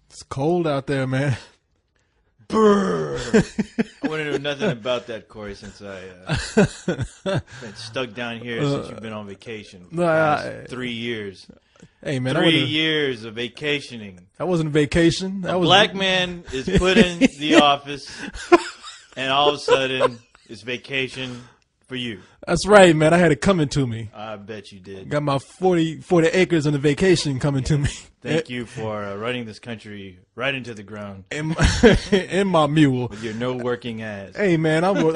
It's cold out there, man. Brr. I want to know nothing about that, Corey, since been stuck down here since you've been on vacation for the past 3 years. Hey, man. 3 years of vacationing. That wasn't a vacation. A black man is put in the office, and all of a sudden, it's vacation for you. That's right, man. I had it coming to me. I bet you did. Got my 40 acres on the vacation coming to me. Thank you for running this country right into the ground. In my mule. With your no working ass. Hey, man, I was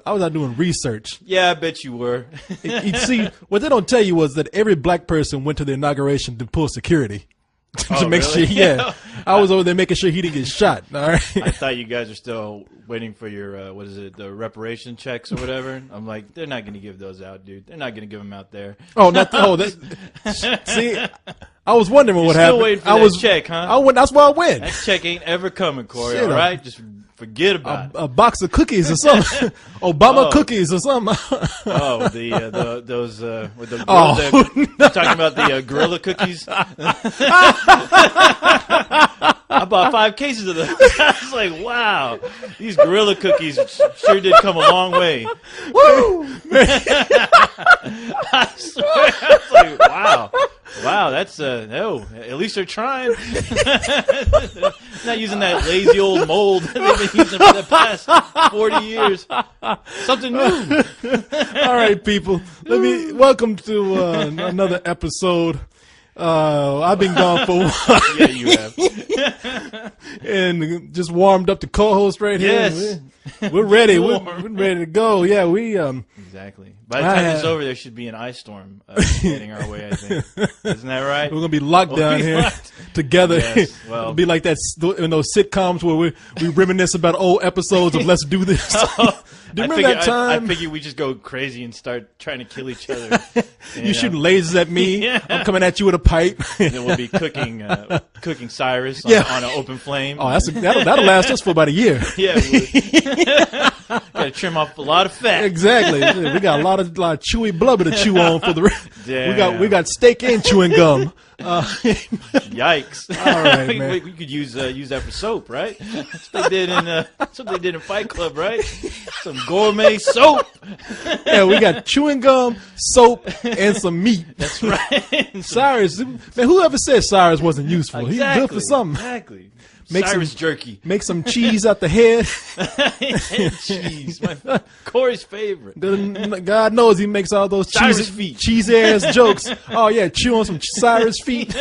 out doing research. Yeah, I bet you were. You see, what they don't tell you was that every black person went to the inauguration to pull security. To make really? sure, yeah. I was over there making sure he didn't get shot. All right. I thought you guys are still waiting for your, the reparation checks or whatever. I'm like, they're not going to give those out, dude. They're not going to give them out there. Oh, see, I was wondering what happened. Still waiting for that check, huh? That's why I went. That check ain't ever coming, Corey, Shit, all right? Just forget about it. A box of cookies or something. Obama cookies or something. Oh, those with the gorilla, you're talking about the gorilla cookies? I bought 5 cases of those. I was like, wow, these gorilla cookies sure did come a long way. Woo! I swear, I was like, wow, that's at least they're trying. Not using that lazy old mold that they've been using for the past 40 years. Something new. All right, people. Welcome to another episode. I've been gone for a while. Yeah, you have. And just warmed up the co-host right here. Yes. We're ready. We're ready to go. Yeah, Exactly. By the time it's over, there should be an ice storm heading our way, I think. Isn't that right? We're going to be locked down here together. Yes, well. It'll be like that in those sitcoms where we reminisce about old episodes of Let's Do This. Do you remember that time? I figure we just go crazy and start trying to kill each other. You shooting lasers at me. Yeah. I'm coming at you with a pipe. And then we'll be cooking Cyrus on an open flame. Oh, that'll last us for about a year. Yeah, got to trim off a lot of fat. Exactly. We got a lot of chewy blubber to chew on for the rest. Damn. We got steak and chewing gum. Yikes! All right, man. We could use that for soap, right? That's what they did in Fight Club, right? Some gourmet soap. Yeah, we got chewing gum, soap, and some meat. That's right. Cyrus, man, whoever said Cyrus wasn't useful? Exactly. He's good for something. Exactly. Make Cyrus jerky. Make some cheese out the head. Cheese, Corey's favorite. God knows he makes all those cheese ass jokes. Oh yeah, chew on some Cyrus feet,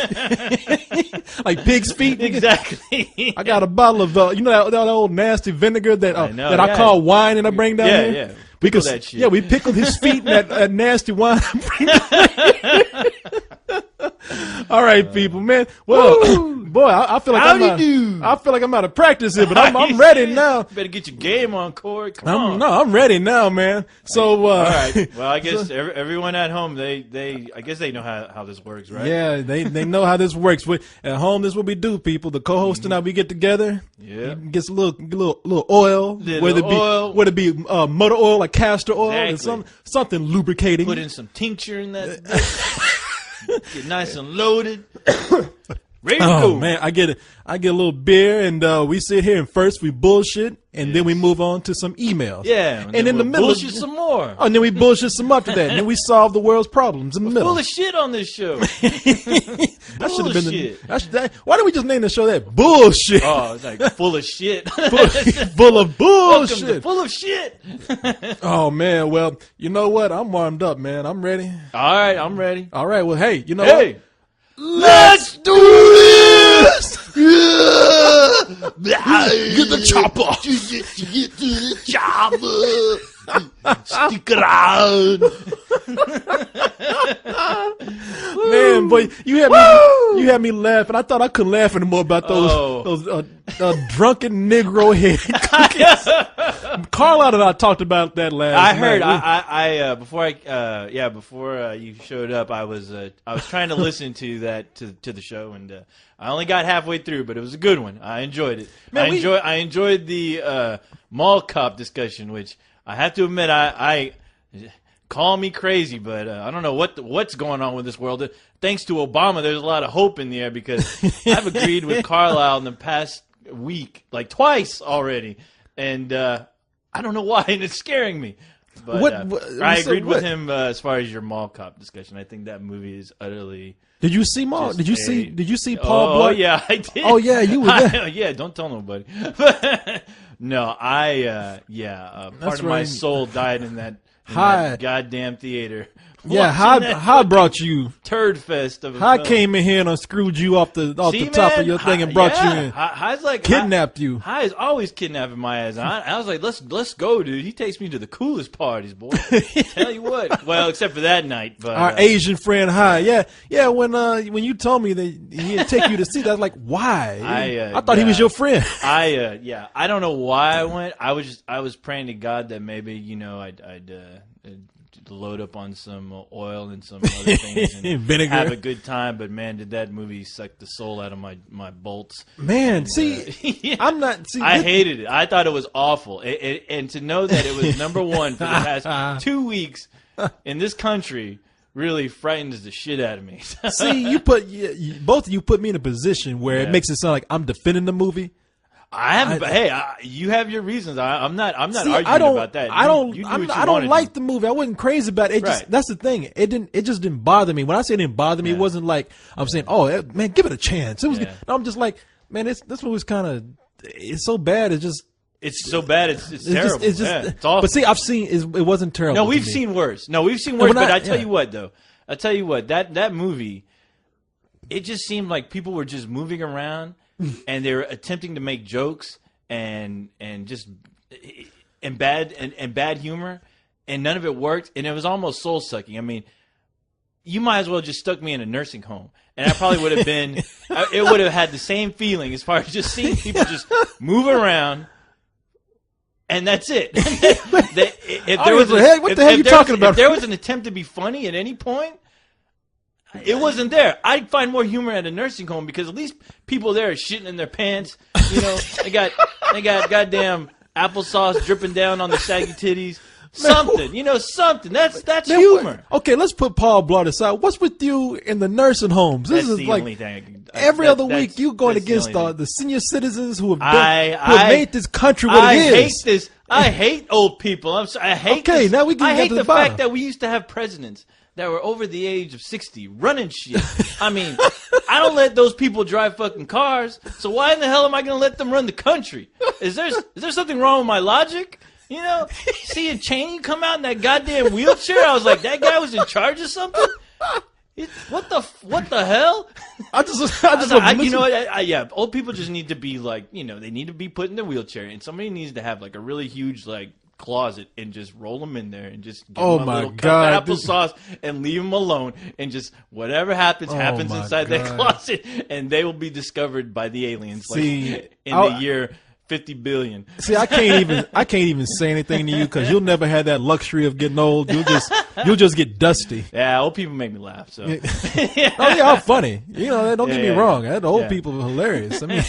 like pig's feet. Exactly. I got a bottle of that old nasty vinegar that I call wine and I bring down here. Yeah. Pickle that shit. Yeah, we pickled his feet in that nasty wine. All right, people, man. Well, boy, I feel like I feel like I'm out of practice here, but I'm ready now. Better get your game on, Corey. Come on. No, I'm ready now, man. So, all right. Well, I guess everyone at home, I guess they know how this works, right? Yeah, they know how this works. At home, this is what we do, people. The co-host and I, we get together. Yeah. Gets a little oil, whether it be motor oil, like castor oil, and something lubricating. Put in some tincture in that. Get nice and loaded. Ready to go. Man, I get a little beer, and we sit here and first we bullshit, and then we move on to some emails. Yeah, and in the middle, bullshit some more. Oh, and then we bullshit some after that, and then we solve the world's problems in the middle. Full of shit on this show. That should have been why don't we just name the show that? Bullshit. Oh, it's like full of shit. Full of bullshit. Welcome to full of shit. Oh man, well, you know what? I'm warmed up, man. I'm ready. All right, I'm ready. All right, well, hey, you know what? Let's do this! Get the chopper. Get to the chopper. Stick around. Man, boy, you had me laughing. I thought I couldn't laugh anymore about those drunken Negro head cookies. Carlisle and I talked about that last night. I heard. Before you showed up, I was trying to listen to that to the show, and I only got halfway through, but it was a good one. I enjoyed it. Man, I enjoyed the mall cop discussion, which I have to admit, call me crazy, but I don't know what's going on with this world. Thanks to Obama, there's a lot of hope in the air because I've agreed with Carlisle in the past week, like twice already, and I don't know why, and it's scaring me. But I agreed with him as far as your mall cop discussion. I think that movie is utterly. Did you see Mall? Did you see Paul Blart? Oh yeah, I did. Oh yeah, you were there. Yeah, don't tell nobody. No, part of my soul died in that goddamn theater. Yeah, how brought you turd fest of a How film. Came in here and unscrewed you off the top of your thing and brought you in. High's like kidnapped you. High is always kidnapping my ass. I was like, let's go, dude. He takes me to the coolest parties, boy. Tell you what. Well, except for that night, but our Asian friend High. Yeah. When you told me that he'd take you to see that, I was like, why? I thought he was your friend. I don't know why I went. I was praying to God that maybe I'd load up on some oil and some other things and vinegar. Have a good time. But man, did that movie suck the soul out of my bolts. Man, I'm not. I hated it. I thought it was awful. And to know that it was number one for the past 2 weeks in this country really frightens the shit out of me. See, both of you put me in a position where it makes it sound like I'm defending the movie. You have your reasons. I'm not arguing about that. I don't like the movie. I wasn't crazy about it. That's the thing. It just didn't bother me. When I say it didn't bother me, it wasn't like I'm saying, "Oh man, give it a chance." It was. No, I'm just like, man, this movie's kind of. It's so bad. It's so bad. It's terrible. It's awful. But see, I've seen it wasn't terrible. No, we've seen worse. But I tell you what, though. I tell you what, that movie, it just seemed like people were just moving around. And they were attempting to make jokes and bad humor, and none of it worked. And it was almost soul sucking. I mean, you might as well just stuck me in a nursing home, and I probably would have been. It would have had the same feeling as far as just seeing people just move around, and that's it. What the hell are you talking about? If there was an attempt to be funny at any point. It wasn't there. I'd find more humor at a nursing home because at least people there are shitting in their pants. They got goddamn applesauce dripping down on their saggy titties. Something, something. That's humor. Okay, let's put Paul Blart aside. What's with you in the nursing homes? This is the only thing. Every other week you going against the senior citizens who have made this country what it is. I hate this. I hate old people. I'm sorry. I hate. Okay, now we can get to the bottom. Fact that we used to have presidents that were over the age of 60 running shit. I mean, I don't let those people drive fucking cars, so why in the hell am I going to let them run the country? Is there something wrong with my logic? Seeing Cheney come out in that goddamn wheelchair, I was like, that guy was in charge of something? What the hell? Old people just need to be like, they need to be put in the wheelchair, and somebody needs to have like a really huge closet and just roll them in there and just give them a little cup of applesauce and leave them alone, and just whatever happens inside that closet, and they will be discovered by the aliens in the year 50 billion. See, I can't even say anything to you because you'll never have that luxury of getting old. You'll just get dusty. Yeah, old people make me laugh. So I'm funny. Don't get me wrong. The old people are hilarious. I mean,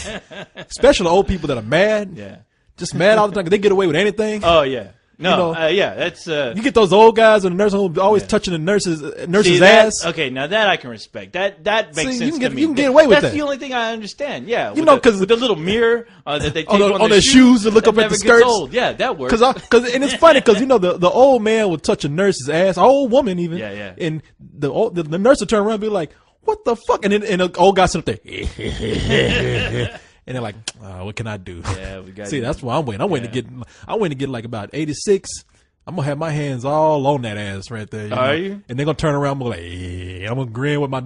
especially the old people that are mad. Yeah. Just mad all the time. They get away with anything. Oh yeah, that's. You get those old guys in the nursing home always touching the nurse's ass. Okay, now that I can respect. That makes sense to me. You can get away with that. That's the only thing I understand. Yeah, because with the little mirror that they take on their shoes to look up at the skirts. Old. Yeah, that works. And it's funny because the old man will touch a nurse's ass, an old woman even. Yeah. And the nurse will turn around and be like, "What the fuck?" And the old guy sit up there. And they're like, what can I do? Yeah, we got. See, that's why I'm waiting. I'm waiting to get like about 86. I'm gonna have my hands all on that ass right there. Are you? And they're gonna turn around and be like, hey, I'm gonna grin with my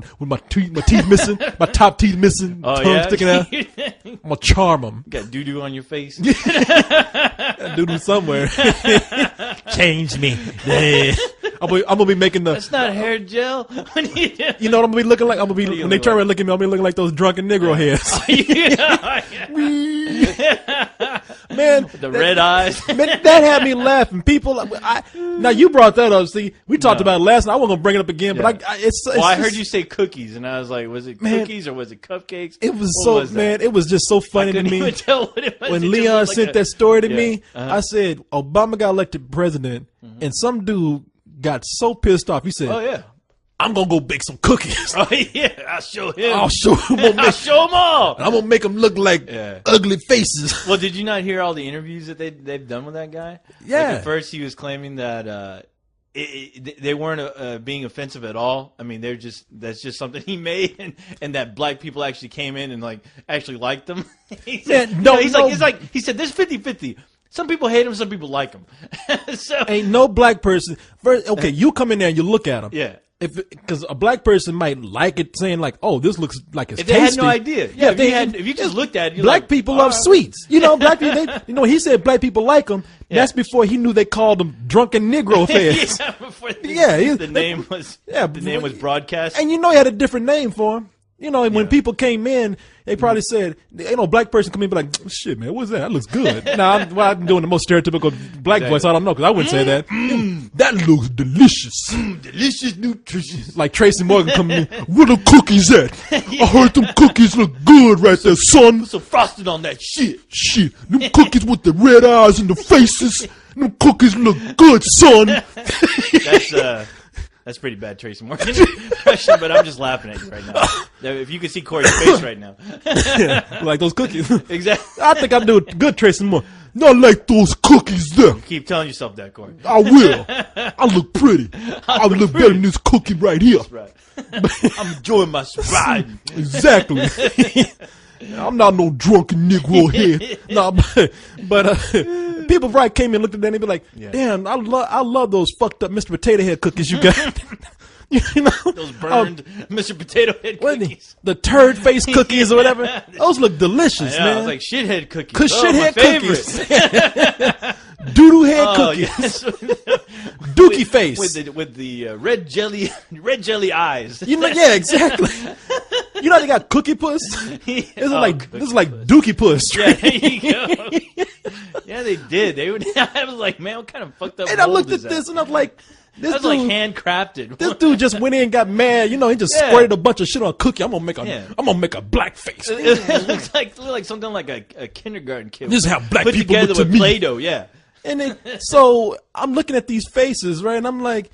teeth missing, my top teeth missing, tongue sticking out. I'm gonna charm them. You got doo doo on your face. Doo doo somewhere. Change me. I'm gonna be making the. That's not hair gel. You know what I'm gonna be looking like? When they turn around and look at me, I'm gonna be looking like those drunken Negro heads. Man, the red eyes. Man, that had me laughing. People, now you brought that up. See, we talked about it last night. I wasn't gonna bring it up again, but I heard you say cookies, and I was like, was it cookies or was it cupcakes? It was it was just so funny to me. Even tell what it was. When Leon sent that story to me, I said Obama got elected president, and some dude got so pissed off. He said, Oh yeah. I'm gonna go bake some cookies. Oh yeah. I'll show him. I'll show him. I'll show them all. I'm gonna make them look like ugly faces. Well, did you not hear all the interviews that they've done with that guy? Yeah. Like at first, he was claiming that they weren't being offensive at all. I mean, that's just something he made, and that black people actually came in and like actually liked them. He said, he said there's 50-50. Some people hate him, some people like him. So Ain't no black person. First, okay, you come in there and you look at them. yeah. Because a black person might like it, saying like, "Oh, this looks like it's If they tasty." had no idea, yeah. If you just looked at it, you're black like, people all love right. sweets. You know, black people. He said black people like them. Yeah. That's before he knew they called them drunken Negro fans. Yeah, before Yeah, the name was broadcast. And you know, he had a different name for him. You know, when people came in, they probably said, "Ain't no black person come in, and be like, shit, man, what's that? That looks good." Now, I'm doing the most stereotypical black voice. I don't know, because I wouldn't say that. That looks delicious. Delicious, nutritious. Like Tracy Morgan coming in, where the cookies at? I heard them cookies look good right there, son. Put some frosting on that shit. Shit, them cookies with the red eyes and the faces, them cookies look good, son. That's pretty bad, Tracy Morgan impression, but I'm just laughing at you right now. If you could see Corey's face right now. Yeah, like those cookies. Exactly. I think I'm doing good, Tracy Morgan. Not like those cookies there. Keep telling yourself that, Corey. I will. I look pretty. I look better than this cookie right here. Right. I'm enjoying my sobriety. Exactly. I'm not no drunken Negro here. No, but people right came in and looked at that and they be like, damn, I love those fucked up Mr. Potato Head cookies you got. You know, those burned Mr. Potato Head cookies. The turd face cookies or whatever. Those look delicious, man. It was like shithead cookies. Shithead my cookies. favorite. Doodoo head cookies. Yes. Dookie face. With the red jelly eyes. You know, yeah, exactly. You know they got cookie puss. This is like Dookie puss. Yeah, there you go. Yeah, they did. I was like, man, what kind of fucked up? And I mold looked is at that? this and I'm like, this That's dude, like handcrafted. This dude just went in and got mad. You know, he just squirted a bunch of shit on a cookie. I'm gonna make a black face. It looks like something like a kindergarten kid. This is how black put people together look to with me. Play-Doh. Yeah. And then, so I'm looking at these faces, right? And I'm like,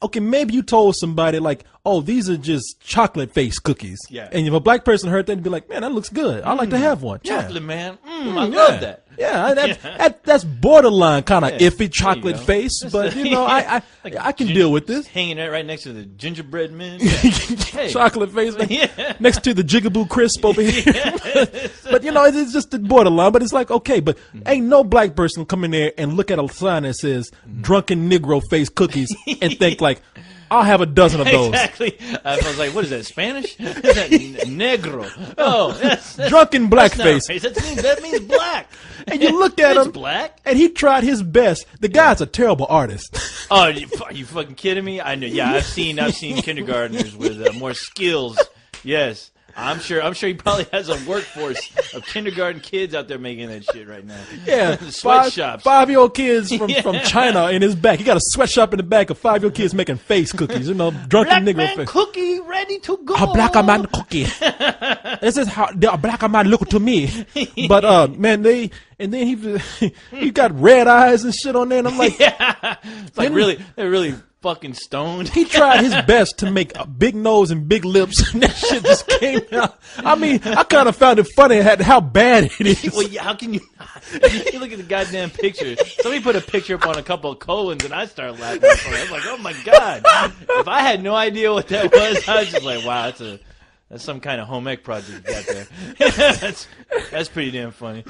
okay, maybe you told somebody like, oh, these are just chocolate face cookies. Yeah. And if a black person heard that, they'd be like, man, that looks good. I'd like to have one. Chocolate, man. I Yeah. love that. Yeah, that's borderline kind of iffy chocolate go. face, but you know, I can deal with this. Hanging right next to the gingerbread man. Yeah. Hey. Chocolate face Yeah. next to the Jigaboo Crisp over here. But you know, it's just the borderline. But it's like, okay, but ain't no black person come in there and look at a sign that says "drunken Negro face cookies" and think like, I'll have a dozen of those. Exactly. I was like, what is that, Spanish? Is that negro? Oh, that's Drunken blackface. That means black. And you look at It's him, black. and he tried his best. The guy's a terrible artist. Oh, are you fucking kidding me? I know. Yeah, I've seen kindergartners with more skills. Yes. I'm sure he probably has a workforce of kindergarten kids out there making that shit right now. Yeah, Sweatshops. 5-year-old kids from China in his back. He got a sweatshop in the back of 5-year-old kids making face cookies. You know, drunken Black Negro man face. cookie ready to go. A black man cookie. This is how the black man look to me. But man, then he got red eyes and shit on there, and I'm like, It's like they're really fucking stoned. he tried his best to make a big nose and big lips, and that shit just came out. I mean, I kind of found it funny how bad it is. Well, yeah, how can you not? You look at the goddamn picture. Somebody put a picture up on a couple of colons, and I started laughing. I was like, oh my god! If I had no idea what that was, I was just like, wow, that's some kind of home ec project you got there. That's pretty damn funny.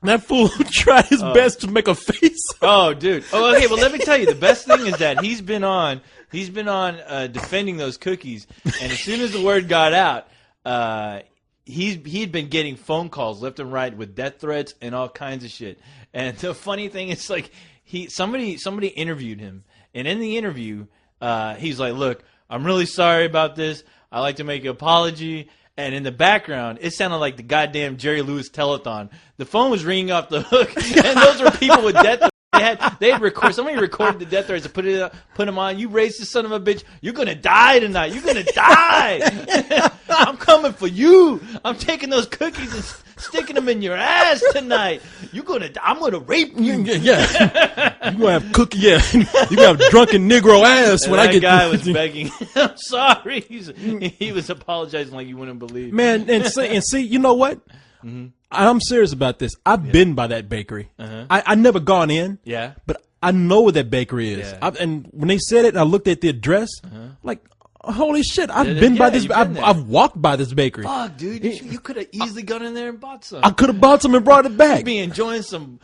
That fool tried his best to make a face. Oh, dude. Oh, okay. Well, let me tell you. The best thing is that he's been on defending those cookies, and as soon as the word got out, he'd been getting phone calls left and right with death threats and all kinds of shit. And the funny thing is, like, somebody interviewed him, and in the interview, he's like, "Look, I'm really sorry about this. I'd like to make an apology." And in the background, it sounded like the goddamn Jerry Lewis telethon. The phone was ringing off the hook, and those were people with death threats. Somebody recorded the death threats and put them on. You racist son of a bitch. You're going to die tonight. You're going to die. I'm coming for you. I'm taking those cookies and sticking them in your ass tonight. I'm gonna rape you. Yeah, you gonna have cookie. Yeah, you gonna have drunken Negro ass when that I get. guy was begging. I'm sorry. He was apologizing like you wouldn't believe. Man, and see, you know what? I'm serious about this. I've been by that bakery. I never gone in. Yeah. But I know where that bakery is. Yeah. And when they said it, and I looked at the address. Like, holy shit! I've been by this. you've been there. I've walked by this bakery. Fuck, dude. You could have easily gone in there and bought some. I could have bought some and brought it back. You'd be enjoying some.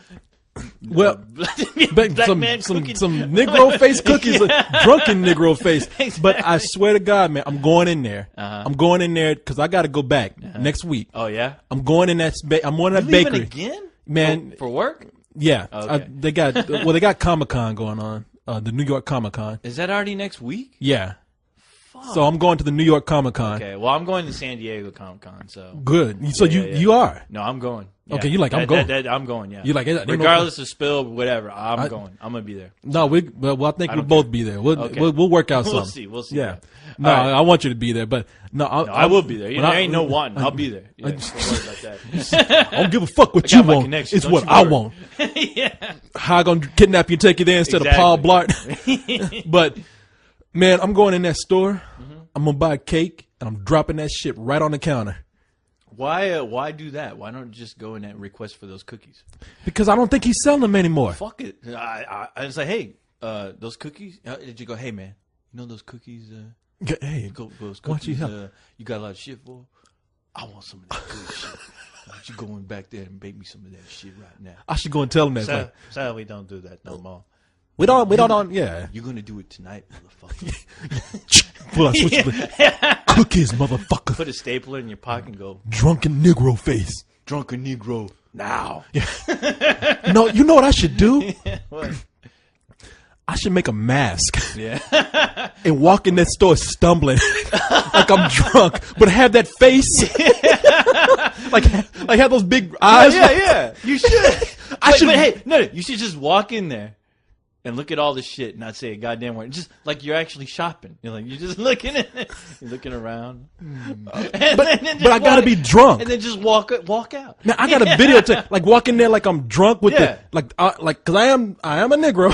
Well, black some man cookies. Negro face cookies, drunken Negro face. Exactly. But I swear to God, man, I'm going in there. I'm going in there because I got to go back next week. Oh yeah. I'm going in that. I'm going to that Leaving bakery again, man. For work. Yeah, Okay. they got Comic-Con going on, the New York Comic-Con. Is that already next week? Yeah. So I'm going to the New York Comic-Con. Okay. Well, I'm going to San Diego Comic Con. So. Good. So Yeah. you are. No, I'm going. Yeah. Okay, you like, I'm going. I'm going. Yeah. You like, ain't no- regardless of spill, whatever. I'm going. I'm gonna be there. No, well, I think we'll don't both be there. Okay. We'll work out We'll something. see. Yeah. Yeah. No, All right. I want you to be there, but no, I will be there. when There ain't no wanting. I'll be there. Yeah, don't worry about that. I don't give a fuck what I got you my want. connections, It's don't what you I worry. want. Yeah. How I gonna kidnap you and take you there instead of Paul Exactly. Blart? But man, I'm going in that store. I'm gonna buy a cake and I'm dropping that shit right on the counter. Why do that? Why don't you just go in and request for those cookies? Because I don't think he's selling them anymore. Fuck it. I was like, hey, those cookies. Did you go? Hey man, you know those cookies? Hey, Those why don't you cookies. help? You got a lot of shit for. I want some of that good shit. Why don't you go in back there and bake me some of that shit right now? I should go and tell him that. It's like, Sir, we don't do that no more. we don't, yeah. You're gonna do it tonight, motherfucker. Pull out, switch the cookies, motherfucker. Put a stapler in your pocket and go, Drunken Negro face. drunken Negro, now. No, you know what I should do? What? I should make a mask Yeah. and walk in that store stumbling like I'm drunk, but have that face, like have those big eyes. yeah. You should. I should- But hey, no, you should just walk in there and look at all the shit and not say a goddamn word. Just like you're actually shopping. You're just looking at it. You're looking around. But I gotta be drunk. And then just walk out. Now I got a videotape, like walk in there like I'm drunk with Yeah. the because I am a Negro.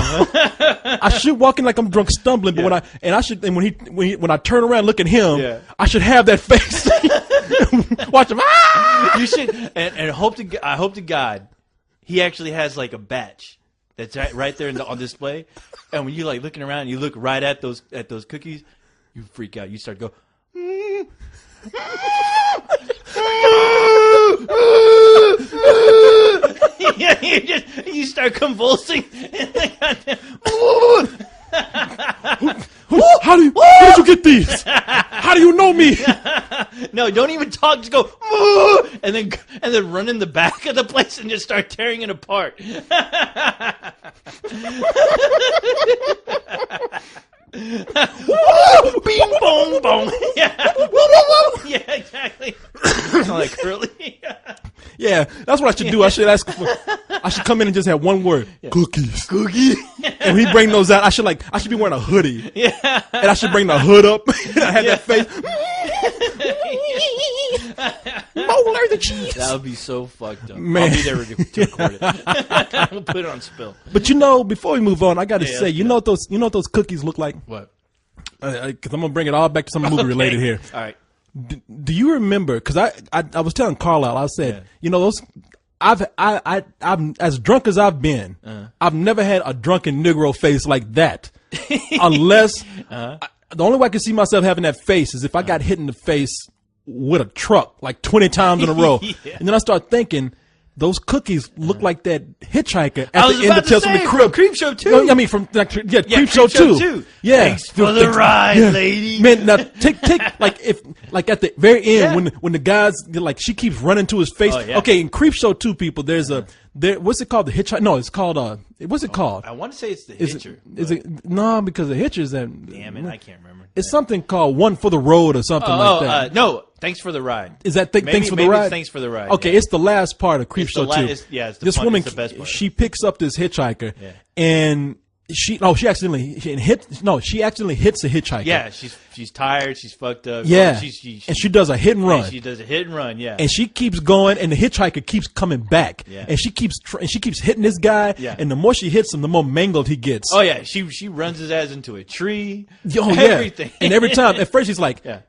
I should walk in like I'm drunk, stumbling, but when I turn around, and look at him, Yeah. I should have that face. Watch him. Ah! You should, and I hope to God, he actually has like a batch that's right there on display, and when you like looking around, you look right at those cookies, you freak out. You start to go. Yeah, you start convulsing. How did you get these? How do you know me? No, don't even talk. Just go, "Ooh," and then run in the back of the place and just start tearing it apart. Bing bong bong. Yeah. Yeah, exactly. Sound like Curly. Yeah, that's what I should do. I should come in and just have one word: cookies. Cookie. And when he bring those out, I should be wearing a hoodie. Yeah. And I should bring the hood up. And I have that face. Molar the cheese. That would be so fucked up. Man. I'll be there to record it. We'll put it on spill. But before we move on, I got to say, you know what those cookies look like? What? Because I'm gonna bring it all back to something movie related here. All right. Do you remember? Because I was telling Carlisle, I said, those. I've as drunk as I've been, I've never had a drunken Negro face like that, unless the only way I can see myself having that face is if I got hit in the face with a truck like 20 times in a row, Yeah. and then I start thinking. Those cookies look like that hitchhiker I at was the end about of to Tales say, from the from Crib. Creep Show 2. No, I mean from Creep Show 2. Yeah. Thanks for the ride, lady. Man, now take like at the very end when the guys like she keeps running to his face. Oh, yeah. Okay, in Creep Show 2, people, what's it called? The hitchhiker? No, it's called what's it called? I want to say it's the Is Hitcher. it no? Because the Hitcher's that. Damn it, I can't remember. It's something called One for the Road or something like that. No, thanks for the ride. Is that thanks for the maybe ride? It's thanks for the ride. Okay, yeah. it's the last part of Creep It's Show the 2. it's the This fun- woman, it's the best part. she picks up this hitchhiker, Yeah. and she accidentally hits a hitchhiker. Yeah, she's tired. She's fucked up. Yeah, She and she does a hit and run. She does a hit and run. Yeah, and she keeps going, and the hitchhiker keeps coming back. Yeah. And she keeps hitting this guy. Yeah. And the more she hits him, the more mangled he gets. Oh yeah, she runs his ass into a tree. Oh yeah. Everything. And every time, at first he's like, Yeah.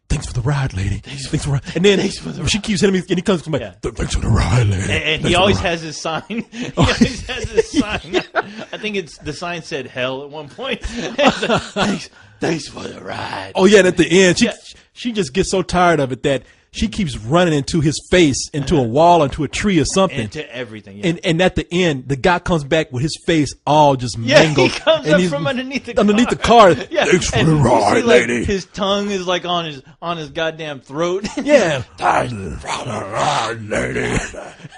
thanks for the ride, lady. Thanks for the ride. And then she keeps hitting me, and he comes back, Yeah. thanks for the ride, lady. And he always has his sign. He always has his sign. I think the sign said hell at one point. Thanks for the ride. Oh yeah, and at the end, she just gets so tired of it that she keeps running into his face, into a wall, into a tree or something. Into everything. Yeah. And at the end, the guy comes back with his face all just Yeah, mangled. he comes and up he's from underneath the car. the car. Yeah, Thanks for and the you ride, see, like, lady. his tongue is like on his goddamn throat. Yeah. Thanks for the ride, lady.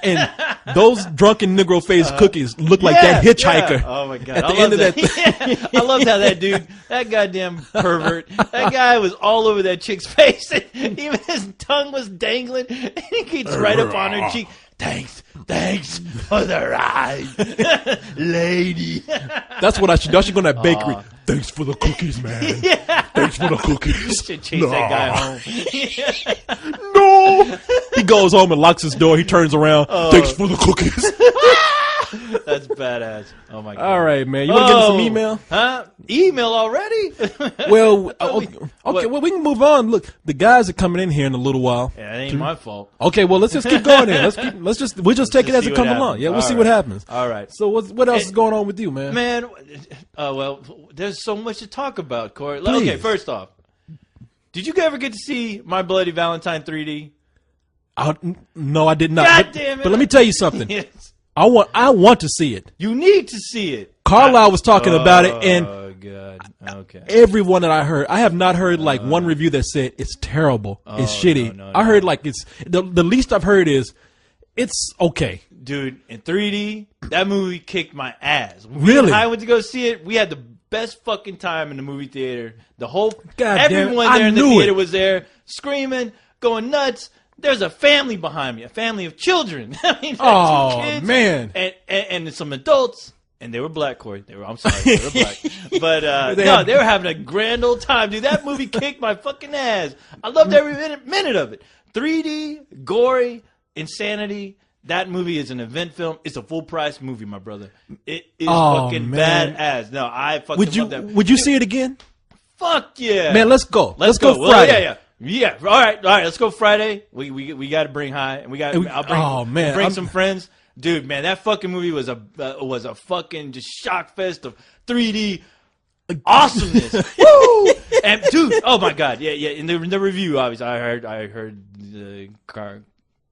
And those drunken Negro face cookies look like that hitchhiker. Yeah. Oh my god! At the end of that Yeah. I loved how that dude, that goddamn pervert, that guy was all over that chick's face. And even his tongue was dangling, and he gets right up on her cheek. Thanks for the ride, lady. That's what I should do. I should go to that bakery. Thanks for the cookies, man. Yeah. Thanks for the cookies. Should chase that guy home. No. He goes home and locks his door. He turns around. Thanks for the cookies. That's badass. Oh my god! All right, man. You want to get some email? Huh? Email already? Well, okay. Well, we can move on. Look, the guys are coming in here in a little while. Yeah, it ain't my fault. Okay, well, let's just keep going then. We'll just take it as see it what comes happens. along. Yeah, we'll All see right. what happens. All right. So what else is going on with you, man? Man, well, there's so much to talk about, Corey. Please. Okay, first off, did you ever get to see My Bloody Valentine 3D? No, I did not. God but, damn it. But let me tell you something. Yes. I want to see it. You need to see it. Carlisle was talking about it, and Oh, God. Okay. everyone that I heard, I have not heard like one review that said it's terrible, it's shitty. no, I heard like it's the least I've heard is it's okay. Dude, in 3D, that movie kicked my ass. Really? When I went to go see it, we had the best fucking time in the movie theater. The whole, God damn it, everyone I there in the knew theater it. was there, screaming, going nuts. There's a family behind me, a family of children. I mean, Oh, some kids man. and some adults, and they were black, Corey. I'm sorry, they were black. But they were having a grand old time, dude. That movie kicked my fucking ass. I loved every minute of it. 3D, gory, insanity. That movie is an event film. It's a full price movie, my brother. It is fucking man. badass. No, I fucking love that. Would you see it again? Fuck yeah, Man, let's go. Let's go Well, Friday. yeah. All right. Let's go Friday. We got to bring high, and I'll bring some friends, dude. Man, that fucking movie was a fucking just shock fest of 3D awesomeness. Woo! And dude, oh my god, yeah. In the review, obviously, I heard the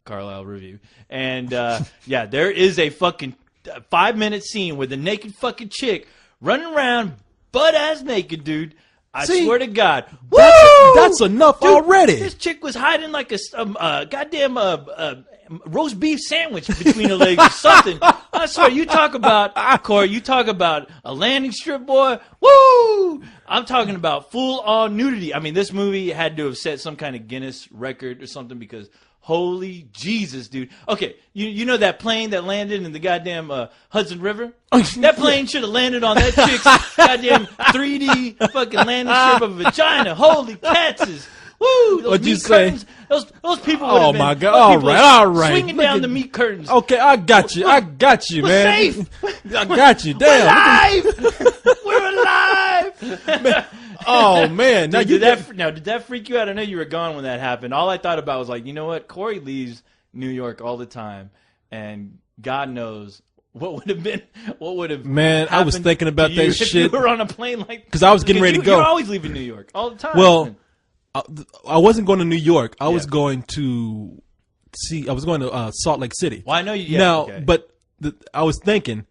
Carlisle review, and yeah, there is a fucking 5-minute scene with the naked fucking chick running around butt ass naked, dude. I swear to God, That's enough Dude, already. This chick was hiding like a goddamn roast beef sandwich between her legs or something. I swear, you talk about, Corey, you talk about a landing strip, boy. Woo! I'm talking about full-on nudity. I mean, this movie had to have set some kind of Guinness record or something because holy Jesus, dude. Okay, you know that plane that landed in the goddamn Hudson River? That plane should have landed on that chick's goddamn 3D fucking landing strip of a vagina. Holy catses. Woo! Those What'd you meat say? curtains, those people would have been, my God. those people All right. swinging down the meat curtains. Okay, I got you. I got you, We're man. safe. I got you. We're Damn. alive! We're alive! Oh man. Now Dude, did that freak you out? I know you were gone when that happened. All I thought about was like, you know what? Corey leaves New York all the time, and God knows what would have Man, I was happened thinking about to that you if shit. you were on a plane like 'Cause I was getting ready to go. You're always leaving New York all the time. Well, I wasn't going to New York. I was Yeah. going to Salt Lake City. well, I know you. Yeah, now, okay. but I was thinking,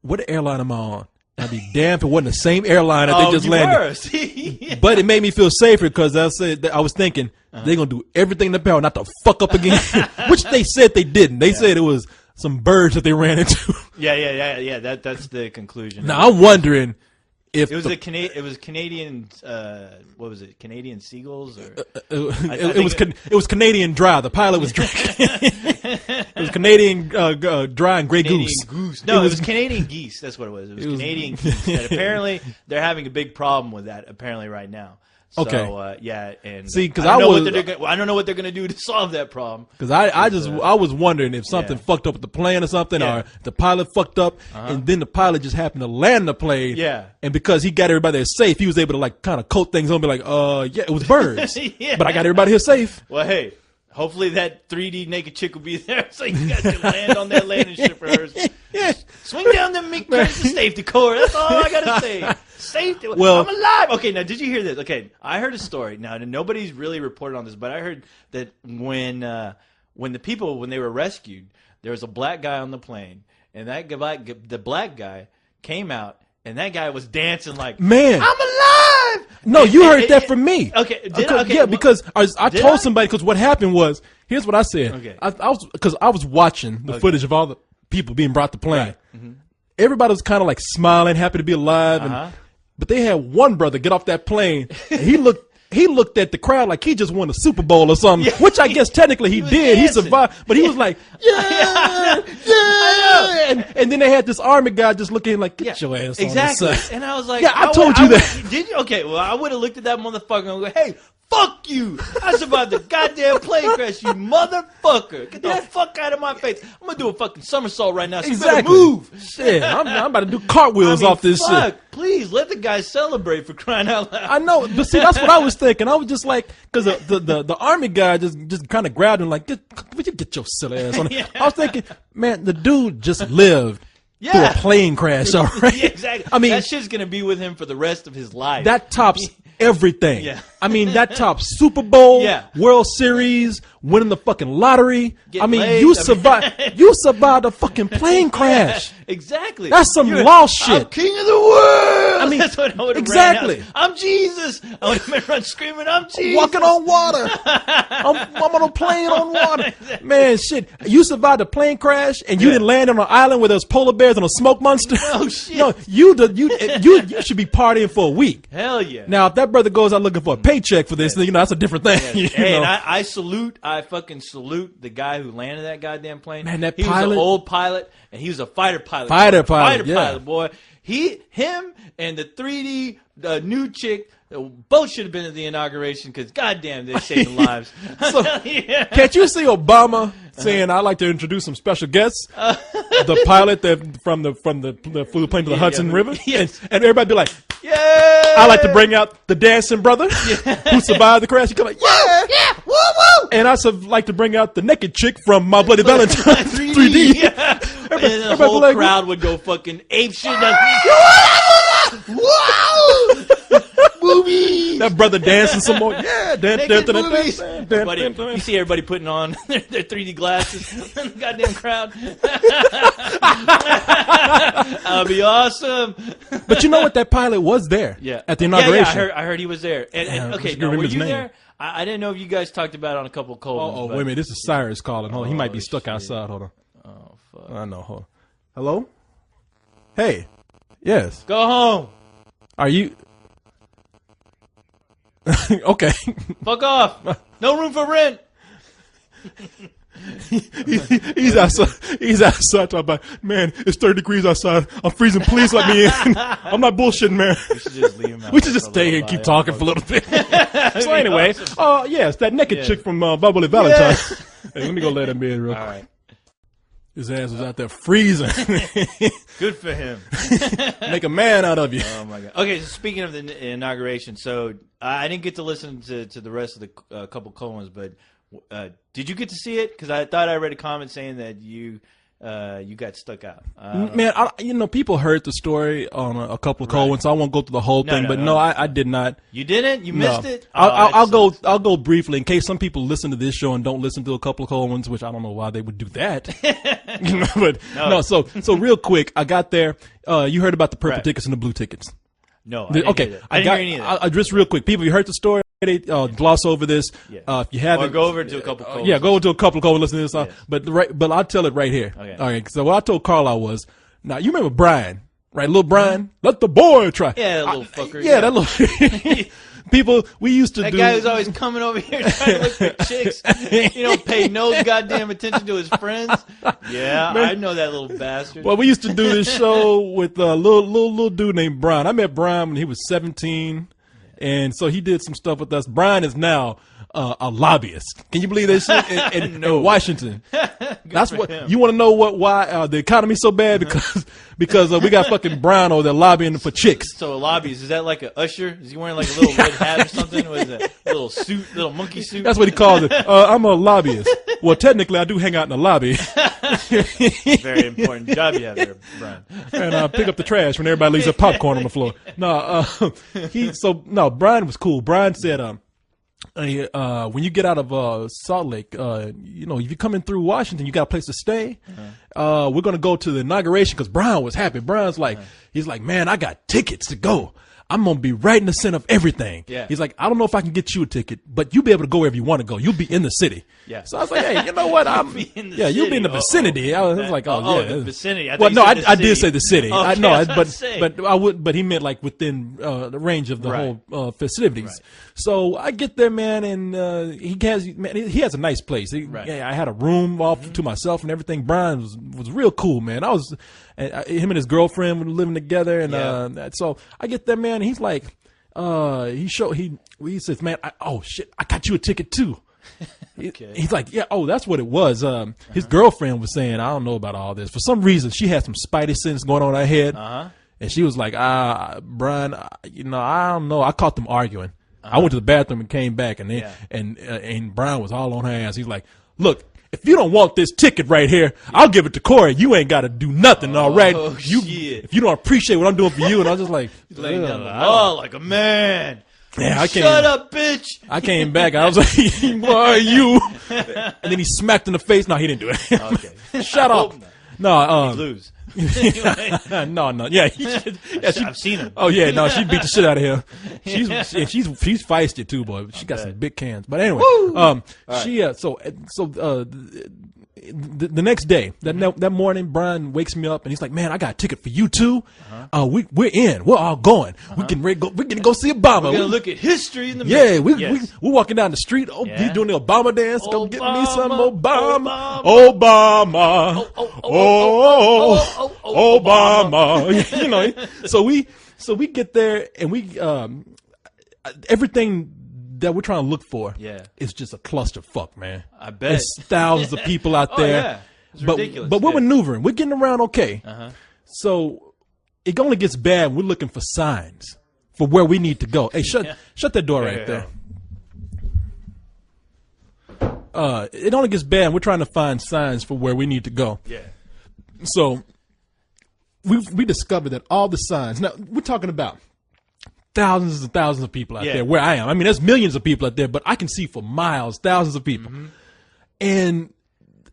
what airline am I on? I'd be damned if it wasn't the same airline that they just you landed. were. See? But it made me feel safer because I was thinking they're gonna do everything in the power not to fuck up again, which they said they didn't. They said it was some birds that they ran into. Yeah. That's the conclusion. Now I'm wondering if It was it was Canadian. What was it? Canadian seagulls or it was Canadian Dry. The pilot was drinking. It was Canadian dry and gray Canadian goose. No, it was Canadian geese. That's what it was. It was Canadian geese. And apparently, they're having a big problem with that. Apparently, right now. So, Okay. yeah, and See, 'cause I don't know what they're gonna do to solve that problem. Because I was wondering if something Yeah. fucked up with the plane or something, Yeah. or the pilot fucked up, and then the pilot just happened to land the plane. Yeah. And because he got everybody there safe, he was able to like kind of coat things on, and be like, yeah, it was birds, Yeah. but I got everybody here safe. Well, hey, hopefully that 3D naked chick will be there, so you guys can land on that landing strip for hers. Yeah. Swing down the safety cord. That's all I gotta say. Safety. Well- I'm alive. Okay, now did you hear this? Okay, I heard a story. Now nobody's really reported on this, but I heard that when they were rescued, there was a black guy on the plane, and the black guy came out, and that guy was dancing like, Man. I'm alive. No, you heard that from me. Okay, Yeah, because I Did told I? somebody, because what happened was, here's what I said. Okay. I was watching the footage of all the people being brought to plane. Right. Mm-hmm. Everybody was kind of like smiling, happy to be alive, but they had one brother get off that plane, and he looked at the crowd like he just won a Super Bowl or something, Yeah. which I guess technically he was did. He dancing. survived, but he was like, yeah, yeah. And then they had this army guy just looking like, get your ass exactly. on the side. And I was like, Yeah, I told you that. Did you? Okay, well, I would have looked at that motherfucker and go, hey, fuck you. I survived the goddamn plane crash, you motherfucker. Get the fuck out of my face. I'm going to do a fucking somersault right now. So you better Exactly. move. Shit, I'm about to do cartwheels off this fuck. shit. Please, let the guy celebrate for crying out loud. I know, but see, that's what I was thinking. I was just like, because the army guy just kind of grabbed him like, would you get your silly ass on it? Yeah. I was thinking, man, the dude just lived through a plane crash already. Yeah, exactly. I mean, that shit's going to be with him for the rest of his life. that tops everything. Yeah. I mean, that tops Super Bowl, Yeah. World Series, winning the fucking lottery. Getting I mean, laid. you survived a fucking plane crash. Exactly. That's some You're- lost I'm shit. king of the world. I mean, that's what I would have exactly. I'm Jesus. I would have been run screaming, I'm Jesus. Walking on water. I'm on a plane on water. Man, shit. You survived a plane crash and you didn't land on an island where there's polar bears and a smoke monster. Oh, shit. No, you should be partying for a week. Hell yeah. Now, if that brother goes out looking for a paycheck for this, then, that's a different thing. you Hey, know? and I fucking salute the guy who landed that goddamn plane. Man, that he was pilot- an old pilot, and he was a fighter pilot. Fighter pilot, yeah. pilot, boy. Him, and the 3D new chick, both should have been at the inauguration because goddamn, they're saving lives. So, Yeah. can't you see Obama saying, "I'd like to introduce some special guests"? The pilot that from the flew the plane to the Hudson River, Yes. and everybody be like, Yeah. "I like to bring out the dancing brother who survived the crash." He come like, "Yeah, woo woo!" And I like to bring out the naked chick from My Bloody Valentine 3D. Yeah. And the everybody whole like, crowd would go fucking ape shit. Movies. That brother dancing some more. Yeah, Naked movies. Everybody, you see everybody putting on their 3D glasses in the goddamn crowd. That'll be awesome. But you know what? That pilot was there. Yeah, at the inauguration. Yeah, I heard he was there. And Damn, okay, I now, remember were his you name. there? I didn't know if you guys talked about it on a couple of cold ones. Oh, but- wait a minute. This is Cyrus calling. Hold on. He might be stuck shit. outside. Hold on. Oh fuck. I know. Hold on. Hello? Hey. Yes. Go home. Are you? Okay. Fuck off. No room for rent. He's outside. He's outside talking about, man, it's 30 degrees outside. I'm freezing. Please let me in. I'm not bullshitting, man. We should just leave him out We there should just for a stay here and little keep while. talking for a little bit. So anyway, yes, that naked Yeah. chick from Bubbly Valentine. Yeah. Hey, let me go let him in real All quick. right. His ass was out there freezing. Good for him. Make a man out of you. Oh my god. Okay, so speaking of the inauguration, so I didn't get to listen to the rest of the couple Coens, but did you get to see it? Because I thought I read a comment saying that you got stuck out. Man, people heard the story on a couple of cold ones, so I won't go through the whole No, thing. no, but no. no, I did not. You didn't? You missed No. it? Oh, I'll go briefly in case some people listen to this show and don't listen to a couple of cold ones, which I don't know why they would do that. But no. So real quick, I got there. You heard about the purple Right. tickets and the blue tickets. No, I didn't Okay, hear that. I didn't hear any of that. I just real quick, people, you heard the story. Gloss over this. Yeah. If you haven't, Or go over to a couple Coens. yeah, go to a couple of cold and listen to this. Yes. But I'll tell it right here. Okay. All right. So what I told Carlisle was, now you remember Brian, right? Little Brian, let the boy try. Yeah, that little fucker, Yeah, yeah. that little. People, we used to That do. guy who's always coming over here trying to look for chicks. You don't pay no goddamn attention to his friends. Yeah, I know that little bastard. Well, we used to do this show with a little dude named Brian. I met Brian when he was 17, and so he did some stuff with us. Brian is now a lobbyist. Can you believe this shit in Washington? That's what him. you want to know. Why the economy's so bad? Because we got fucking Brian over there lobbying for chicks. So a lobbyist, is that like a usher? Is he wearing like a little red hat or something? What is that? A little suit, little monkey suit? That's what he calls it. I'm a lobbyist. Well, technically, I do hang out in the lobby. Very important job you have there, Brian. And pick up the trash when everybody leaves their popcorn on the floor. No, Brian was cool. Brian said, when you get out of Salt Lake, if you're coming through Washington, you got a place to stay. We're gonna go to the inauguration because Brian was happy. Brian's like, he's like, man, I got tickets to go. I'm gonna be right in the center of everything. Yeah. He's like, I don't know if I can get you a ticket, but you'll be able to go wherever you want to go. You'll be in the city. Yeah. So I was like, hey, you know what? You'll be in the you'll be in the city. vicinity. I was like, yeah, the vicinity. Well, no, I did say the city. Okay, I know, I was about to say. but he meant like within the range of the Right. whole festivities. Right. So I get there, man, and he has a nice place. Right. I had a room all to myself and everything. Brian was real cool, man. Him and his girlfriend were living together, and so I get there, man. And he's like, he says, man, I got you a ticket too. Okay. He's like, yeah, that's what it was. His girlfriend was saying, I don't know about all this. For some reason, she had some spidey sense going on in her head. And she was like, Brian, I don't know. I caught them arguing. I went to the bathroom and came back, and and Brian was all on her ass. He's like, look, if you don't want this ticket right here, I'll give it to Corey. You ain't got to do nothing, all right? Shit. If you don't appreciate what I'm doing for you, and I was just like, laying down the law like a man. Yeah, Shut up, bitch. I came back. I was like, why are you? And then he smacked in the face. No, he didn't do it. Okay. Shut up. No, lose. No. Yeah, I've seen him. Oh yeah, no, she beat the shit out of him. She's feisty too, boy. She got some big cans. But anyway, the next day, that morning, Brian wakes me up and he's like, "Man, I got a ticket for you too. We're in. We're all going. We're gonna go see Obama. We're gonna look at history in the yeah. Yes. We're walking down the street. Oh, Yeah. he's doing the Obama dance. Go get me some Obama. Obama. Obama. So we get there and we everything that we're trying to look for is just a clusterfuck, man. I bet. There's thousands of people out there. Yeah. It's ridiculous. But we're maneuvering. We're getting around okay. So it only gets bad when we're looking for signs for where we need to go. Hey, shut that door right there. It only gets bad when we're trying to find signs for where we need to go. Yeah. So we discovered that all the signs. Now we're talking about thousands and thousands of people out there where I am. I mean, there's millions of people out there, but I can see for miles thousands of people, and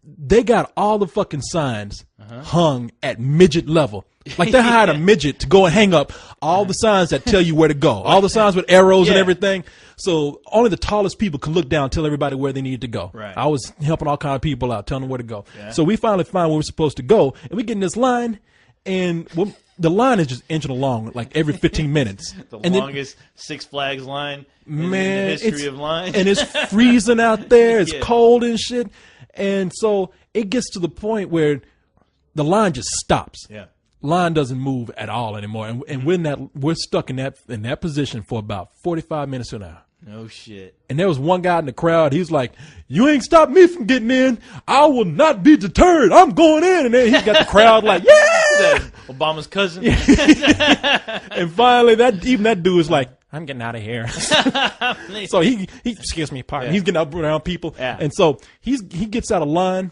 they got all the fucking signs hung at midget level. Like they hired a midget to go and hang up all the signs that tell you where to go. All the signs with arrows and everything. So only the tallest people can look down and tell everybody where they need to go. Right. I was helping all kind of people out, telling them where to go. Yeah. So we finally find where we're supposed to go, and we get in this line, and the line is just inching along like every 15 minutes. The and longest Six Flags line in the history of lines. And it's freezing out there. It's Yeah. cold and shit. And so it gets to the point where the line just stops. Yeah. Line doesn't move at all anymore. And we're stuck in that position for about 45 minutes to an hour. No shit. And there was one guy in the crowd. He's like, "You ain't stopped me from getting in. I will not be deterred. I'm going in." And then he got the crowd like, "Yeah!" Obama's cousin. And finally, that dude was like, "I'm getting out of here." So he excuse me, pardon. He's getting up around people, and so he gets out of line,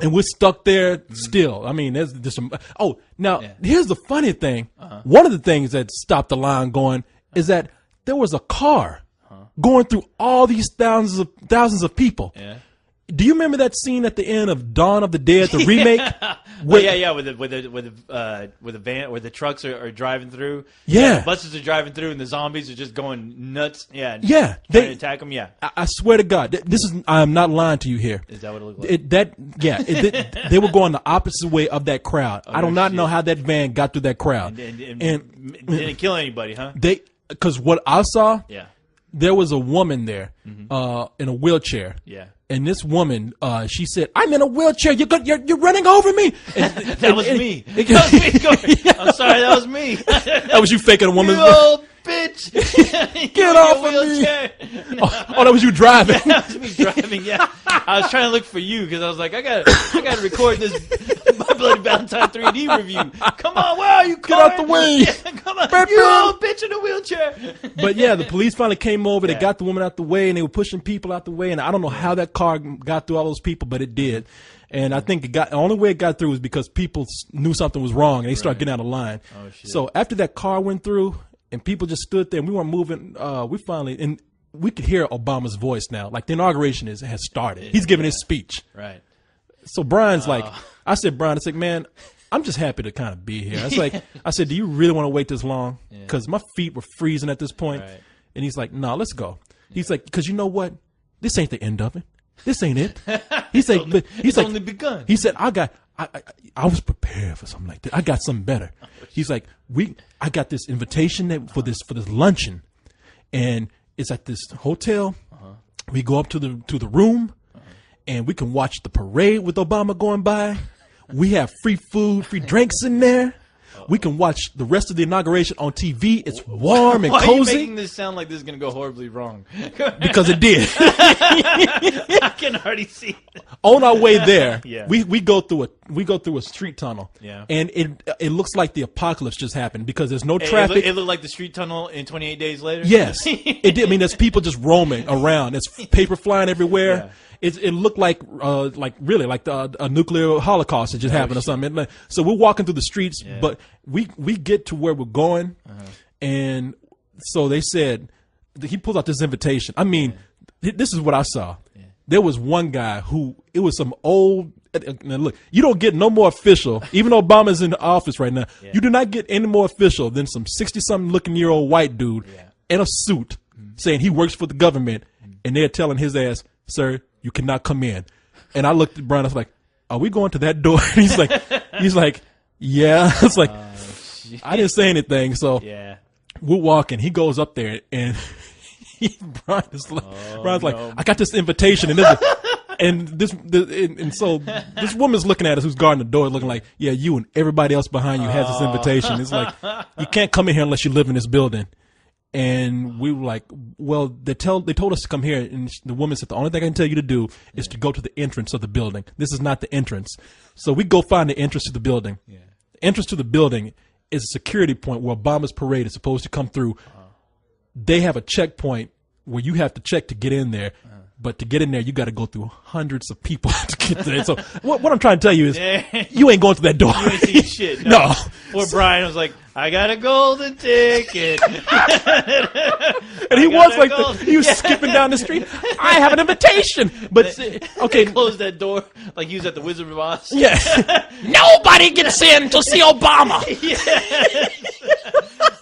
and we're stuck there still. I mean, there's just some. Oh, now here's the funny thing. One of the things that stopped the line going is that there was a car going through all these thousands of people. Yeah. Do you remember that scene at the end of Dawn of the Dead, the remake? With the van where the trucks are driving through. Yeah. The buses are driving through and the zombies are just going nuts. Yeah. Yeah. Trying to attack them. Yeah. I swear to God, I'm not lying to you here. Is that what it looked like? They were going the opposite way of that crowd. I do not know how that van got through that crowd. And didn't kill anybody, huh? Because what I saw, there was a woman there in a wheelchair. Yeah. And this woman, she said, "I'm in a wheelchair. You're running over me." That was me. That was me. I'm sorry, that was me. That was you faking a woman's. You old bitch. Get off of me. Oh, that was you driving. That was me driving, yeah. I was trying to look for you because I was like, I gotta record this My Bloody Valentine 3D review. Come on, where are you? Get out the way. Yeah, come on, you old bitch in a wheelchair. But yeah, the police finally came over. They got the woman out the way, and they were pushing people out the way. And I don't know how that car got through all those people, but it did. And I think the only way it got through was because people knew something was wrong, and they started getting out of line. Oh, shit. So after that car went through, and people just stood there, and we weren't moving, and we could hear Obama's voice now. Like, the inauguration has started. He's giving his speech. Right. So Brian's like, I said, Brian, it's like, man, I'm just happy to kind of be here. I was like, I said, do you really want to wait this long? Because my feet were freezing at this point. Right. And he's like, no, let's go. He's like, because you know what? This ain't the end of it. This ain't it. He's like, it's only begun. He said, I was prepared for something like that. I got something better. He's like, I got this invitation for this luncheon, and it's at this hotel. We go up to the room, and we can watch the parade with Obama going by. We have free food, free drinks in there. We can watch the rest of the inauguration on TV. It's warm and cozy. Why are you making this sound like this is going to go horribly wrong? Because it did. I can already see it. On our way there, we go through a street tunnel. Yeah. And it looks like the apocalypse just happened because there's no traffic. It looked like the street tunnel in 28 Days Later? Yes. It did. I mean, there's people just roaming around. There's paper flying everywhere. Yeah. It looked like really like a nuclear holocaust had just happened or something. So we're walking through the streets, but we get to where we're going, and so they said he pulls out this invitation. I mean, this is what I saw. There was one guy it was some old. Now look, you don't get no more official. Even though Obama's in the office right now, you do not get any more official than some 60-something looking year old white dude in a suit saying he works for the government, and they're telling his ass, "Sir, you cannot come in." And I looked at Brian. I was like, "Are we going to that door?" And he's like, "Yeah." I was like, I didn't say anything. So we're walking. He goes up there, and Brian's like, "I got this invitation, and so this woman's looking at us, who's guarding the door, looking like, yeah, you and everybody else behind you has this invitation. It's like, you can't come in here unless you live in this building." And we were like, well, they told us to come here, and the woman said the only thing I can tell you to do is to go to the entrance of the building. This is not the entrance. So we go find the entrance to the building. The entrance to the building is a security point where Obama's parade is supposed to come through. They have a checkpoint where you have to check to get in there. But to get in there, you got to go through hundreds of people to get there. So what I'm trying to tell you is, you ain't going through that door. You ain't seen shit. No. Or Brian was like, "I got a golden ticket," and he was like, he was skipping down the street. "I have an invitation." But okay, close that door like he was at the Wizard of Oz. Yeah. Nobody gets in to see Obama.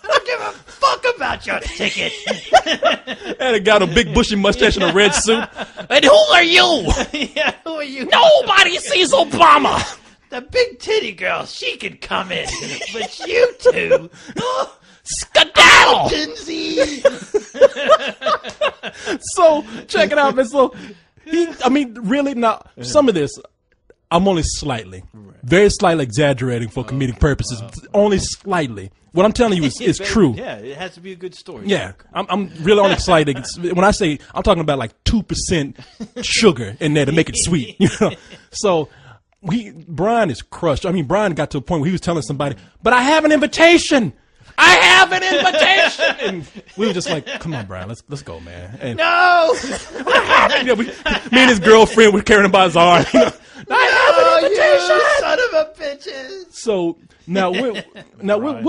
Don't give a fuck about your ticket. And a guy with a big bushy mustache and a red suit. And who are you? Yeah, who are you? Nobody sees Obama. The big titty girl, she can come in, but you two, skedaddle. So check it out, man. So really now, some of this, I'm only very slightly exaggerating for comedic purposes. Only slightly. What I'm telling you is true. Yeah, it has to be a good story. Yeah, I'm really only excited. When I say, I'm talking about like 2% sugar in there to make it sweet. You know, so Brian is crushed. I mean, Brian got to a point where he was telling somebody, "But I have an invitation. I have an invitation." And we were just like, "Come on, Brian, let's go, man." And no. Me and his girlfriend were carrying him by his arm. You know, "I have an invitation, you son of a bitches." So now we're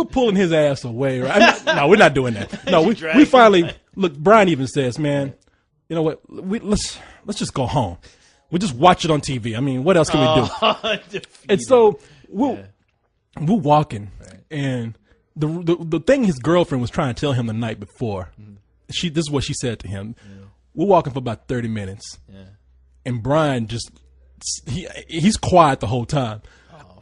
pulling his ass away, right? No, we're not doing that. No, we finally look. Brian even says, "Man, you know what? Let's just go home. We just watch it on TV. I mean, what else can we do?" And so we're walking, and the thing his girlfriend was trying to tell him the night before, this is what she said to him. We're walking for about 30 minutes, and Brian he's quiet the whole time.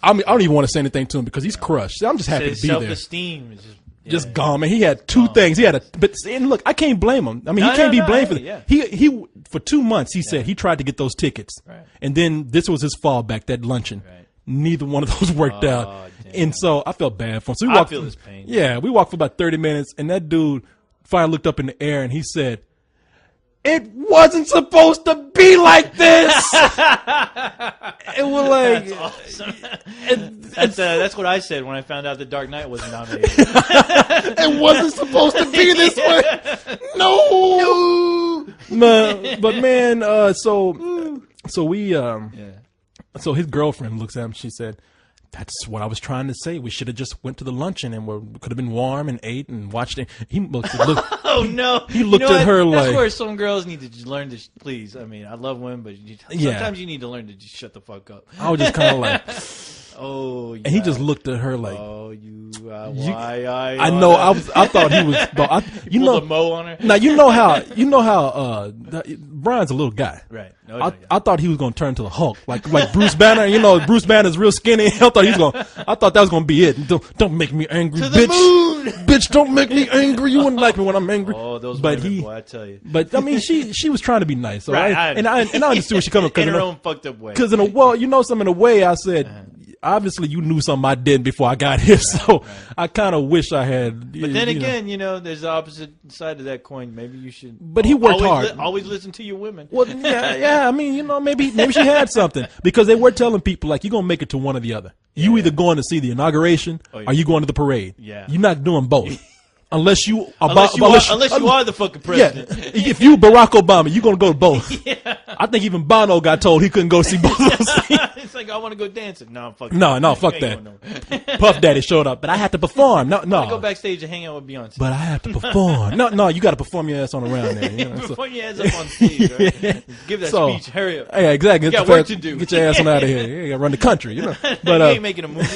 I mean, I don't even want to say anything to him because he's crushed. I'm just happy to be there. Self-esteem is just just gone, man. He had two things. He had but and look, I can't blame him. I mean, he can't be blamed for that. He for 2 months, he said he tried to get those tickets. Right. And then this was his fallback, that luncheon. Right. Neither one of those worked out. Damn. And so I felt bad for him. So we I walked, feel his pain. Yeah, we walked for about 30 minutes, and that dude finally looked up in the air and he said, "It wasn't supposed to be like this." It was like, That's awesome. That's what I said when I found out The Dark Knight wasn't nominated. it wasn't supposed to be this way. No. But man, so we so his girlfriend looks at him. She said, "That's what I was trying to say. We should have just went to the luncheon and we could have been warm and ate and watched it." He looked Oh no! He looked at her That's like, where some girls need to just learn to. Please, I mean, I love women, but sometimes you need to learn to just shut the fuck up. I was just kind of like, oh, yeah. and he just looked at her like, oh, why? I know. I thought he was. You Pulled know, a mo on her. now you know how Brian's a little guy. Right. I thought he was gonna turn to the Hulk, like Bruce Banner. You know, Bruce Banner's real skinny. I thought that was gonna be it. Don't make me angry, To the bitch. moon! Bitch, don't make me angry. You wouldn't like me when I'm angry. Oh, those but women, boy, I tell you. But I mean, she was trying to be nice, so Right, I understood where she coming in her from. own fucked up way. Because in a way, I said, obviously you knew something I didn't before I got here, so I kind of wish I had. But then again, there's the opposite side of that coin. Maybe you should. But he worked hard. Always listen to your women. Well, yeah. I mean, maybe she had something because they were telling people like you're gonna make it to one or the other. You either going to see the inauguration or you going to the parade. Yeah. You're not doing both. Unless you are the fucking president. Yeah, if you Barack Obama, you're gonna go to both. Yeah. I think even Bono got told he couldn't go see both of those things. It's like I want to go dancing. No, fuck. No, fuck that. Puff Daddy showed up, but I had to perform. No. I go backstage and hang out with Beyonce. But I have to perform. No, you got to perform your ass on around there. Perform your ass up on stage. Right? Give that speech. Hurry up. Yeah, exactly. You got work to do. Get your ass on out of here. You got to run the country. But you ain't making a movie.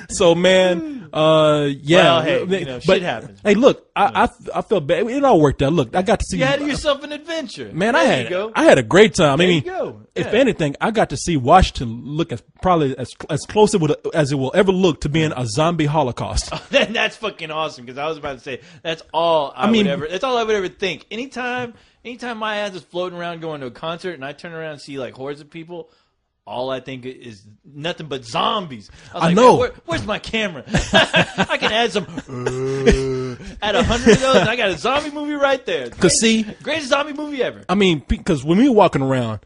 So man, Well, hey, shit happens. Hey, look, I felt bad. It all worked out. Look, I got to see. You had yourself an adventure. Man, I had a great time. There you go. If anything, I got to see Washington look probably as close as it will ever look to being a zombie holocaust. Then that's fucking awesome because I was about to say that's all I would ever think. Anytime my ass is floating around going to a concert and I turn around and see like hordes of people. All I think is nothing but zombies. I know. Man, where's my camera? I can add some. Add 100 of those, and I got a zombie movie right there. Greatest zombie movie ever. I mean, because when we were walking around,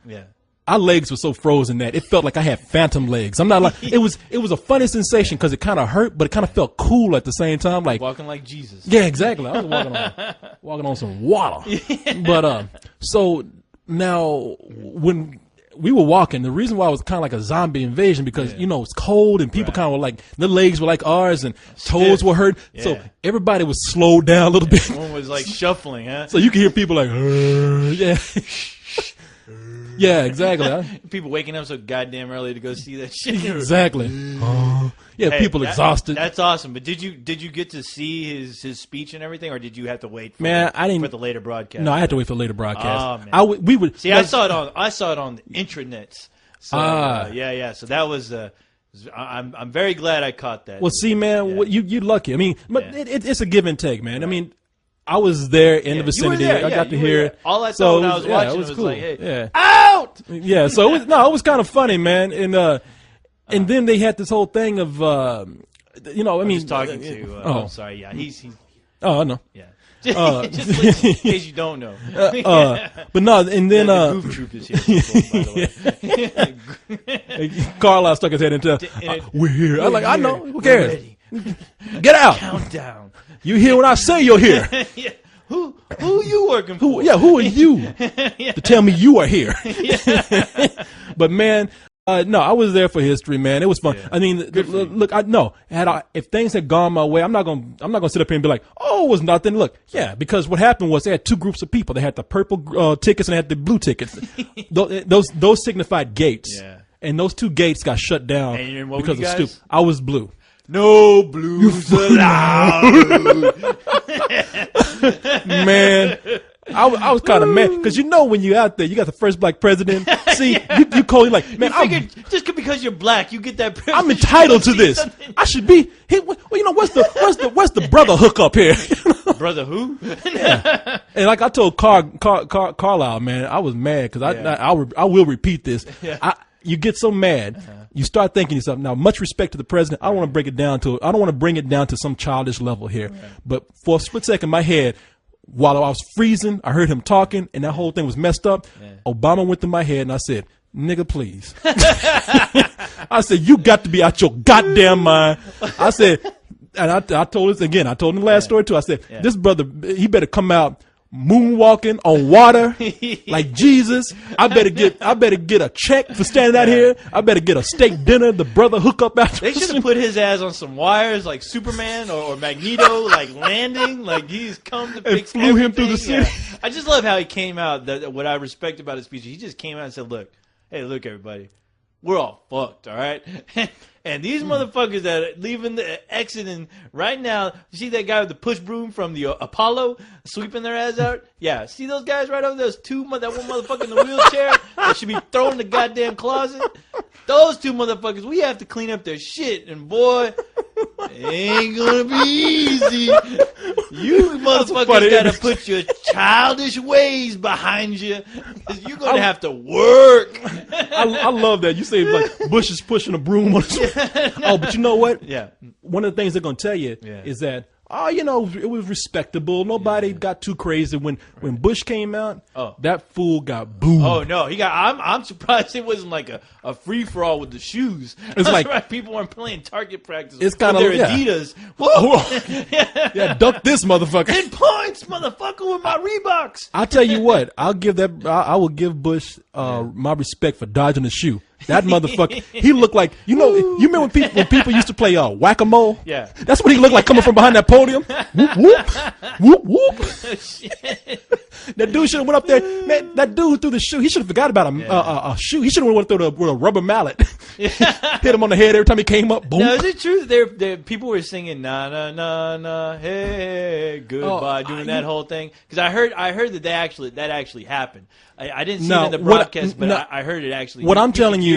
our legs were so frozen that it felt like I had phantom legs. I'm not like it was a funny sensation because it kind of hurt, but it kind of felt cool at the same time. Like walking like Jesus. Yeah, exactly. I was walking on some water. But so now when we were walking, the reason why it was kind of like a zombie invasion because it's cold and people kind of were like their legs were like ours and toes were hurt, so everybody was slowed down a little bit. One was like shuffling, huh? So you could hear people like, yeah. Yeah, exactly. People waking up so goddamn early to go see that shit. Exactly. Hey, people exhausted. That's awesome. But did you get to see his speech and everything, or did you have to wait for the later broadcast? No, I had to wait for the later broadcast. Oh, man. We would see. I saw it on the intranets. So yeah. So that was. I'm very glad I caught that. Well, see, man, you're lucky. I mean, but it's a give and take, man. Right. I mean. I was there in the vicinity. I got to hear it. All I saw when I was watching was cool. Like, hey, out! Yeah, so it was kind of funny, man. And then they had this whole thing of, just talking to. I'm sorry. Yeah, he's. Oh, I know. Yeah. Just in case you don't know. But no, and then the Goof Troop is here. By the way. Carlisle stuck his head into. We're here. I'm like, I know. Who cares? Get out. Countdown. You hear when I say you're here. Yeah. Who you working for? Who are you to tell me you are here? But man, no, I was there for history, man. It was fun. Yeah. I mean, look, if things had gone my way, I'm not gonna sit up here and be like, oh, it was nothing. Look, because what happened was they had two groups of people. They had the purple tickets and they had the blue tickets. those signified gates. Yeah. And those two gates got shut down because of stupid. I was blue. No blues allowed. Man, I was kind of mad because when you're out there, you got the first black president. See, you call like, man, you figured just because you're black, you get that privilege. I'm entitled to this. Something. I should be. Well, what's the brother hookup here? Brother who? Yeah. And like I told Carlisle, man, I was mad because I will repeat this. Yeah. You get so mad, you start thinking yourself. Now, much respect to the president. I don't want to break it down to. I don't want to bring it down to some childish level here. Right. But for a split second, my head, while I was freezing, I heard him talking, and that whole thing was messed up. Yeah. Obama went through my head, and I said, "Nigga, please." I said, "You got to be out your goddamn mind." I said, and I told this again. I told him the last story too. I said, "This brother, he better come out moonwalking on water like Jesus. I better get a check for standing out here. I better get a steak dinner. The brother hook up after." They should have put his ass on some wires like Superman or Magneto, like landing, like he's come to fix and flew him through the city. Yeah. I just love how he came out. What I respect about his speech, he just came out and said, "Look, look, everybody, we're all fucked, all right." And these motherfuckers that are leaving the exiting right now, you see that guy with the push broom from the Apollo sweeping their ass out? Yeah, see those guys right over there? Those that one motherfucker in the wheelchair that should be thrown in the goddamn closet? Those two motherfuckers, we have to clean up their shit, and boy, it ain't gonna be easy. You motherfuckers gotta put your childish ways behind you, because you're gonna have to work. I love that. You say like Bush is pushing a broom on his Oh, but you know what? Yeah. One of the things they're going to tell you is that, it was respectable. Nobody got too crazy. When Bush came out, that fool got booed. Oh, no. I'm surprised it wasn't like a free-for-all with the shoes. It's like right. People weren't playing target practice. It's kind of their Adidas. Yeah, dunk this motherfucker. 10 points, motherfucker, with my Reeboks. I'll tell you what. I will give Bush my respect for dodging the shoe. That motherfucker, he looked like, you remember when people used to play whack-a-mole? Yeah. That's what he looked like coming from behind that podium. Whoop, whoop, whoop, whoop. That dude should have went up there. Man, that dude threw the shoe. He should have forgot about a shoe. He should have went through with a rubber mallet. Hit him on the head every time he came up. Boom. Now, is it true that people were singing na na na na hey goodbye doing that whole thing? Because I heard that actually happened. I didn't see it in the broadcast, but I heard it actually. What I'm telling you.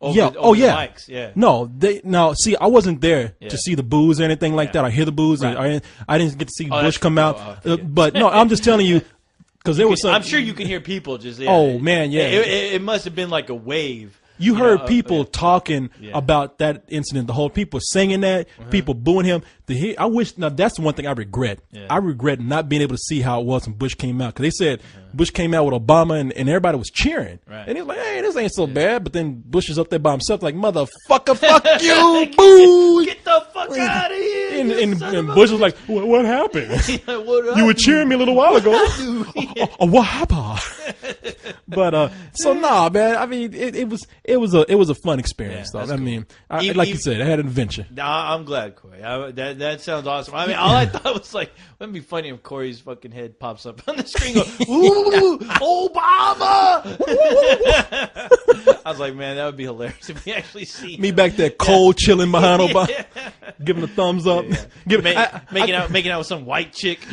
Over the mics. Yeah. No, see, I wasn't there to see the boos or anything like that. I hear the boos. Right. I didn't get to see Bush come out. But no, I'm just telling you, because there was some. I'm sure you can hear people just. Yeah, oh man, yeah. It must have been like a wave. You heard people talking about that incident. The whole people singing that, people booing him. I wish. Now that's the one thing I regret. Yeah. I regret not being able to see how it was when Bush came out, because they said Bush came out with Obama and everybody was cheering, and he was like, "Hey, this ain't so bad." But then Bush is up there by himself, like, "Motherfucker, fuck you, boo! Get the fuck out of here!" And Bush was like, "What happened? You were cheering me a little while ago. What happened?" But so nah, man. I mean, it was a fun experience, though. I mean, like you said, I had an adventure. Nah, I'm glad, Corey. That sounds awesome. I mean, all I thought was like, wouldn't it be funny if Corey's fucking head pops up on the screen, and goes, "Ooh, Obama!" I was like, man, that would be hilarious if we actually see me back there, cold chilling behind Obama, giving a thumbs up, making out with some white chick.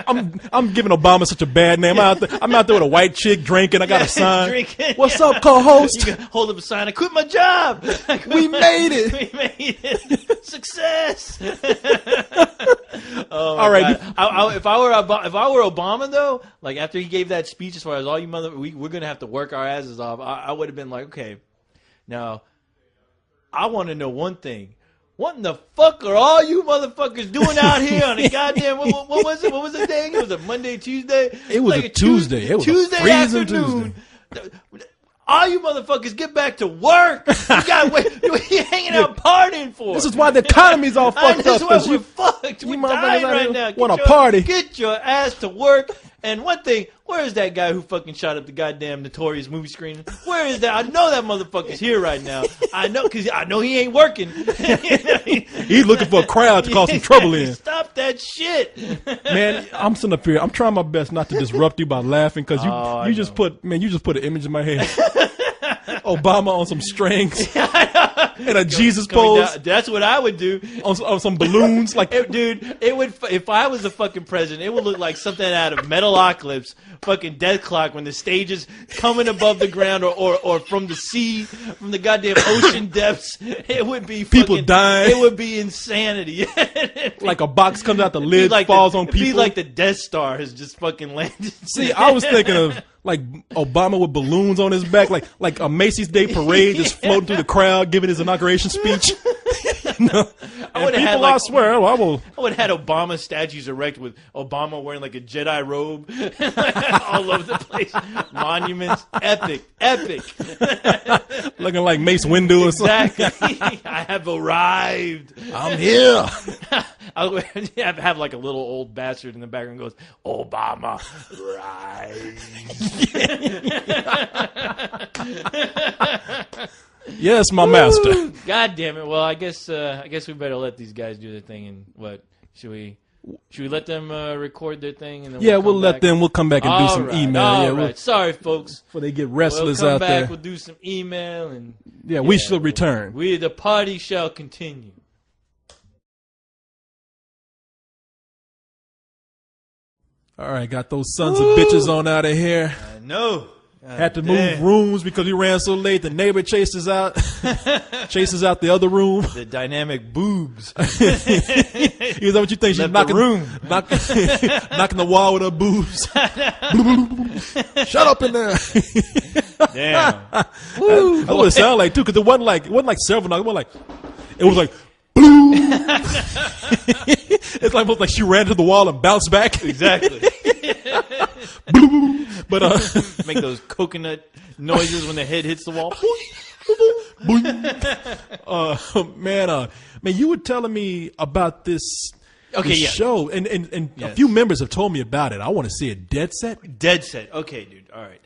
I'm giving Obama such a bad name. I'm out there with a white chick drinking. I got a sign. Drinking. What's up, co-host? You can hold up a sign. I quit my job. We made it. We made it. Success. All right. If I were Obama though, like after he gave that speech, as far as all you we're gonna have to work our asses off, I would have been like, okay, now I want to know one thing. What in the fuck are all you motherfuckers doing out here on a goddamn what was it? What was the day? It was a Monday, Tuesday. It was like a Tuesday. It was Tuesday afternoon. Tuesday. All you motherfuckers get back to work. You're hanging out partying for. This is why the economy's all fucked up. This is why we're fucked. We're dying right now. Want a party? Get your ass to work. And one thing, where is that guy who fucking shot up the goddamn Notorious movie screen? Where is that? I know that motherfucker's here right now. I know, because I know he ain't working. He's looking for a crowd to cause some trouble in. Stop that shit. Man, I'm sitting up here. I'm trying my best not to disrupt you by laughing, because you just put an image in my head. Obama on some strings and a Jesus Coming pose down. That's what I would do. on some balloons. Like, Dude, it would, if I was the fucking president, it would look like something out of Metalocalypse, fucking Death Clock, when the stage is coming above the ground or from the sea, from the goddamn ocean depths. It would be People fucking, dying. It would be insanity. like a box comes out the lid, like falls on it'd be people. like the Death Star has just fucking landed. See, I was thinking of like Obama with balloons on his back, like a Macy's Day Parade, just floating through the crowd, giving his inauguration speech. I would have had, people, like, I swear, I will. I would have had Obama statues erect with Obama wearing like a Jedi robe all over the place. Monuments. Epic. Looking like Mace Windu or something. Exactly. I have arrived. I'm here. I would have like a little old bastard in the background goes, Obama, rise. Yes, my master. God damn it. Well, I guess we better let these guys do their thing. And what should we let them record their thing? And then Yeah, we'll come let back? them. We'll come back and do All some right, email. all Yeah, right. Sorry, folks. before they get We'll restless come out back. there. We'll do some email and Yeah, we shall return. the party shall continue. All right, got those sons of bitches on out of here. I know. Had to move rooms because we ran so late. The neighbor chases out the other room. The dynamic boobs. Is that what you think? She's Left knocking the room. knocking the wall with her boobs. Shut up in there. Damn. That's what it sounded like too, because it wasn't like several knocks. It was like boom. It's like almost like she ran to the wall and bounced back. Exactly. But Make those coconut noises when the head hits the wall. man, you were telling me about this Okay, yeah. show, and a Yes. few members have told me about it. I want to see it. Dead Set. Dead set. Okay, dude. All right.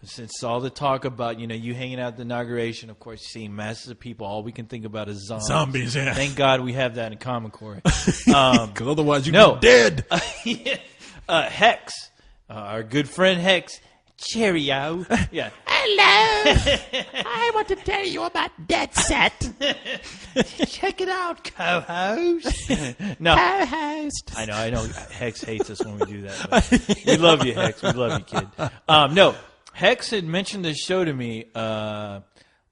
Since all the talk about, you hanging out at the inauguration, of course, seeing masses of people, all we can think about is zombies. Zombies, yeah. Thank God we have that in common, Corey. Because otherwise you'd no. be dead. Hex, our good friend Hex, Cheerio. Yeah. Hello. I want to tell you about Dead Set. Check it out, co-host. No. Co-host. I know. Hex hates us when we do that. But we love you, Hex. We love you, kid. No. Hex had mentioned this show to me, I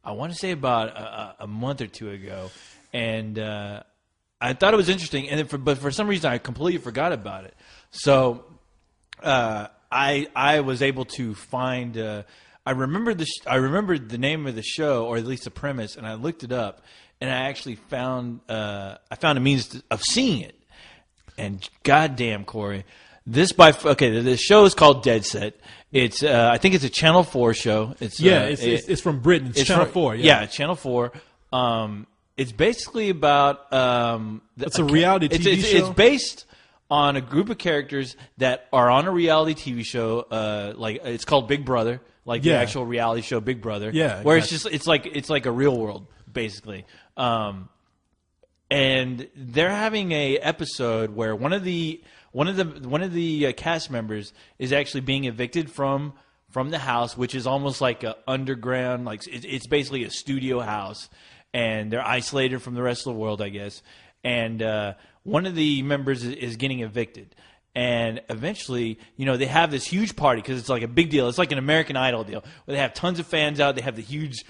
want to say about a month or two ago, and I thought it was interesting, but for some reason I completely forgot about it. So I was able to find. I remembered the name of the show, or at least the premise, and I looked it up, and I actually found a means of seeing it. And goddamn, Corey, the show is called Dead Set. It's I think it's a Channel 4 show. It's from Britain. It's Channel 4. Yeah, Channel 4. It's basically about It's a reality TV show? It's based on a group of characters that are on a reality TV show. Like it's called Big Brother, like the Yeah. actual reality show Big Brother. Yeah, where gotcha. it's like a real world basically. And they're having a episode where one of the cast members is actually being evicted from the house, which is almost like a underground, like it's basically a studio house, and they're isolated from the rest of the world, I guess. And one of the members is getting evicted. And eventually, they have this huge party because it's like a big deal. It's like an American Idol deal where they have tons of fans out. They have the huge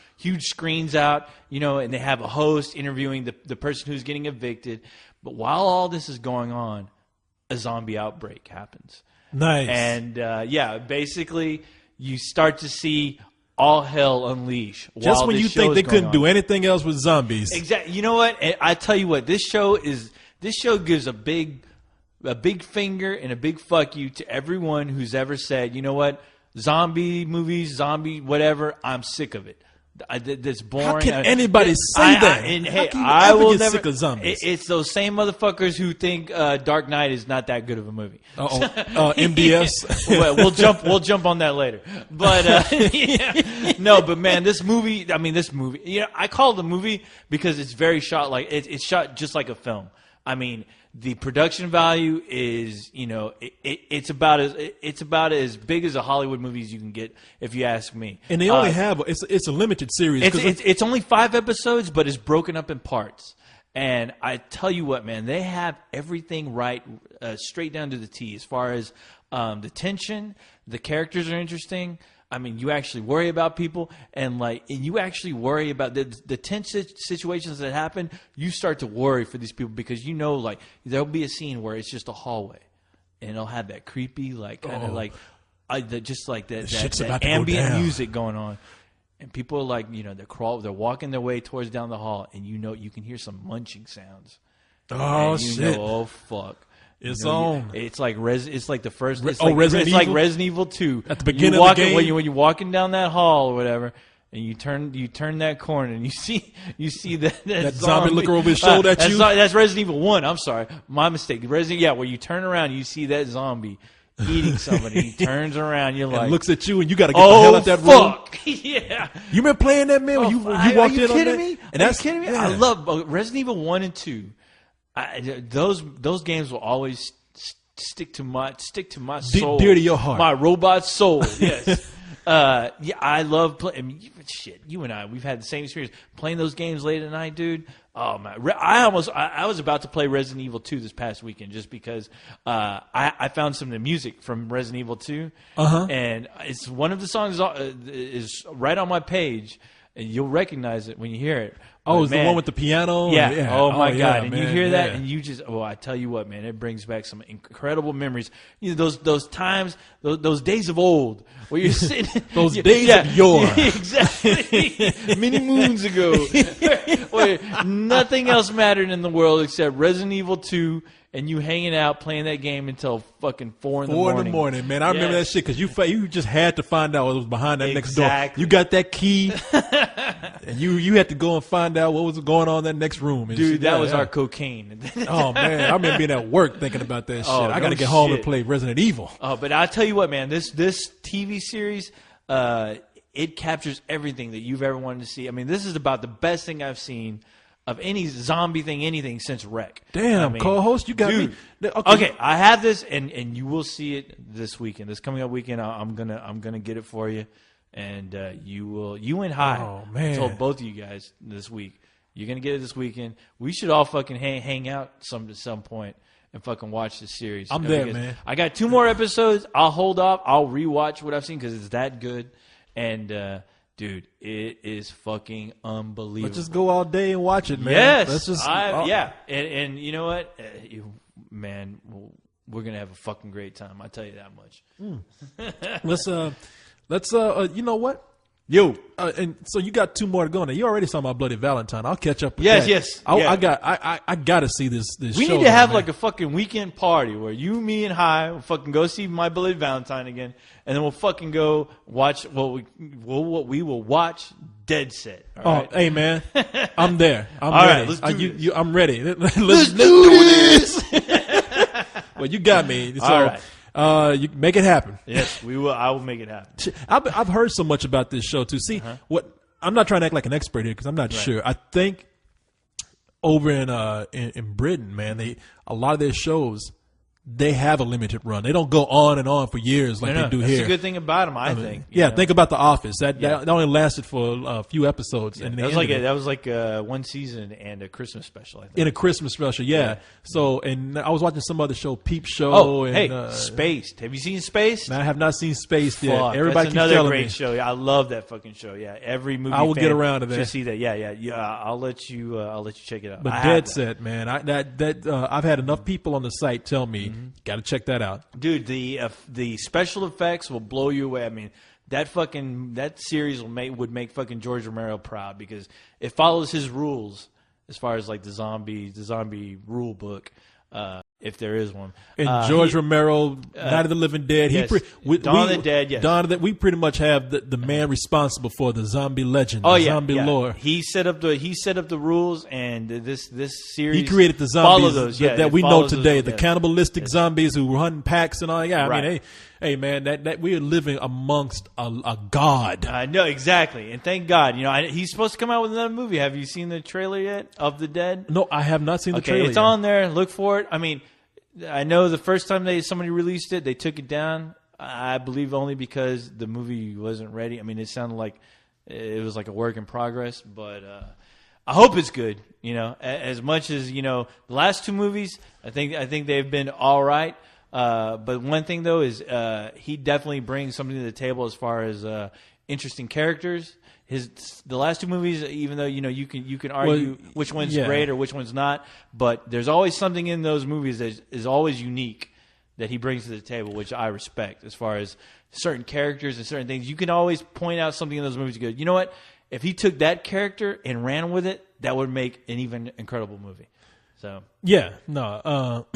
screens out, and they have a host interviewing the person who's getting evicted. But while all this is going on, a zombie outbreak happens. Nice. And, basically you start to see all hell unleash. Just when you think they couldn't do anything else with zombies. Exactly. You know what? I tell you what, this show gives a big finger and a big fuck you to everyone who's ever said, you know what, zombie movies, zombie whatever, I'm sick of it. That's boring. How can anybody say that? How can you I ever will get never. sick of zombies? It's those same motherfuckers who think Dark Knight is not that good of a movie. MDS. Well, we'll jump on that later. But no, but man, this movie. I call it a movie because it's very shot like it's shot just like a film. I mean, The production value is, it's about as big as a Hollywood movie as you can get, if you ask me. And they only have it's a limited series. It's only 5 episodes, but it's broken up in parts. And I tell you what, man, they have everything right, straight down to the T. As far as the tension, the characters are interesting. I mean, you actually worry about people, and you actually worry about the tense situations that happen. You start to worry for these people because there'll be a scene where it's just a hallway, and it'll have that creepy, that ambient music going on, and people are they're walking their way towards down the hall, and you can hear some munching sounds. Oh shit! Oh fuck! It's on. It's like the first. It's Resident Evil? like Resident Evil 2. At the beginning of the game, when you're walking down that hall or whatever, and you turn that corner and you see that zombie looking over his shoulder at you. That's Resident Evil 1. I'm sorry, my mistake. Where you turn around, you see that zombie eating somebody. He turns around, you're like, and looks at you, and you got to get the hell out that room. Fuck. Yeah. You remember playing that, man? When you walked in on that? Are you kidding me? Yeah. I love Resident Evil 1 and 2. Those games will always stick to my soul, dear to your heart, my robot soul. Yes, I love playing. Shit, you and we've had the same experience playing those games late at night, dude. Oh man, I was about to play Resident Evil 2 this past weekend just because I found some of the music from Resident Evil 2, and it's one of the songs is right on my page, and you'll recognize it when you hear it. Oh, it's the one with the piano? Yeah. Oh, my God. And man, you hear that, and you just, I tell you what, man, it brings back some incredible memories. Those times, those days of old, where you're sitting. Those days of yore. Exactly. Many moons ago. Where nothing else mattered in the world except Resident Evil 2 and you hanging out playing that game until fucking 4 in the morning. 4 in the morning, man. I remember that shit because you just had to find out what was behind that next door. You got that key, and you had to go and find out what was going on in that next room. And dude, that was our cocaine. Oh, man. I remember being at work thinking about that shit. I got to get home and play Resident Evil. Oh, but I tell you what, man, this TV series, it captures everything that you've ever wanted to see. I mean, this is about the best thing I've seen of any zombie thing, anything since Wreck. Damn, co-host, you got me. Okay, I have this, and you will see it this weekend. This coming up weekend, I'm gonna get it for you, and you and High. Oh man, I told both of you guys this week. You're gonna get it this weekend. We should all fucking hang out at some point and fucking watch this series. I'm there, man. I got 2 more episodes. I'll hold off. I'll rewatch what I've seen because it's that good, and. Dude, it is fucking unbelievable. Let's just go all day and watch it, man. Yes. Let's just, yeah. And you know what? Man, we're going to have a fucking great time. I'll tell you that much. Let's you know what? Yo. And so you got 2 more to go now. You already saw my Bloody Valentine. I'll catch up with that. Yes. I got to see this We show. need to have like a fucking weekend party where you, me, and High will fucking go see My Bloody Valentine again, and then we'll fucking go watch we will watch Dead Set. Right? Hey man, I'm there. I'm all ready. Right, let's do this. I'm ready. Let's do this. Well, you got me. So, all right. You make it happen. Yes, we will. I will make it happen. I've heard so much about this show too. See, what I'm not trying to act like an expert here because I'm not sure. I think over in Britain, man, a lot of their shows they have a limited run. They don't go on and on for years like they do That's here. That's a good thing about them, I think. Yeah, think about The Office. That only lasted for a few episodes. Yeah, and that was like 1 season and a Christmas special, I think. In a Christmas special, yeah. So, and I was watching some other show, Peep Show. Oh, and, hey, Spaced. Have you seen Spaced? I have not seen Spaced yet. Fuck, Everybody that's keeps another telling great me. show. Yeah, I love that fucking show. Yeah, every movie I will fan get around to that. should see that. Yeah. I'll let you check it out. But Dead Set, man, I've had enough people on the site tell me, got to check that out. Dude, the special effects will blow you away. I mean, that series would make fucking George Romero proud because it follows his rules as far as like the zombie rule book, if there is one. And George Romero, Night of the Living Dead. Yes. Dawn of the Dead, yes. Dawn of the, we pretty much have the man responsible for the zombie legend, zombie lore. He set up the rules, and this series. He created the zombies that we know today, the cannibalistic zombies who run packs and all. Yeah, I mean, Hey man, that we are living amongst a god. I know, exactly. And thank God. You know, he's supposed to come out with another movie. Have you seen the trailer yet of The Dead? No, I have not seen the Okay, trailer. it's yet. on there. Look for it. I mean, I know the first time somebody released it, they took it down. I believe only because the movie wasn't ready. I mean, it sounded like it was like a work in progress, but I hope it's good. You know, as much as the last two movies, I think they've been all right. But one thing though is he definitely brings something to the table as far as interesting characters. The last two movies, even though you can argue which one's great or which one's not, but there's always something in those movies that is always unique that he brings to the table, which I respect. As far as certain characters and certain things, you can always point out something in those movies. You go, you know what? If he took that character and ran with it, that would make an even incredible movie. So yeah, no,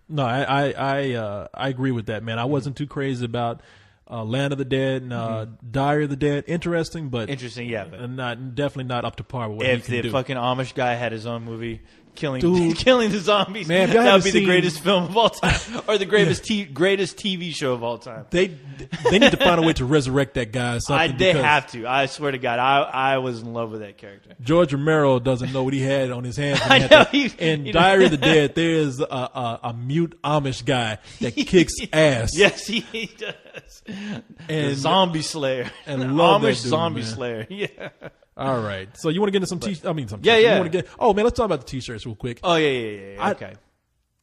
no, I agree with that, man. I wasn't too crazy about Land of the Dead and Diary of the Dead. Interesting, but definitely not up to par with what if he can the do. fucking Amish guy had his own movie killing the zombies, man, that would be the greatest film of all time, or the greatest TV show of all time. They need to find a way to resurrect that guy. Or something They have to. I swear to God, I was in love with that character. George Romero doesn't know what he had on his hands. I know, in Diary of the Dead, there is a mute Amish guy that kicks ass. Yes, he does. And the Zombie Slayer, and love that Amish dude, Zombie man. Slayer. Yeah. All right. So you want to get into some t-shirts? I mean, some Yeah, t-shirts. yeah. You want to get? Oh man, let's talk about the t-shirts real quick. Oh yeah. Okay.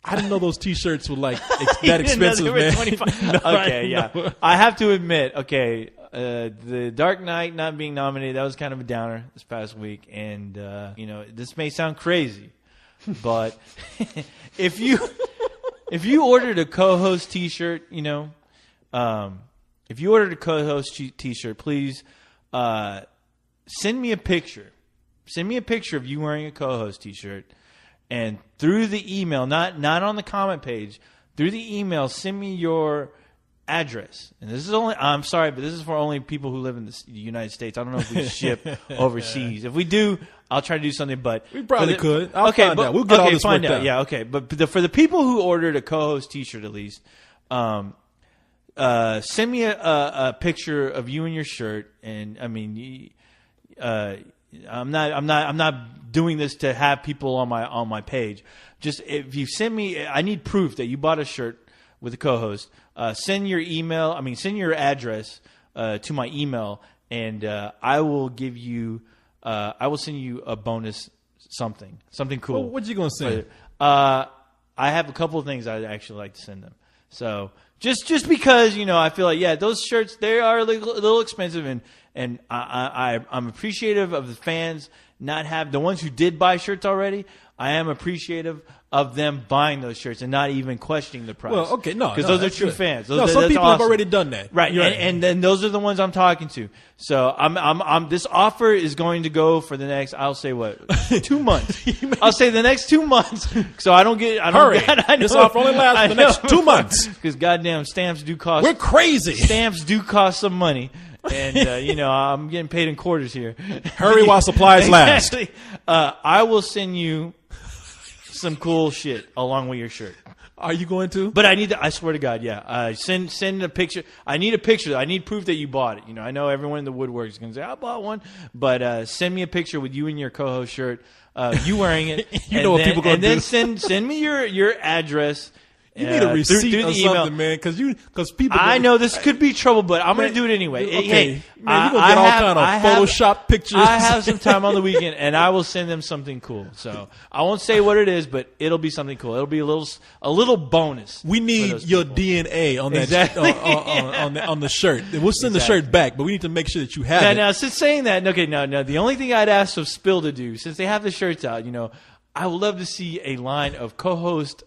I didn't know those t-shirts were like that You didn't know expensive, they were man. 25 No, okay, I know. yeah. I have to admit, the Dark Knight not being nominated, that was kind of a downer this past week. And, this may sound crazy, but if you ordered a co-host t-shirt, if you ordered a co-host t-shirt, please send me a picture. Send me a picture of you wearing a co-host t-shirt. And through the email, not on the comment page, through the email, send me your address. And this is I'm sorry, but this is for only people who live in the United States. I don't know if we ship overseas. If we do, I'll try to do something, but We probably could. I'll find out. We'll get all this worked out. Yeah, okay. But for the people who ordered a co-host t-shirt at least, send me a picture of you in your shirt. And I mean, I'm not doing this to have people on my page. Just if you send me, I need proof that you bought a shirt with a co-host. Send your address to my email, and I will give you. I will send you a bonus something cool. Well, what you gonna send? I have a couple of things I'd actually like to send them. So just because I feel like those shirts, they are a little expensive, and I'm appreciative of the fans the ones who did buy shirts already. I am appreciative of them buying those shirts and not even questioning the price. Well, okay, because those are true good. fans. Some that's people have awesome. already done that, right? And then those are the ones I'm talking to. So I'm this offer is going to go for the next. I'll say what 2 months. I'll say the next 2 months. So I don't Hurry. This offer only lasts for the next 2 months. Because goddamn stamps do cost. We're crazy. Stamps do cost some money. And, I'm getting paid in quarters here. Hurry while supplies last. Exactly. I will send you some cool shit along with your shirt. Are you going to? But I swear to God, yeah. Send a picture. I need a picture. I need proof that you bought it. I know everyone in the woodwork is going to say, I bought one. But send me a picture with you in your co-host shirt, you wearing it. What people going to do. And then send me your address. You need a receipt through or the email. something, man, because people. I know this could be trouble, but I'm going to do it anyway. Okay, hey, man, you're gonna get all kind of Photoshop pictures. I have some time on the weekend, and I will send them something cool. So I won't say what it is, but it'll be something cool. It'll be a little bonus. We need your DNA on that Exactly. on the shirt. We'll send the shirt back, but we need to make sure that you have it. Now, since saying that, okay, no. The only thing I'd ask of Spill to do, since they have the shirts out, I would love to see a line of co-host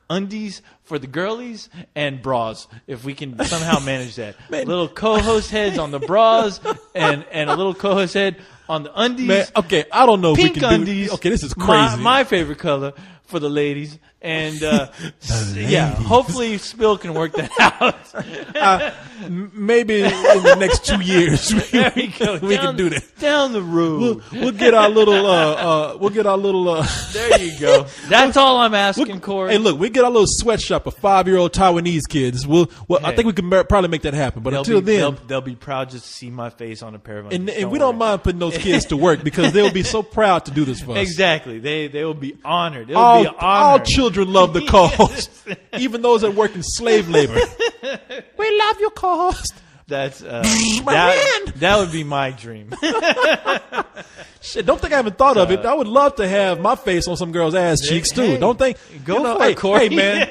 undies for the girlies and bras, if we can somehow manage that. Little co-host heads on the bras and a little co-host head on the undies. Man, okay, I don't know if we Pink can undies. do. Okay, this is crazy. My favorite color for the ladies. And yeah, hopefully Spill can work that out. Maybe in the next 2 years There we go. we can do that. Down the road. We'll get our little There you go. That's all I'm asking, Corey. Hey, look, we get our little sweatshop of 5-year-old Taiwanese kids. I think we can probably make that happen. But until then, they'll be proud just to see my face on a pair of and undies. we don't mind putting those kids to work because they'll be so proud to do this for us. Exactly. They will be honored. It'll All, be an honor. all children love the co-host, even those that work in slave labor. We love you, co-host. That's hand. that would be my dream. Shit, don't think I haven't thought of it. I would love to have my face on some girl's ass cheeks too. Hey, Don't think. go for it, Corey. Hey, man.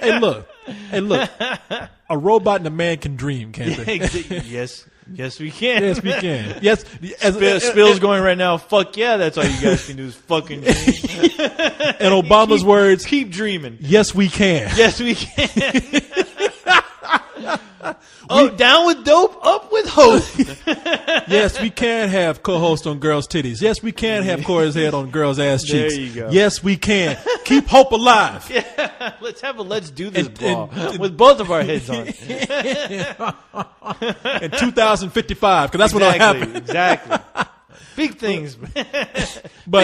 Hey, look. A robot and a man can dream, can't they? Yes, we can. Yes, we can. Yes, Spill's going right now. Fuck yeah, that's all you guys can do is fucking dream. In Obama's words, Keep dreaming. yes, we can. Yes, we can. Oh, down with dope, up with hope. Yes, we can have co-host on girls' titties. Yes, we can have Corey's head on girls' ass cheeks. There you go. Yes, we can. Keep hope alive. Let's have a let's do this And- brawl and- with both of our heads on. In 2055, because that's what will happen. Exactly. Big things. But,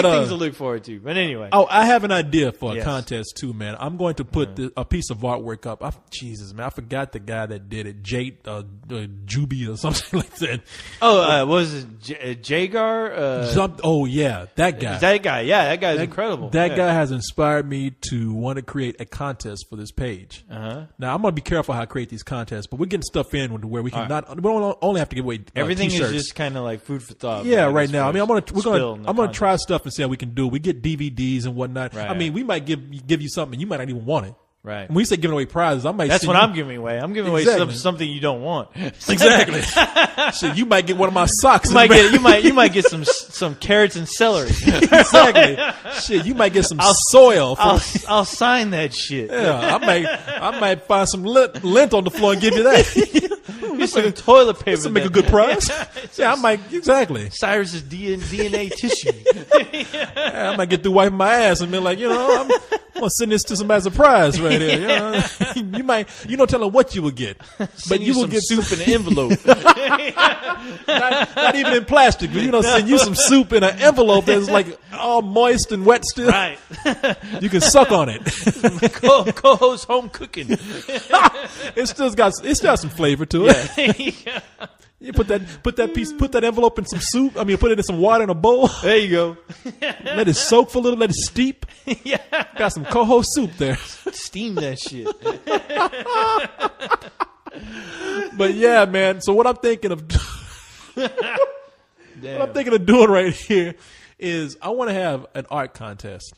Big things to look forward to. But anyway. Oh, I have an idea for a Yes. contest too, man. I'm going to put a piece of artwork up. Jesus, man, I forgot the guy that did it, Jate Juby or something like that. What was it Jagar? Oh yeah, that guy. That guy. Yeah, that guy's incredible. That Yeah. guy has inspired me to want to create a contest for this page. Uh-huh. Now I'm going to be careful how I create these contests, but we're getting stuff in where we can we don't only have to give away Everything t-shirts. is just kind of like food for thought. Yeah, like, right as now. far I mean, as I'm gonna try stuff and see how we can do. We get DVDs and whatnot. Right. I mean, we might give you something, and you might not even want it. Right. When we say giving away prizes, I might. That's send what you- I'm giving away. I'm giving away Exactly. something you don't want. Exactly. Shit, you might get one of my socks. You might get some carrots and celery. Exactly. Shit, you might get some soil. I'll sign that shit. Yeah, I might find some lint on the floor and give you that. Get some toilet paper. This will make a good prize. Yeah, I might exactly. Cyrus's DNA tissue. Yeah, I might get through wiping my ass and be like, I'm gonna send this to somebody as a prize right here. You might, tell them what you will get, but you will some get soup in an envelope. not even in plastic, but send you some soup in an envelope that's like all moist and wet still. Right. You can suck on it. Co-host home cooking. It still got some flavor to it. You put that envelope in some soup. I mean, put it in some water in a bowl. There you go. Let it soak for a little. Let it steep. Yeah. Got some co-host soup there. Steam that shit. But yeah, man. So what I'm thinking of, doing right here is I want to have an art contest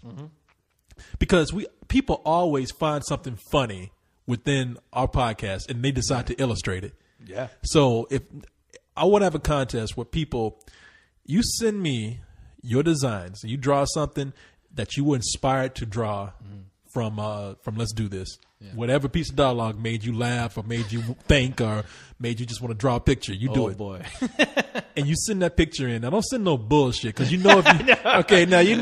because people always find something funny within our podcast and they decide to illustrate it. Yeah. So if I want to have a contest where you send me your designs and you draw something that you were inspired to draw from Let's Do This. Yeah. Whatever piece of dialogue made you laugh or made you think or made you just want to draw a picture, you do it. Oh boy. And you send that picture in. Now don't send no bullshit because if you okay, now Yeah,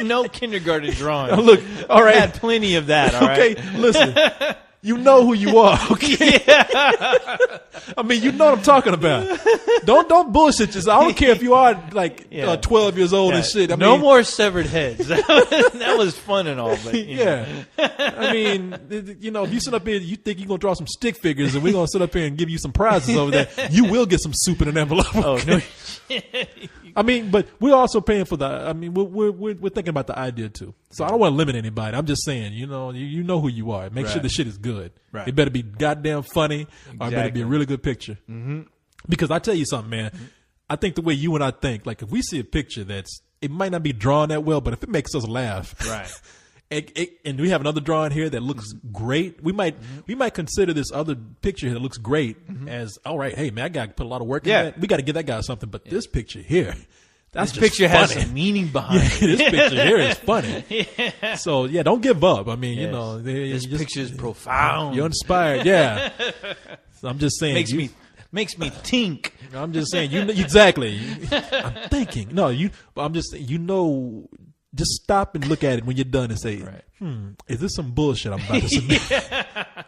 no kindergarten drawing. Look, all right. I had plenty of that. All okay, right? listen. You know who you are, okay? I mean, you know what I'm talking about. Don't bullshit yourself. I don't care if you are 12 years old and shit. No more severed heads. That was fun and all, but yeah. I mean, if you sit up here, you think you're gonna draw some stick figures, and we're gonna sit up here and give you some prizes over there. You will get some soup in an envelope. Oh no. I mean, but we're also paying for the. I mean, we're thinking about the idea too. So I don't want to limit anybody. I'm just saying, you know who you are. Make sure the shit is good. Right. It better be goddamn funny, or it better be a really good picture. Mm-hmm. Because I tell you something, man. Mm-hmm. I think the way you and I think, like if we see a picture it might not be drawn that well, but if it makes us laugh, right. And we have another drawing here that looks great. We might consider this other picture here that looks great as all right. Hey man, I got to put a lot of work in that. We got to give that guy something. But this picture here, this picture has some meaning behind it. This picture here is funny. Yeah. So yeah, don't give up. I mean, this picture is profound. You're inspired. Yeah. So I'm just saying, makes me think. I'm just saying, exactly. I'm thinking. No, but I'm just saying, just stop and look at it when you're done and say, is this some bullshit I'm about to submit?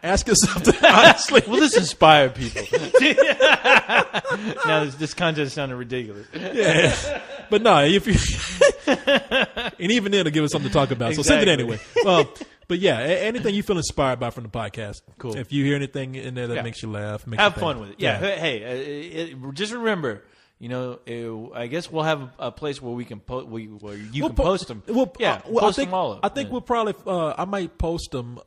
Ask yourself that honestly. Will this inspire people? Now, this contest sounded ridiculous. Yeah. But no, if you and even then, it'll give us something to talk about. So send it anyway. But yeah, anything you feel inspired by from the podcast. Cool. If you hear anything in there that makes you laugh, makes have you fun think. with it. Yeah. Hey, just remember, I guess we'll have a place where we can where you can post them. Post them all up. I think we'll probably. I might post them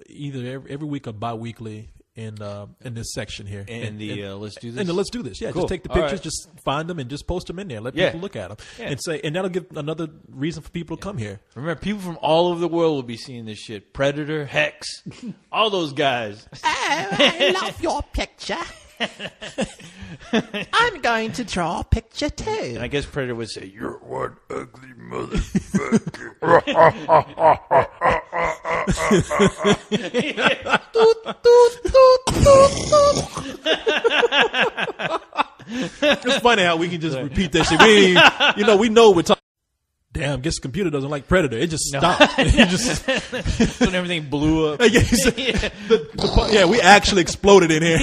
either every week or bi-weekly in this section here. Let's do this. And let's do this. Yeah, cool. just take the pictures, just find them, and just post them in there. Let people look at them and say, and that'll give another reason for people to come here. Remember, people from all over the world will be seeing this shit. Predator, Hex, all those guys. I love your picture. I'm going to draw a picture too. And I guess Predator would say, "You're one ugly motherfucker." It's funny how we can just repeat that shit. We know we're talking. Damn, guess the computer doesn't like Predator. It just stopped. It just when everything blew up. We actually exploded in here.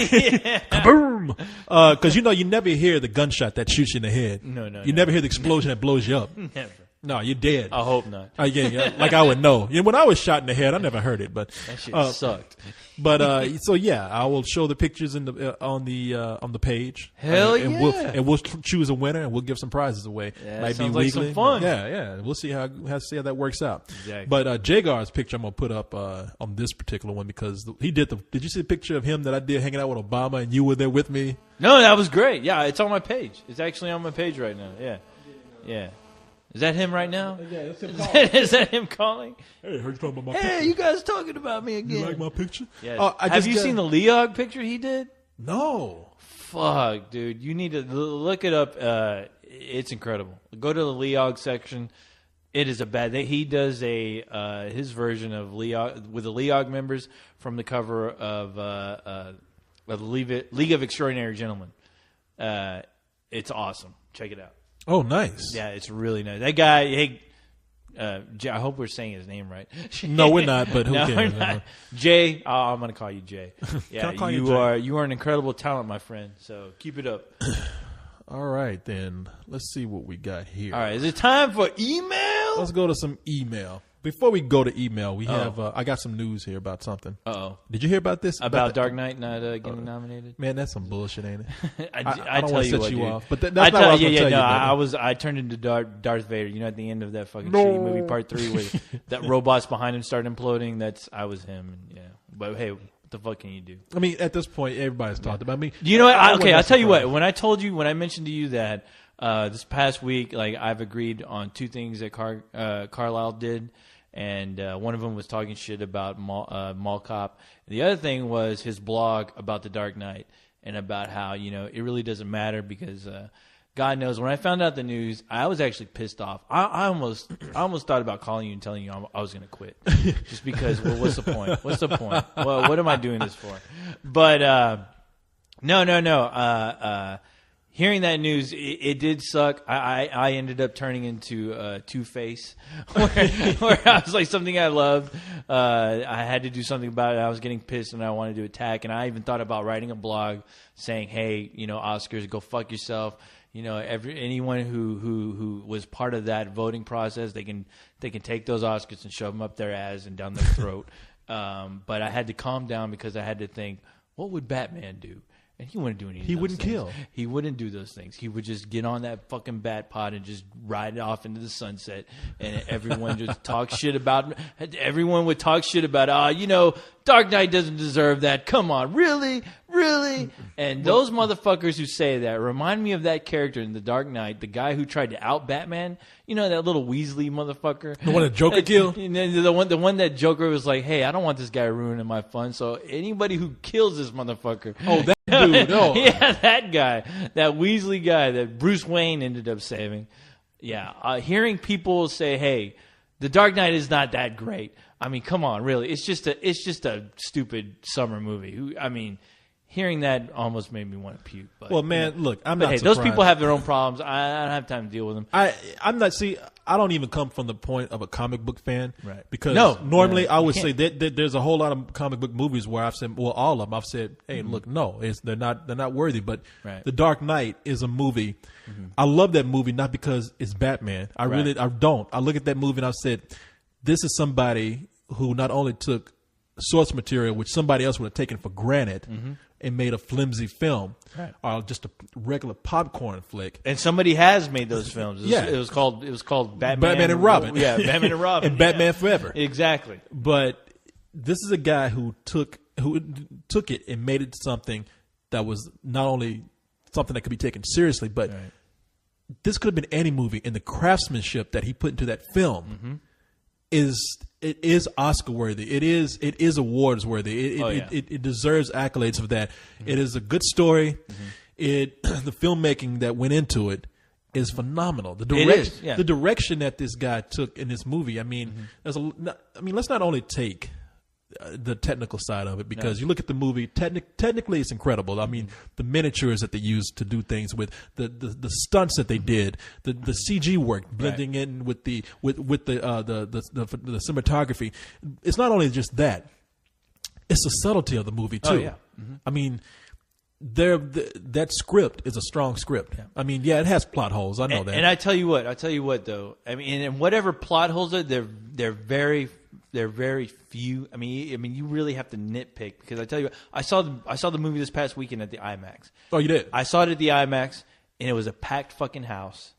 Kaboom! Because you never hear the gunshot that shoots you in the head. No. You never hear the explosion that blows you up. Never. No, you're dead. I hope not. Like I would know. When I was shot in the head, I never heard it, but that shit sucked. But so yeah, I will show the pictures in the on the page. Hell and we'll choose a winner and we'll give some prizes away. Yeah, might sounds be like weekly. some fun. Yeah. We'll see how that works out. Exactly. But Jagar's picture I'm gonna put up on this particular one because he did Did you see the picture of him that I did hanging out with Obama and you were there with me? No, that was great. Yeah, it's on my page. It's actually on my page right now. Yeah. Is that him right now? Yeah, that's him calling. Is that him calling? Hey, heard you talking about my picture. Hey, you guys talking about me again? You like my picture? Yeah. Have you seen the Leog picture he did? No. Fuck, dude. You need to look it up. It's incredible. Go to the Leog section. It is he does his version of Leog with the Leog members from the cover of the League of Extraordinary Gentlemen. It's awesome. Check it out. Oh, nice. Yeah, it's really nice. That guy, hey, I hope we're saying his name right. No, we're not, but who no, cares? We're not. Jay, I'm going to call you Jay. Yeah, Can I call you Jay? You are an incredible talent, my friend, so keep it up. All right, then. Let's see what we got here. All right, is it time for email? Let's go to some email. Before we go to email, we have I got some news here about something. Uh-oh. Did you hear about this? About Dark Knight not getting nominated? Man, that's some bullshit, ain't it? I don't tell want to you set what, you dude. off. But that's not what I was going to tell you. I turned into Darth Vader. At the end of that fucking shitty movie, Part 3, where that robots behind him start imploding. I was him. Yeah. But hey, what the fuck can you do? I mean, at this point, everybody's talked about me. You know what? I'll tell you what. When I mentioned to you that this past week, I've agreed on two things that Carlisle did. And one of them was talking shit about Mall Cop. The other thing was his blog about the Dark Knight and about how, it really doesn't matter because God knows. When I found out the news, I was actually pissed off. I almost thought about calling you and telling you I was going to quit. Just because, what's the point? What's the point? Well, what am I doing this for? But no. Hearing that news, it did suck. I ended up turning into Two-Face, where I was like something I loved. I had to do something about it. I was getting pissed and I wanted to attack. And I even thought about writing a blog saying, "Hey, Oscars, go fuck yourself." Anyone who was part of that voting process, they can take those Oscars and shove them up their ass and down their throat. But I had to calm down because I had to think, what would Batman do? And he wouldn't do anything. He wouldn't kill. He wouldn't do those things. He would just get on that fucking bat pod and just ride it off into the sunset. And everyone just talk shit about him. Everyone would talk shit about, Dark Knight doesn't deserve that. Come on, really? And those motherfuckers who say that remind me of that character in The Dark Knight, the guy who tried to out Batman. That little Weasley motherfucker. The one that Joker killed? The one that Joker was like, hey, I don't want this guy ruining my fun. So anybody who kills this motherfucker. Oh, that dude. No. Yeah, that guy. That Weasley guy that Bruce Wayne ended up saving. Yeah. Hearing people say, hey, The Dark Knight is not that great. I mean, come on, really. It's just a stupid summer movie. hearing that almost made me want to puke. But, Well, man, look, I'm but not hey, surprised. those people have their own problems. I don't have time to deal with them. I'm not. See, I don't even come from the point of a comic book fan, Right. Because No, normally yeah, I you would can't. say that there's a whole lot of comic book movies where I've said, well, all of them, I've said, hey, look, no, they're not worthy. But Right. The Dark Knight is a movie. I love that movie not because it's Batman. I don't. I look at that movie and I said, this is somebody who not only took source material, which somebody else would have taken for granted, and made a flimsy film, Right. or just a regular popcorn flick. And somebody has made those films. Yeah. It was called Batman and Robin. Yeah, Batman and Robin. And Batman Forever. Exactly. But this is a guy who took it and made it something that was not only something that could be taken seriously, but Right. this could have been any movie. And the craftsmanship that he put into that film is Oscar worthy. It is awards worthy. It deserves accolades for that. It is a good story. The filmmaking that went into it is phenomenal. The is, direction that this guy took in this movie. I mean, let's not only take the technical side of it, because you look at the movie, technically it's incredible. I mean, the miniatures that they used to do things with, the stunts that they did, the CG work blending in with the cinematography. It's not only just that; it's the subtlety of the movie too. Oh, yeah. I mean, that script is a strong script. Yeah. I mean, it has plot holes. I know that. And I tell you what though. I mean, and whatever plot holes are, they're very few. I mean, you really have to nitpick, because I tell you what, I saw the movie this past weekend at the IMAX. Oh, you did? I saw it at the IMAX, and it was a packed fucking house.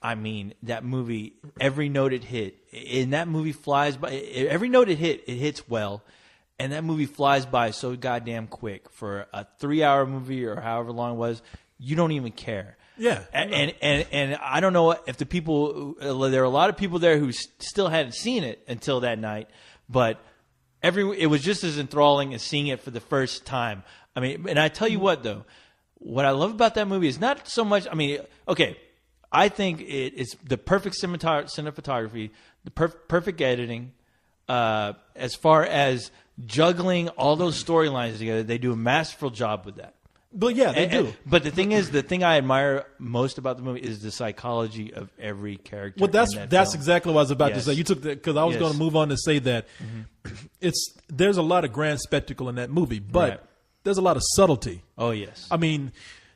I mean, that movie, every note it hit, and that movie flies by. Every note it hits well, and that movie flies by so goddamn quick for a 3-hour movie or however long it was. You don't even care. Yeah. And I don't know if the people, there are a lot of people there who still hadn't seen it until that night, but it was just as enthralling as seeing it for the first time. I mean, and I tell you what though, what I love about that movie is not so much, I mean, okay, I think it's the perfect cinematography, the perfect editing, as far as juggling all those storylines together. They do a masterful job with that. But yeah, they do. But the thing is, the thing I admire most about the movie is the psychology of every character. Well, that's exactly what I was about to Yes. say. You took that, because I was Yes. going to move on to say that there's a lot of grand spectacle in that movie, but Right. there's a lot of subtlety. Oh yes. I mean,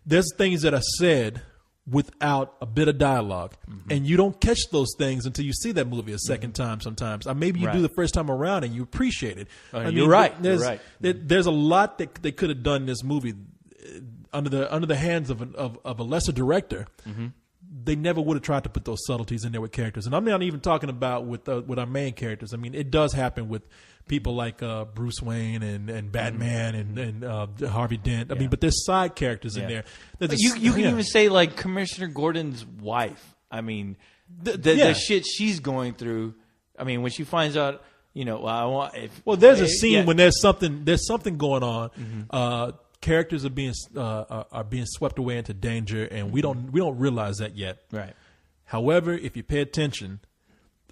there's things that are said without a bit of dialogue, and you don't catch those things until you see that movie a second time. Sometimes, or maybe you do Right. the first time around and you appreciate it. You're right. There's, You're right. There's a lot that they could have done in this movie under the hands of a lesser director. They never would have tried to put those subtleties in there with characters, and I'm not even talking about with our main characters. I mean, it does happen with people like Bruce Wayne and Batman and Harvey Dent. I mean, but there's side characters in there. But you can even say like Commissioner Gordon's wife. I mean, the shit she's going through. I mean, when she finds out, there's a scene when there's something going on. Characters are being swept away into danger, and we don't realize that yet. Right. However, if you pay attention,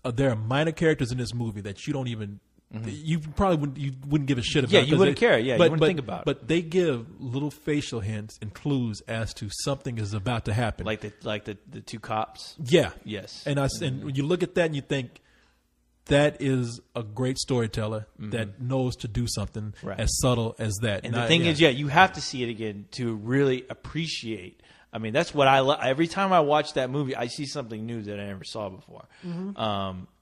there are minor characters in this movie that you don't even. You probably wouldn't give a shit about. Yeah, you wouldn't care. Yeah, you wouldn't think about it. But they give little facial hints and clues as to something is about to happen. Like the two cops. Yeah. Yes. And when you look at that and you think, that is a great storyteller that knows to do something as subtle as that. And the thing is, you have to see it again to really appreciate. I mean, that's what I love. Every time I watch that movie, I see something new that I never saw before.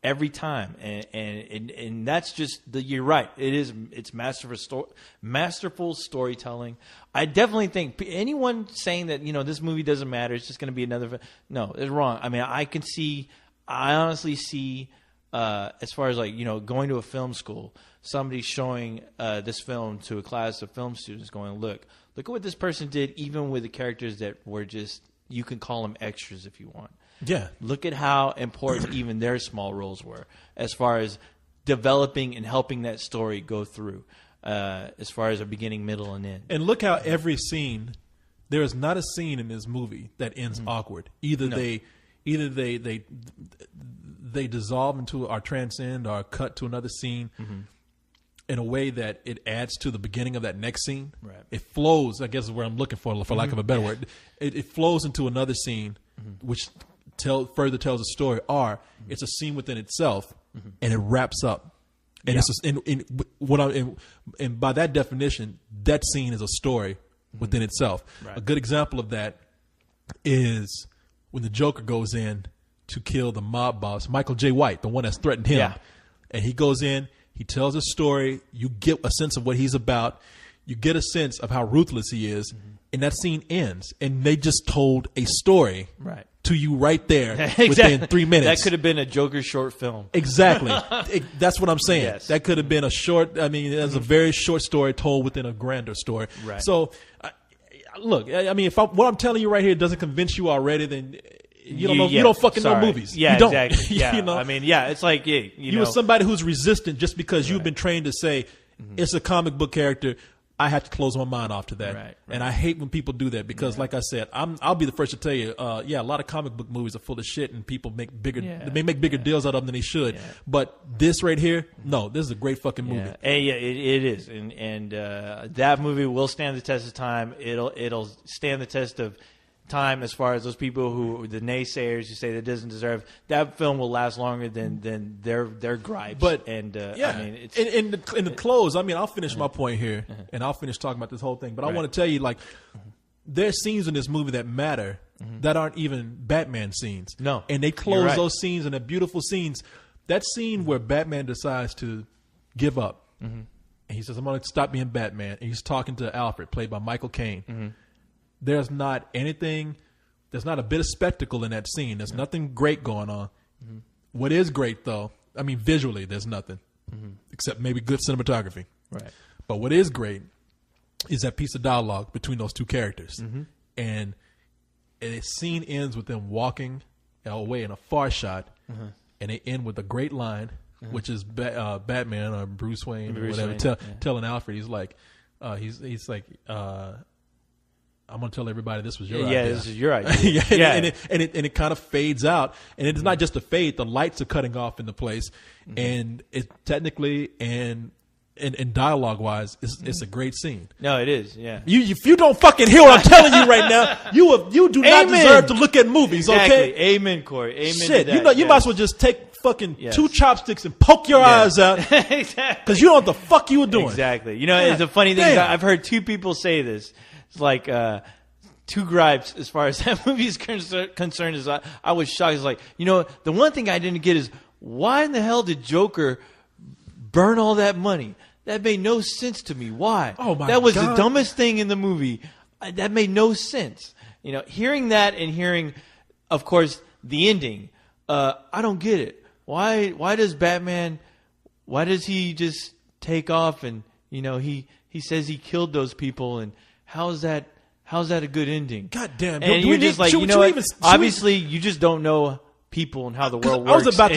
Every time, and that's just you're right. It's masterful storytelling. I definitely think anyone saying that this movie doesn't matter, it's just going to be another. No, it's wrong. I mean, I honestly see. As far as going to a film school, somebody showing this film to a class of film students, going, look at what this person did, even with the characters that were just, you can call them extras if you want. Yeah. Look at how important even their small roles were as far as developing and helping that story go through, as far as a beginning, middle, and end. And look how every scene, there is not a scene in this movie that ends awkward. Either they dissolve into or transcend or cut to another scene. in a way that it adds to the beginning of that next scene. Right. It flows, I guess is where I'm looking for lack of a better word. It flows into another scene, which further tells a story, or it's a scene within itself, and it wraps up. And and by that definition, that scene is a story within itself. Right. A good example of that is when the Joker goes in to kill the mob boss, Michael J. White, the one that's threatened him. Yeah. And he goes in, he tells a story, you get a sense of what he's about, you get a sense of how ruthless he is, and that scene ends. And they just told a story Right. to you right there Exactly. within 3 minutes. That could have been a Joker short film. Exactly. That's what I'm saying. Yes. That could have been a short, I mean, it's a very short story told within a grander story. Right. So, look, I mean, what I'm telling you right here doesn't convince you already, then you don't know. Yeah, you don't fucking know sorry. movies. Yeah, you don't. exactly. Yeah. You know? I mean, yeah, it's like, yeah, you You know. are somebody who's resistant just because you've been trained to say it's a comic book character. I have to close my mind off to that, Right. And I hate when people do that because, like I said, I'll be the first to tell you, a lot of comic book movies are full of shit, and people make bigger, they may make bigger deals out of them than they should. Yeah. But this right here, no, this is a great fucking movie. Yeah, it is, and that movie will stand the test of time. It'll stand the test of time as far as those people who the naysayers who say that doesn't deserve. That film will last longer than their gripes. But I mean, it's, in the close, I mean, I'll finish my point here, and I'll finish talking about this whole thing. But I want to tell you, like, there's scenes in this movie that matter that aren't even Batman scenes. No, and they you're close right. those scenes and they're beautiful scenes. That scene where Batman decides to give up, and he says, "I'm going to stop being Batman," and he's talking to Alfred, played by Michael Caine. There's not anything. There's not a bit of spectacle in that scene. There's nothing great going on. What is great, though, I mean, visually, there's nothing except maybe good cinematography. right. But what is great is that piece of dialogue between those two characters. And the scene ends with them walking away in a far shot, and they end with a great line, which is Batman or Bruce Wayne or whatever telling Alfred, he's like, he's like, I'm going to tell everybody this was your idea. Yeah, this is your idea. And it kind of fades out. And it's not just a fade. The lights are cutting off in the place. And it technically and dialogue-wise, it's a great scene. No, it is. Yeah. If you don't fucking hear what I'm telling you right now, you do not Amen. deserve to look at movies, Exactly. okay? Amen, Corey. Amen. Shit, to that. you Yes. might as well just take fucking Yes. 2 chopsticks and poke your eyes out exactly. because you know what the fuck you were doing. Exactly. You know, it's a funny thing. Is Damn. I've heard 2 people say this. It's like 2 gripes as far as that movie is concerned. Is I was shocked. It's like, you know, the one thing I didn't get is why in the hell did Joker burn all that money? That made no sense to me. Why? Oh my That was God. the dumbest thing in the movie. That made no sense. You know, hearing that and hearing, of course, the ending. I don't get it. Why does Batman? Why does he just take off and he says he killed those people and how's that a good ending? God damn. And do you're we just need- like, should- you should know we what? even- should we- Obviously, you just don't know people and how the world I was works. about to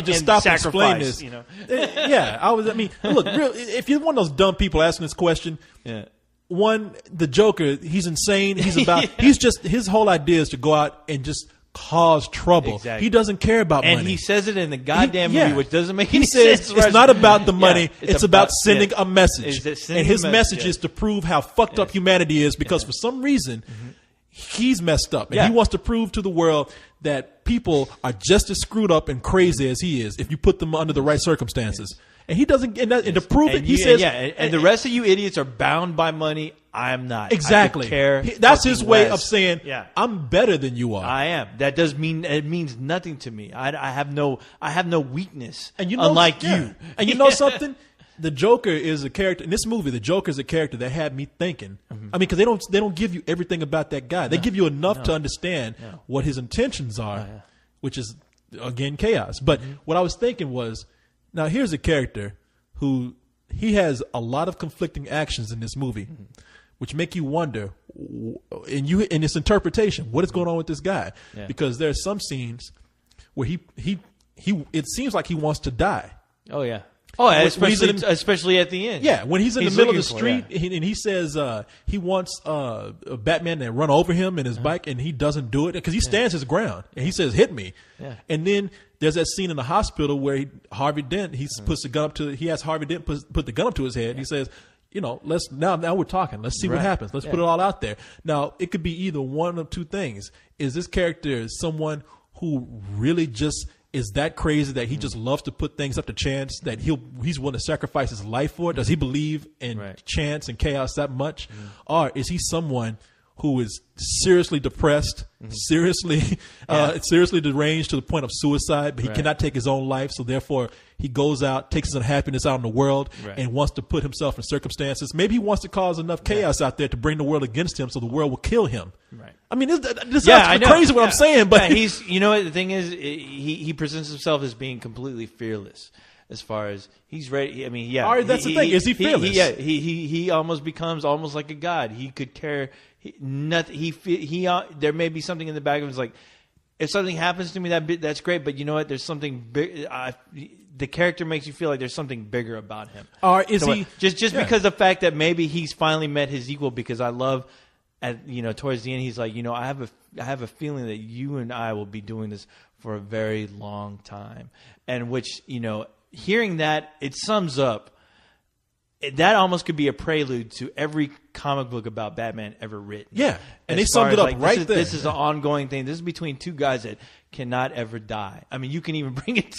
just stop and explain sacrifice, this. You know? Yeah, I mean, look, if you're one of those dumb people asking this question, Yeah. one, the Joker, he's insane. He's just, his whole idea is to go out and just cause trouble. Exactly. He doesn't care about And money. he says it in the goddamn Yeah. movie, which doesn't make He any says sense. it's not about the money. Yeah, it's about sending a message. It's sending And his a message message, is to prove how fucked up humanity is because for some reason he's messed up. And Yeah. he wants to prove to the world that people are just as screwed up and crazy as he is if you put them under the right circumstances. And he doesn't, and to prove it, he says, and the rest of you idiots are bound by money. I'm not. exactly. I could care That's his fucking way less. of saying, Yeah. I'm better than you are. I am. That does mean it means nothing to me. I have no weakness. And you know, unlike yeah. you. And you know something? The Joker is a character in this movie. The Joker is a character that had me thinking. I mean, because they don't give you everything about that guy. They give you enough to understand what his intentions are, which is again chaos. But what I was thinking was, now here's a character who he has a lot of conflicting actions in this movie, which make you wonder, in its interpretation, what is going on with this guy? Yeah. Because there are some scenes where he it seems like he wants to die. Oh yeah. Oh, when he's especially at the end. Yeah, when he's in the middle of the looking for, street and he says he wants Batman to run over him in his bike, and he doesn't do it because he stands his ground and he says, "Hit me." Yeah. And then there's that scene in the hospital where Harvey Dent puts the gun up to. He has Harvey Dent put the gun up to his head. And he says, "You know, let's now we're talking. Let's see what happens. Let's put it all out there." Now it could be either one of two things: is this character someone who really just is that crazy that he just loves to put things up to chance, that he's willing to sacrifice his life for it? Does he believe in chance and chaos that much? Or is he someone who is seriously depressed, seriously deranged to the point of suicide, but he cannot take his own life, so therefore he goes out, takes his unhappiness out in the world, and wants to put himself in circumstances. Maybe he wants to cause enough chaos out there to bring the world against him so the world will kill him. Right. I mean, this sounds crazy what I'm saying, but he's, you know what the thing is, he presents himself as being completely fearless. As far as he's ready, I mean, All right, that's the thing. Is he fearless? He almost becomes almost like a god. He could care nothing. There may be something in the back of him, like, if something happens to me, that's great. But you know what? There's something big. The character makes you feel like there's something bigger about him. Or is he just because of the fact that maybe he's finally met his equal? Because I love, towards the end, he's like, I have a feeling that you and I will be doing this for a very long time, and which hearing that, it sums up. That almost could be a prelude to every comic book about Batman ever written. Yeah, and they summed it up there. This is an ongoing thing. This is between two guys that cannot ever die. I mean, you can even bring it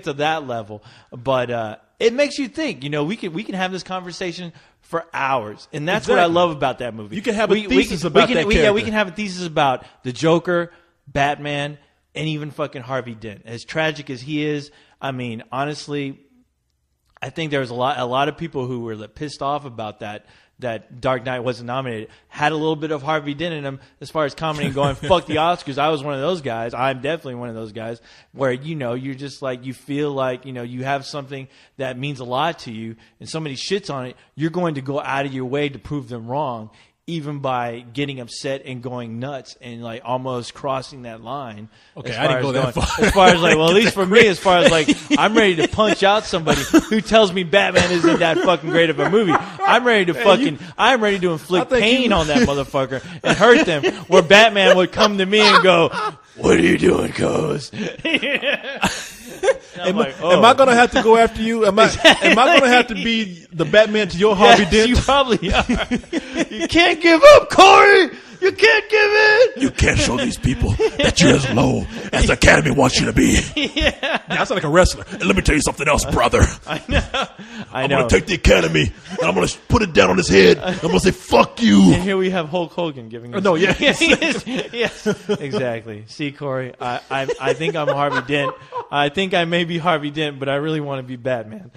to that level, but it makes you think. We can have this conversation for hours, and that's what I love about that movie. You can have a thesis about that character. Yeah, we can have a thesis about the Joker, Batman, and even fucking Harvey Dent. As tragic as he is, I mean, honestly, I think there was a lot of people who were pissed off about that Dark Knight wasn't nominated. Had a little bit of Harvey Dent in him as far as comedy and going, fuck the Oscars. I was one of those guys. I'm definitely one of those guys where, you're just like, you feel like, you have something that means a lot to you and somebody shits on it. You're going to go out of your way to prove them wrong, even by getting upset and going nuts and almost crossing that line. Okay, I didn't go that far. As far as at least for me, as far as I'm ready to punch out somebody who tells me Batman isn't that fucking great of a movie. I'm ready to inflict pain on that motherfucker and hurt them, where Batman would come to me and go, "What are you doing, cuz?" Am I going to have to go after you? Am I going to have to be the Batman to your Harvey Dent? You probably are. You can't give up, Corey. You can't give in. You can't show these people that you're as low as the Academy wants you to be. Yeah, I sound like a wrestler. And let me tell you something else, brother. I know. I'm going to take the Academy and I'm going to put it down on his head. I'm going to say, fuck you. And here we have Hulk Hogan giving us. No, yeah. Yes, exactly. See, Corey, I think I'm Harvey Dent. I think I may be Harvey Dent, but I really want to be Batman.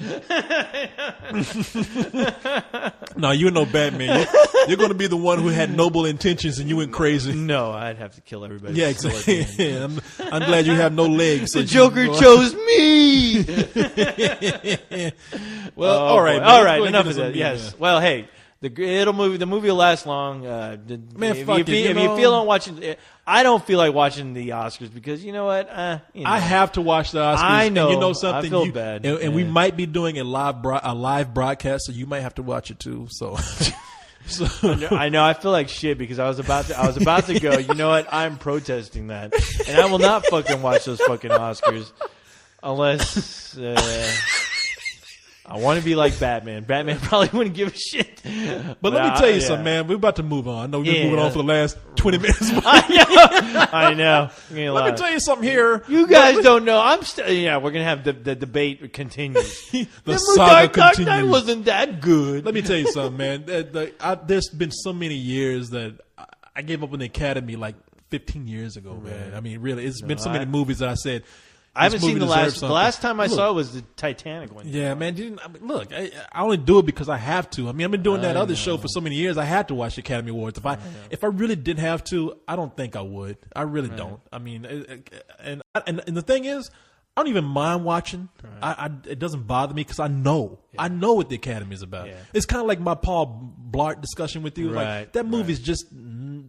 No, you're no Batman. You're going to be the one who had noble intentions and you went crazy. No, I'd have to kill everybody. Yeah, exactly. I'm glad you have no legs. The Joker chose me. Well, all right. All right. Enough of that. Yes. Well, hey. The movie will last long. If you feel on watching, I don't feel like watching the Oscars because you know what? I have to watch the Oscars. I know. And you know something? I feel bad. And we might be doing a live broadcast, so you might have to watch it too. So. I know. I feel like shit because I was about to go. You know what? I'm protesting that, and I will not fucking watch those fucking Oscars unless. I want to be like Batman. Batman probably wouldn't give a shit. But let me tell you something, man. We're about to move on. I know we've been moving on for the last 20 minutes. I know. Let me tell you something here. You guys don't know. We're going to have the debate continues. the saga continues. Dark Knight wasn't that good. Let me tell you something, man. There's been so many years that I gave up on the Academy like 15 years ago, man. I mean, really, it's been so many movies that I said, I haven't seen the last time I saw it was the Titanic one. Yeah, man. Look, I only do it because I have to. I mean, I've been doing that other show for so many years. I had to watch the Academy Awards. If I really didn't have to, I don't think I would. I really don't. I mean, and the thing is, I don't even mind watching. It doesn't bother me because I know what the Academy is about. Yeah. It's kind of like my Paul Blart discussion with you. Like that movie's just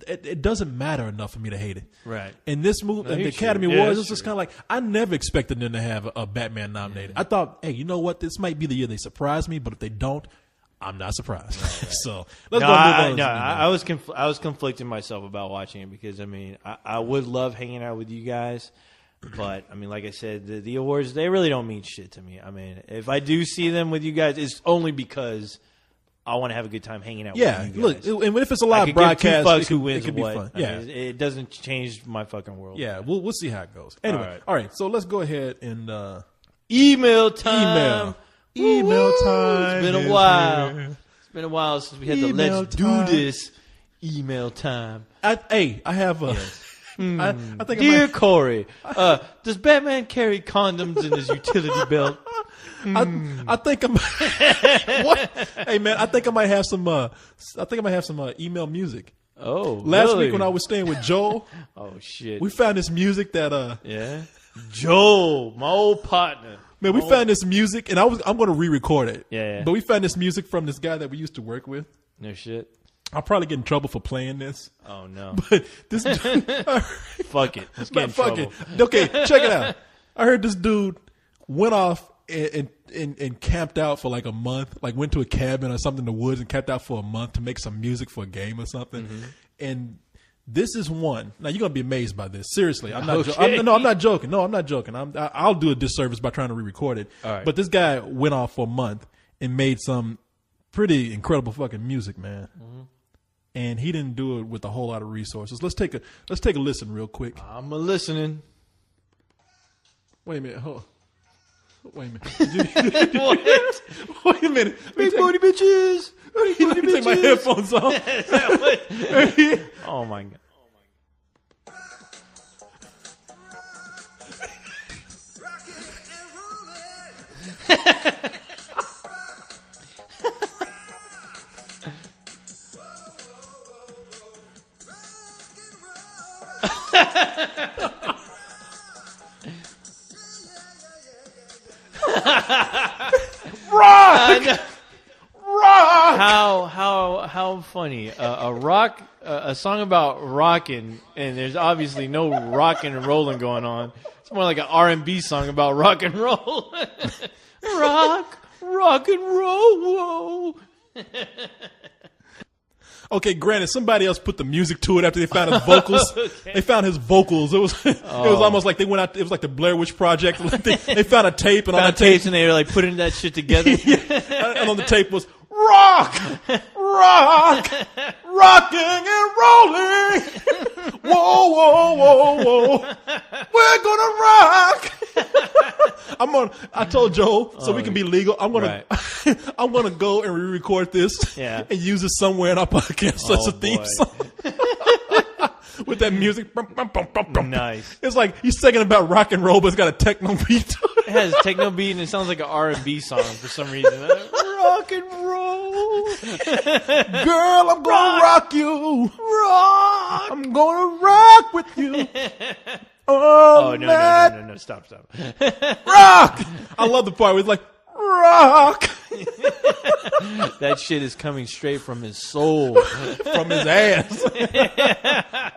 it doesn't matter enough for me to hate it. Right. And this movie, No, the you're Academy true. Yeah, Awards, that's it's just true. kind of like I never expected them to have a Batman nominated. I thought, hey, you know what? This might be the year they surprise me, but if they don't, I'm not surprised. So let's No, go move on. I, to no, this email. I was conflicting myself about watching it because I mean I would love hanging out with you guys, but I mean like I said the awards they really don't mean shit to me. I mean if I do see them with you guys, it's only because I want to have a good time hanging out. Yeah, with you look, guys. and if it's a I live could broadcast, give 2 fucks it who could, wins it could be what. fun. I Yeah, mean, it doesn't change my fucking world. yeah, we'll see how it goes. Anyway, all right. So let's go ahead and Email time. email time. It's been is a while. here. It's been a while since we had the Email let's time. do this email time. I have a. I think I Dear might, Corey, does Batman carry condoms in his utility belt? I think I'm. What? Hey man, I think I might have some. I think I might have some email music. Oh, Last really? week when I was staying with Joel, Oh shit. we found this music that Yeah. Joel, my old partner. man, we found this music and I'm going to re-record it. Yeah. But we found this music from this guy that we used to work with. No shit. I'll probably get in trouble for playing this. Oh no. But this dude, Fuck it. Let's get in fuck trouble. it. Okay, check it out. I heard this dude went off and camped out for like a month, like went to a cabin or something in the woods and camped out for a month to make some music for a game or something. Mm-hmm. And this is one. Now you're gonna be amazed by this. Seriously, I'm not. Okay. I'm not joking. No, I'm not joking. I'll do a disservice by trying to re-record it. All right. But this guy went off for a month and made some pretty incredible fucking music, man. Mm-hmm. And he didn't do it with a whole lot of resources. Let's take a listen real quick. I'm a listening. Wait a minute. Hold. Wait a minute. What? Wait a minute. Big booty bitches. Let me take my headphones off. Oh my god. Rock! How funny a song about rocking and there's obviously no rocking and rolling going on. It's more like an R&B song about rock and roll. rock and roll. Whoa. Okay, granted, somebody else put the music to it after they found his vocals. Okay. They found his vocals. It was almost like they went out. It was like the Blair Witch Project. Like they found a tape, and on Found that tape, tapes and they were like putting that shit together. and on the tape was rock, rocking and rolling. Whoa, whoa, whoa, whoa. We're gonna rock. I told Joe so we can be legal. I'm gonna I'm gonna go and re-record this Yeah. and use it somewhere in our podcast as a theme boy. song. With that music. Nice. It's like he's singing about rock and roll, but it's got a techno beat to it. It has a techno beat and it sounds like an R&B song for some reason. Rock and roll. Girl, I'm gonna rock you. Rock. I'm gonna rock with you. Oh, no. Stop. Rock! I love the part where it's like, rock! That shit is coming straight from his soul. From his ass.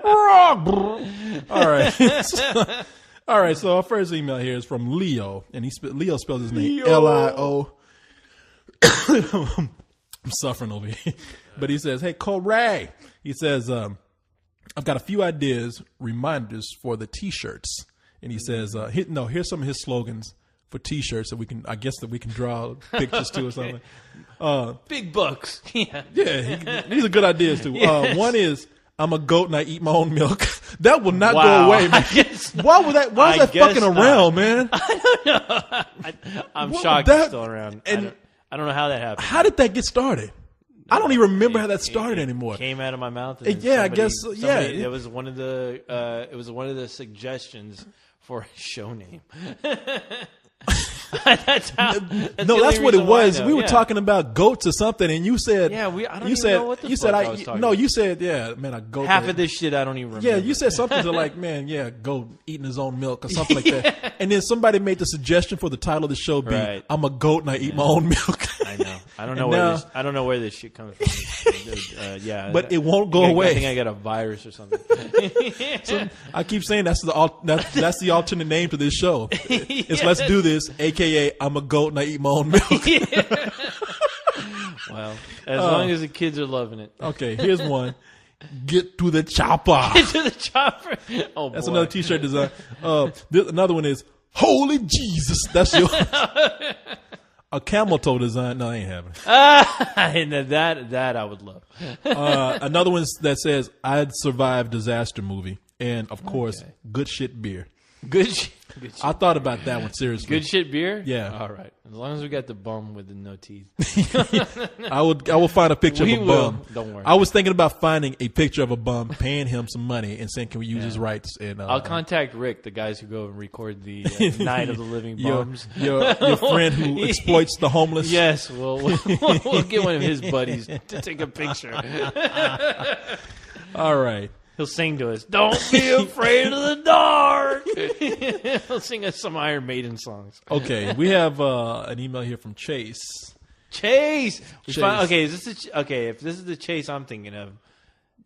Rock! All right. All right, so our first email here is from Leo, and Leo spells his name Lio. I'm suffering over here. But he says, hey, Corey. He says, I've got a few ideas, reminders for the T-shirts. And he says, here's some of his slogans for T-shirts that we can draw pictures to or something. Big bucks. Yeah. Yeah, these are good ideas too. Yes. One is, I'm a goat and I eat my own milk. That will not Wow. go away, man. I guess Why is that guess fucking not. around, man? I'm What shocked that- it's still around. I don't know how that happened. How did that get started? I don't even remember how that started anymore. Came out of my mouth. And Yeah, I somebody- guess so, yeah. somebody- It was one of the suggestions for a show name. That's No, that's what it was. We were talking about goats or something, and you said, Yeah, I don't you even said, know what the you fuck said, I was talking no, about. you said, yeah, man, a goat. Half of this shit I don't even remember. Yeah, you said something to like, man, yeah, goat eating his own milk or something like that. And then somebody made the suggestion for the title of the show be, Right. I'm a goat and I eat my own milk. I know. I don't know And where this shit comes from. Yeah, but it won't go I away. think I got a virus or something. So I keep saying that's the alternate name to this show. It's Let's Do This, aka I'm a goat and I eat my own milk. Well, as long as the kids are loving it. Okay, here's one. Get to the chopper. Get to the chopper. Oh, That's boy. another T-shirt design. Another one is Holy Jesus. That's your a camel toe design. No, I ain't having it. And that I would love. Another one that says I'd survive disaster movie, and of course, Okay. good shit beer. Good shit. Good shit. I thought about that one seriously. Good shit beer? Yeah. All right. As long as we got the bum with the no teeth. I will find a picture We of a will. bum. Don't worry. I was thinking about finding a picture of a bum, paying him some money, and saying, "Can we use his rights?" And I'll contact Rick, the guys who go and record the Night of the Living your, Bums. your friend who exploits the homeless. Yes, we'll get one of his buddies to take a picture. All right. He'll sing to us, "Don't be afraid of the dark." He'll sing us some Iron Maiden songs. Okay. We have an email here from Chase. Chase. Chase. Okay, is this okay? If this is the Chase I'm thinking of,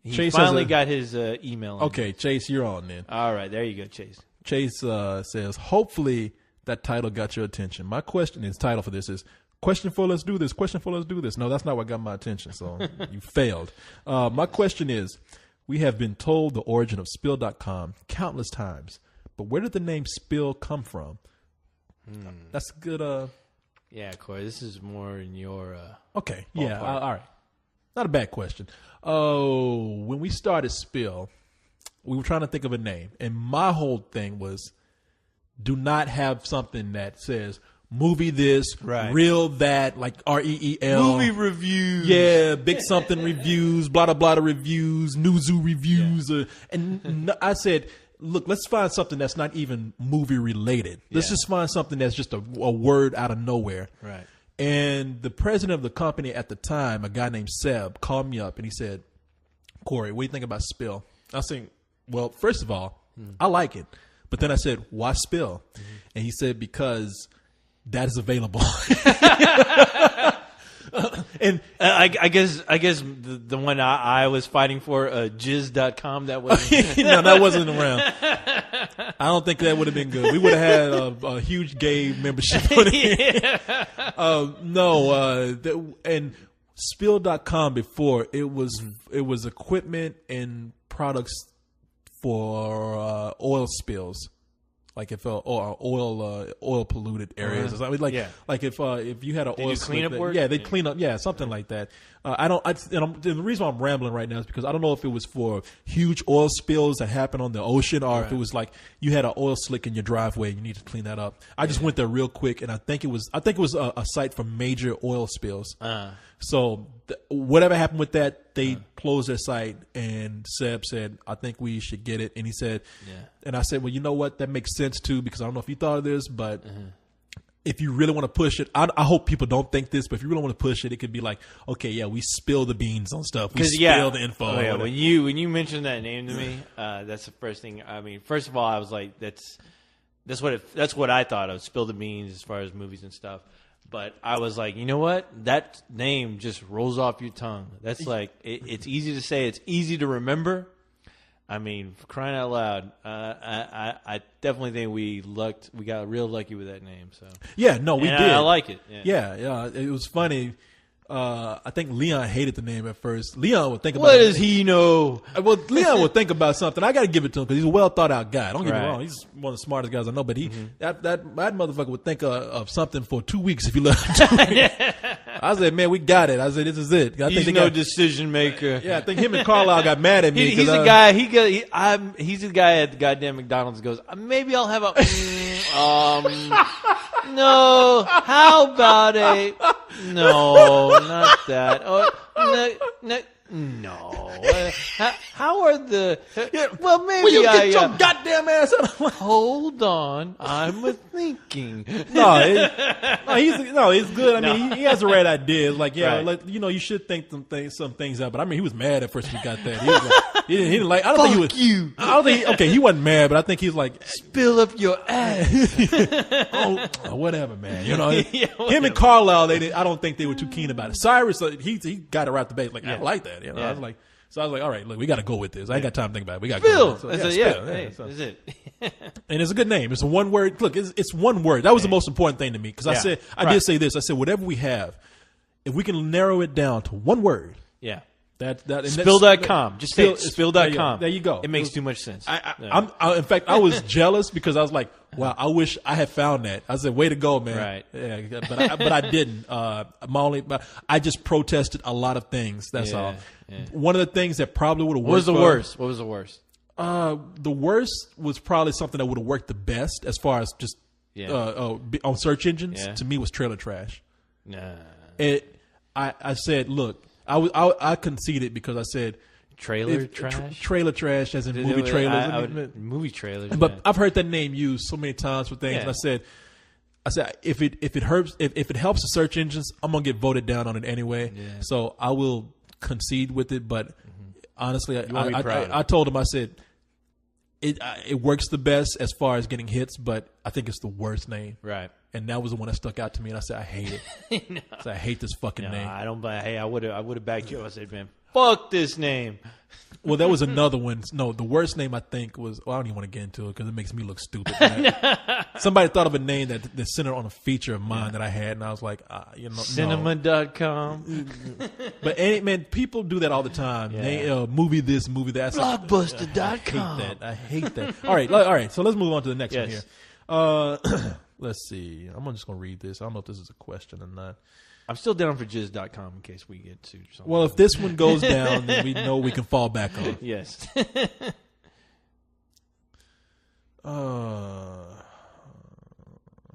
he Chase finally has a- got his email. in. Okay, Chase, you're on then. All right, there you go, Chase. Chase says, hopefully that title got your attention. My question is, title for this is, question for Let's Do This, question for Let's Do This. No, that's not what got my attention, so you failed. My question is, we have been told the origin of Spill.com countless times, but where did the name Spill come from? That's a good, Yeah, Corey, this is more in your. okay, yeah, Ballpark. all right. Not a bad question. Oh, when we started Spill, we were trying to think of a name, and my whole thing was, do not have something that says movie this, Right. real that, like REEL. reviews. Yeah, big something reviews, blah, blah, blah reviews, Newzoo reviews. I said, look, let's find something that's not even movie related. Let's Yeah. just find something that's just a word out of nowhere. Right. And the president of the company at the time, a guy named Seb, called me up and he said, Corey, what do you think about Spill? I was saying, well, first of all, I like it. But then I said, why Spill? And he said, because that is available. And I guess the one I was fighting for, jizz.com, that was no, that wasn't around. I don't think that would have been good. We would have had a huge gay membership. And Spill.com before it was equipment and products for oil spills. Like if oil polluted areas or something. Like Yeah. like if you had an oil do slick cleanup that- work? yeah, they clean up, something like that. The reason why I'm rambling right now is because I don't know if it was for huge oil spills that happen on the ocean or if it was like you had an oil slick in your driveway and you need to clean that up. I just went there real quick and I think it was a site for major oil spills. So whatever happened with that, they closed their site, and Seb said, I think we should get it. And he said, and I said, well, you know what? That makes sense too, because I don't know if you thought of this, but if you really want to push it, I hope people don't think this, but if you really want to push it, it could be like, okay, yeah, we spill the beans on stuff. We spill the info. Oh, yeah. whatever. When you mentioned that name to me, that's the first thing. I mean, first of all, I was like, that's what I thought of, spill the beans as far as movies and stuff. But I was like, you know what? That name just rolls off your tongue. That's like it's easy to say. It's easy to remember. I mean, for crying out loud, I definitely think we got real lucky with that name. So Yeah, no, we And did. I like it. Yeah, it was funny. I think Leon hated the name at first. Leon would think about What does he know? Well, Leon would think about something. I got to give it to him because he's a well thought out guy. Don't get me Right. wrong; he's one of the smartest guys I know. But that motherfucker would think of something for 2 weeks if you let him do it. I said, "Man, we got it." I said, "This is it." I He's they no got- decision maker. Yeah, I think him and Carlisle got mad at me. He's the guy. He's the guy at the goddamn McDonald's. Goes, maybe I'll have a. No, how about a? No, not that. Oh, no. How are the? Well, maybe Will you I. get your goddamn ass out of my... Hold on, I'm thinking. He's good. I mean, he has the right idea. Like, Right. like, you should think some things out. But I mean, he was mad at first when we got that. He was like, He didn't like. I don't think he was. you. I don't think. Okay, he wasn't mad, but I think he's like, Spill up your ass. oh, whatever, man. You know, Yeah, him and Carlisle. I don't think they were too keen about it. Cyrus, he got it right at the base. Like, I like that. You know, I was like. So I was like, all right, look, we got to go with this. I ain't got time to think about it. We got to go with Spill. it. I So, said, Spill, hey, so- that's it. And it's a good name. It's a one word. Look, it's one word. That was the most important thing to me because Yeah. I did say this. I said, whatever we have, if we can narrow it down to one word, Yeah. and that's- Spill.com. Just say Spill- spill.com. There you go. It makes too much sense. In fact, I was jealous because I was like, wow, I wish I had found that. I said, way to go, man. Right. Yeah, but I didn't. I just protested a lot of things. That's Yeah, all. yeah. One of the things that probably would have worked. What was the for- worst? What was the worst? The worst was probably something that would have worked the best as far as just Yeah. on search engines. Yeah. To me, was Trailer Trash. Nah. I said, look, I conceded because I said Trailer trash? trailer trash, as in movie trailers. Movie trailers. But yeah. I've heard that name used so many times for things. Yeah. And I said if it helps the search engines, I'm gonna get voted down on it anyway. Yeah. So I will concede with it. But honestly, wanna be proud of I told him, I said it works the best as far as getting hits, but I think it's the worst name. Right. And that was the one that stuck out to me. And I said I hate it. No. I said I hate this fucking No, name. I don't buy. Hey, I would have backed you. I said, man, fuck this name. Well, there was another one. No, the worst name I think was. Well, I don't even want to get into it because it makes me look stupid. Man. Somebody thought of a name that centered on a feature of mine that I had, and I was like, no. Cinema.com. But man, people do that all the time. Yeah. They movie this, movie that. Blockbuster.com. I hate that. All right. So let's move on to the next one Yes. here. Let's see. I'm just gonna read this. I don't know if this is a question or not. I'm still down for jizz.com in case we get sued or something. Well, if this one goes down, then we know we can fall back on. Yes.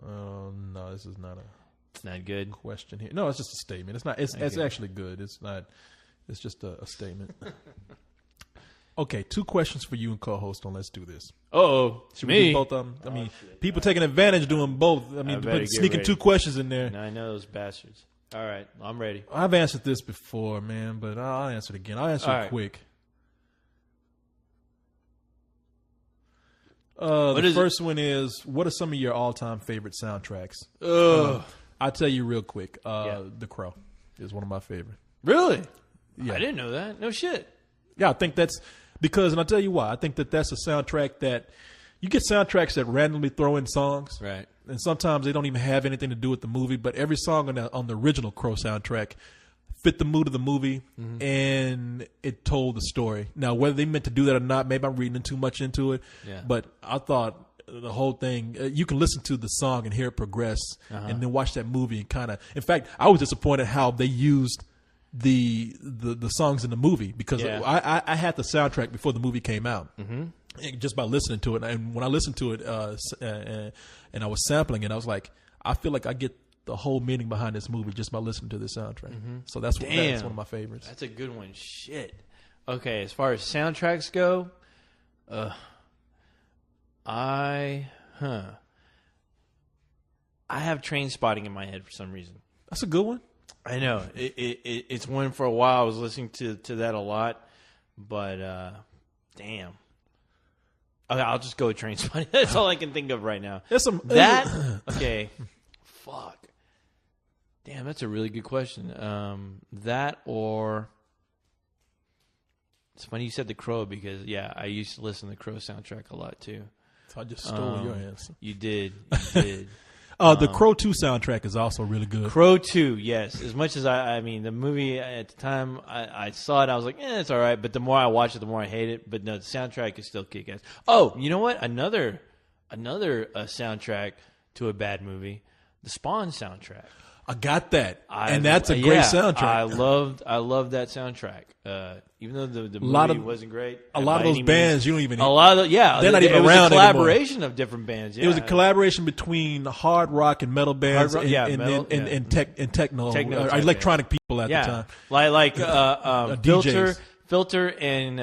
No, this is not a Not good. question here. No, it's just a statement. It's not. It's Okay. actually good. It's not. It's just a statement. Okay, 2 questions for you and co-host on Let's Do This. Uh-oh. Should we do both of them? I mean, people taking advantage of doing both. I mean, better get sneaking ready. 2 questions in there. I know those bastards. All right. I'm ready. I've answered this before, man, but I'll answer it again. I'll answer All it right. quick. What The is first one is, what are some of your all-time favorite soundtracks? Ugh. I'll tell you real quick. Yeah. The Crow is one of my favorite. Really? Yeah. I didn't know that. No shit. Yeah, I think that's because, and I'll tell you why. I think that's a soundtrack that you get soundtracks that randomly throw in songs, Right. and sometimes they don't even have anything to do with the movie. But every song on the original Crow soundtrack fit the mood of the movie, and it told the story. Now, whether they meant to do that or not, maybe I'm reading too much into it. Yeah. But I thought the whole thing, you can listen to the song and hear it progress, and then watch that movie and kind of. In fact, I was disappointed how they used the songs in the movie because Yeah. I had the soundtrack before the movie came out, just by listening to it. And when I listened to it, and I was sampling it, I was like, I feel like I get the whole meaning behind this movie just by listening to this soundtrack. So that's one of my favorites. That's a good one. Shit. Okay, as far as soundtracks go, I have Train Spotting in my head for some reason. That's a good one. I know it's one for a while. I was listening to that a lot, but damn. Okay, I'll just go with Train Spotting. That's all I can think of right now. Okay. Fuck. Damn, that's a really good question. That or it's funny you said The Crow because I used to listen to the Crow soundtrack a lot too. So I just stole your answer. You did. You did. The Crow 2 soundtrack is also really good. Crow 2, yes. As much as I mean, the movie at the time I saw it, I was like, it's all right. But the more I watch it, the more I hate it. But no, the soundtrack is still kick-ass. Oh, you know what? Another soundtrack to a bad movie, the Spawn soundtrack. I got that, and that's a great soundtrack. I loved that soundtrack. Even though the movie wasn't great. A lot of those bands you don't even. A lot of they're not even it was around a collaboration of different bands. Yeah. It was a collaboration between hard rock and metal bands, Hard rock, metal, and techno type electronic people at the time. like DJs. Filter and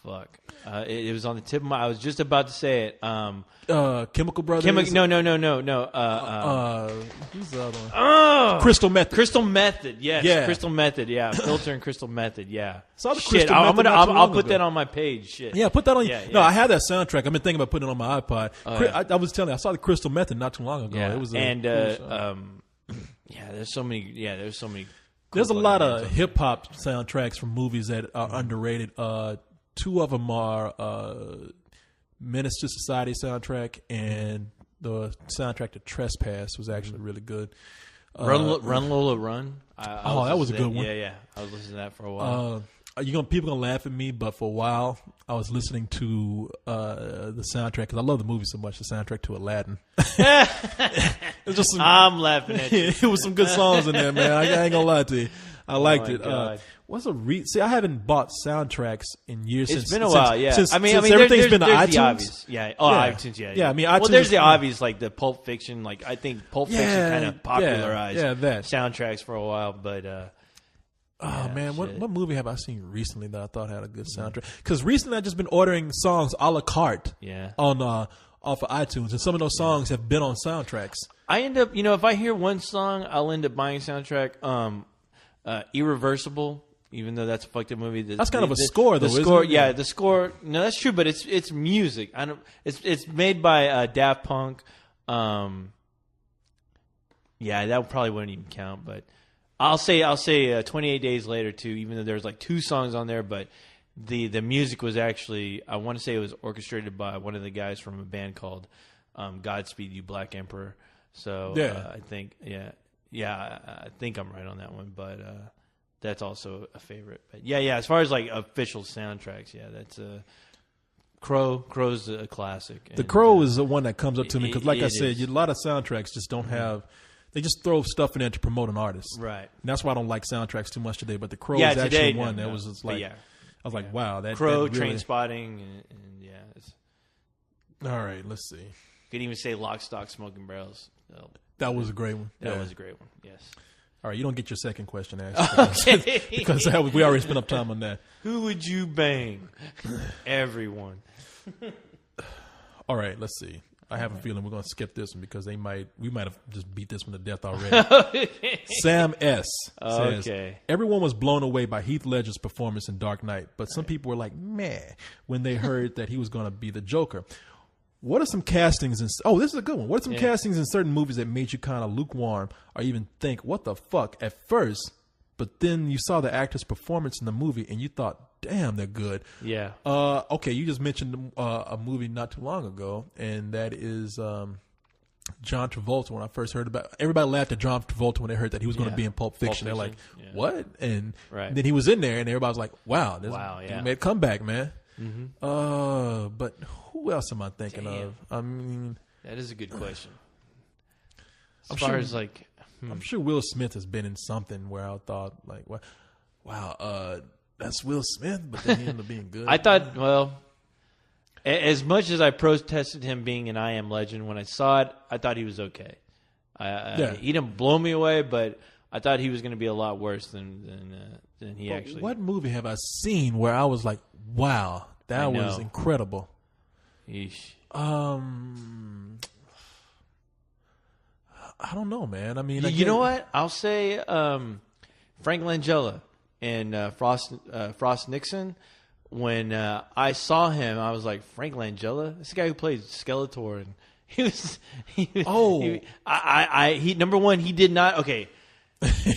fuck. It was on the tip of my. I was just about to say it. Chemical Brothers. No. Who's the other one? Oh, Crystal Method. Crystal Method. Yes. Yeah. Crystal Method. Yeah. Filter and Crystal Method. Yeah. Saw the Shit. Crystal I'll Method not too I'll long put ago. that on my page. Shit. Yeah, put that on. Yeah, No, yeah. I have that soundtrack. I've been thinking about putting it on my iPod. Yeah. I was telling you, I saw the Crystal Method not too long ago. Yeah. It was a and cool song. yeah, there's so many. Yeah, there's so many. There's a cool lot fucking of bands on hip hop soundtracks from movies that are underrated. Two of them are Menace to Society soundtrack, and the soundtrack to Trespass was actually really good. there. Run Lola Run. I that was a listening good one. Yeah, yeah. I was listening to that for a while. People gonna laugh at me, but for a while I was listening to the soundtrack because I love the movie so much. The soundtrack to Aladdin. It was just some, I'm laughing at you. it was some good songs in there, man. I ain't gonna lie to you. I liked my it. God. See, I haven't bought soundtracks in years. It's since, been a since- while, yeah. Since, I mean, since there- everything's there's, been to there's the iTunes. obvious, yeah. Oh, Yeah. iTunes, yeah. Yeah, I mean, well, iTunes there's is the cool. obvious, like the Pulp Fiction. Like I think Pulp Fiction Yeah, kind of popularized yeah, that. soundtracks for a while, but Oh yeah, man, shit. what movie have I seen recently that I thought had a good soundtrack? Because recently I just been ordering songs a la carte yeah. on off of iTunes, and some of those songs have been on soundtracks. I end up, if I hear one song, I'll end up buying a soundtrack. Irreversible, even though that's a fucked up movie. That's kind of a score, though, the isn't score, it? yeah, the score. No, that's true, but it's music. I don't. It's made by Daft Punk. Yeah, that probably wouldn't even count, but I'll say 28 Days Later too. Even though there's like 2 songs on there, but the music was actually, I want to say it was orchestrated by one of the guys from a band called Godspeed You Black Emperor. So Yeah. I think I think I'm right on that one, but that's also a favorite. But yeah. As far as like official soundtracks, yeah, that's Crow's a classic. The And, Crow is the one that comes up to me because, like I It said, is. a lot of soundtracks just don't have. They just throw stuff in there to promote an artist, right. And that's why I don't like soundtracks too much today. But the Crow Yeah, is today, actually one no, that no. was just But like, yeah. I was like, wow, that Crow, that really, Train Spotting, and yeah, All right, let's see. could even say Lock, Stock, Smoking Barrels. Oh, That was a great one. that Yeah. was a great one. Yes. All right, you don't get your second question asked because we already spent up time on that. Who would you bang? Everyone. All right, let's see. I have a feeling we're going to skip this one because we might have just beat this one to death already. Sam S. says, Okay. everyone was blown away by Heath Ledger's performance in Dark Knight, but some people were like, meh, when they heard that he was going to be the Joker. What are some castings this is a good one. What are some castings in certain movies that made you kind of lukewarm or even think, what the fuck at first, but then you saw the actor's performance in the movie and you thought, damn, they're good. Yeah. Okay, you just mentioned a movie not too long ago, and that is John Travolta. When I first heard about, everybody laughed at John Travolta when they heard that he was going to Yeah. be in Pulp Fiction. They're like, Fiction, yeah. "What?" And Right. then he was in there, and everybody was like, "Wow, Wow, yeah. he made a comeback, man." Mm-hmm. But who else am I thinking Damn. of? I mean, That is a good question. As I'm far sure- as like, I'm sure Will Smith has been in something where I thought, like, wow, that's Will Smith, but then he ended up being good. I thought, well, as much as I protested him being an I Am Legend, when I saw it, I thought he was okay. He didn't blow me away, but I thought he was going to be a lot worse than he But actually. what movie have I seen where I was like, wow, that I was know. incredible? Yeesh. I don't know, man. I mean, You again, know what? I'll say Frank Langella and Frost Nixon. When I saw him, I was like, Frank Langella? This is the guy who played Skeletor. And he was... number one, he did not... Okay.